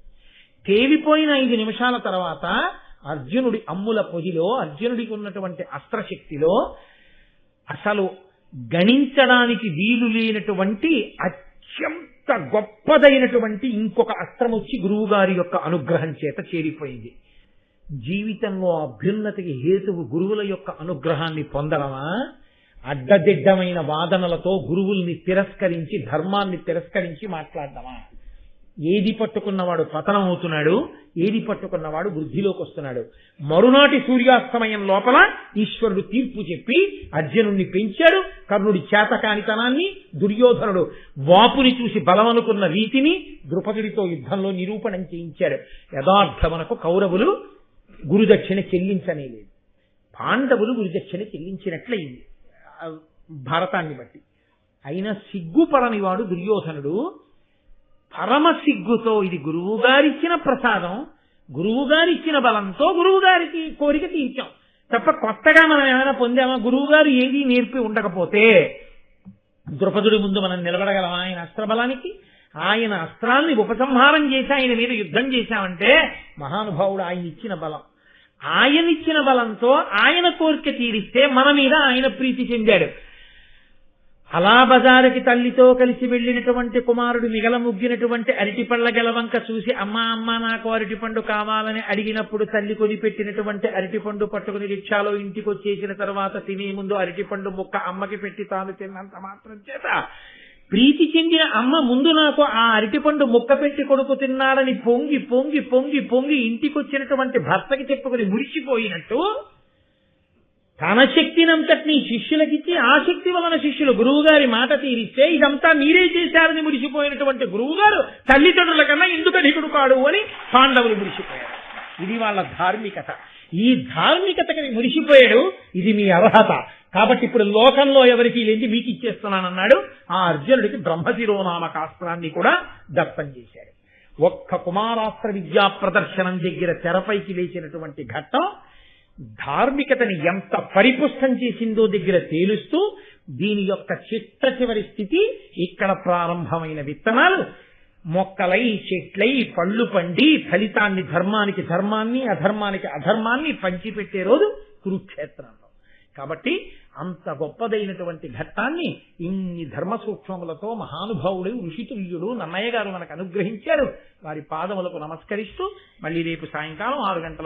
S1: తేలిపోయిన 5 నిమిషాల తర్వాత అర్జునుడి అమ్ముల పొదిలో, అర్జునుడికి ఉన్నటువంటి అస్త్రశక్తిలో అసలు గణించడానికి వీలు లేనటువంటి అత్యంత గొప్పదైనటువంటి ఇంకొక అస్త్రం వచ్చి గురువు గారి యొక్క అనుగ్రహం చేత చేరిపోయింది. జీవితంలో అభ్యున్నతికి హేతువు గురువుల యొక్క అనుగ్రహాన్ని పొందడమా, అడ్డదిడ్డమైన వాదనలతో గురువుల్ని తిరస్కరించి, ధర్మాన్ని తిరస్కరించి మాట్లాడడమా? ఏది పట్టుకున్నవాడు పతనం అవుతున్నాడు, ఏది పట్టుకున్నవాడు వృద్ధిలోకి వస్తున్నాడు. మరునాటి సూర్యాస్తమయం లోపల ఈశ్వరుడు తీర్పు చెప్పి అర్జునుడిని పెంచాడు. కర్ణుడి చేతకానితనాన్ని, దుర్యోధనుడు వాపుని చూసి బలమనుకున్న రీతిని ద్రుపదుడితో యుద్ధంలో నిరూపణం చేయించాడు. యథార్థమునకు కౌరవులు గురుదక్షిణ చెల్లించనేలేదు, పాండవులు గురుదక్షిణ చెల్లించినట్లయింది భారతాన్ని బట్టి. అయినా సిగ్గుపడని వాడు దుర్యోధనుడు పరమ సిగ్గుతో ఇది గురువుగారిచ్చిన ప్రసాదం, గురువుగారిచ్చిన బలంతో గురువుగారికి కోరిక తీర్చాం తప్ప కొత్తగా మనం ఏమైనా పొందామా? గురువుగారు ఏదీ నేర్పి ఉండకపోతే ద్రుపదుడి ముందు మనం నిలబడగలమా? ఆయన అస్త్రబలానికి ఆయన అస్త్రాన్ని ఉపసంహారం చేసి ఆయన మీద యుద్ధం చేశామంటే మహానుభావుడు ఆయన ఇచ్చిన బలం. ఆయన ఇచ్చిన బలంతో ఆయన కోరిక తీరిస్తే మన మీద ఆయన ప్రీతి చెందాడు. అలా బజారుకి తల్లితో కలిసి వెళ్లినటువంటి కుమారుడు మిగల ముగ్గినటువంటి అరటిపళ్ళ గెలవంక చూసి అమ్మా అమ్మా నాకు అరటిపండు కావాలని అడిగినప్పుడు తల్లి కొనిపెట్టినటువంటి అరటిపండు పట్టుకుని రిక్షాలో ఇంటికి వచ్చేసిన తర్వాత తినే ముందు అరటిపండు ముక్క అమ్మకి పెట్టి తాను తిన్నంత మాత్రం చేత ప్రీతి చెందిన అమ్మ ముందు నాకు ఆ అరటిపండు ముక్క పెట్టి కొడుకు తిన్నాడని పొంగి పొంగి పొంగి పొంగి ఇంటికి వచ్చినటువంటి భర్తకి చెప్పుకుని మురిసిపోయినట్టు తన శక్తినంతటినీ శిష్యులకిచ్చి ఆ శక్తి వలన శిష్యులు గురువుగారి మాట తీరిస్తే ఇదంతా మీరే చేశారని మురిసిపోయినటువంటి గురువుగారు తల్లిదండ్రుల కన్నా ఎందుకు అధికుడు కాడు అని పాండవులు మురిసిపోయారు. ఇది వాళ్ళ ధార్మికత. ఈ ధార్మికతకి మురిసిపోయాడు. ఇది మీ అర్హత. కాబట్టి ఇప్పుడు లోకంలో ఎవరికి లేని మీకు ఇచ్చేస్తున్నానన్నాడు. ఆ అర్జునుడికి బ్రహ్మశిరోనామకాస్త్రాన్ని కూడా దత్తం చేశాడు. ఒక్క కుమారాస్త్ర విద్యా ప్రదర్శనం దగ్గర తెరపైకి లేచినటువంటి ఘట్టం ధార్మికతని ఎంత పరిపుష్టం చేసిందో దగ్గర తేలుస్తూ దీని యొక్క చిట్ట చివరి స్థితి ఇక్కడ ప్రారంభమైన విత్తనాలు మొక్కలై, చెట్లై, పళ్ళు పండి ఫలితాన్ని ధర్మానికి ధర్మాన్ని, అధర్మానికి అధర్మాన్ని పంచిపెట్టే రోజు కురుక్షేత్రంలో. కాబట్టి అంత గొప్పదైనటువంటి ఘట్టాన్ని ఇన్ని ధర్మ సూక్ష్మములతో మహానుభావుడు ఋషితుల్యుడు నన్నయ్య గారు మనకు అనుగ్రహించారు. వారి పాదములకు నమస్కరిస్తూ మళ్ళీ రేపు సాయంకాలం 6 గంటల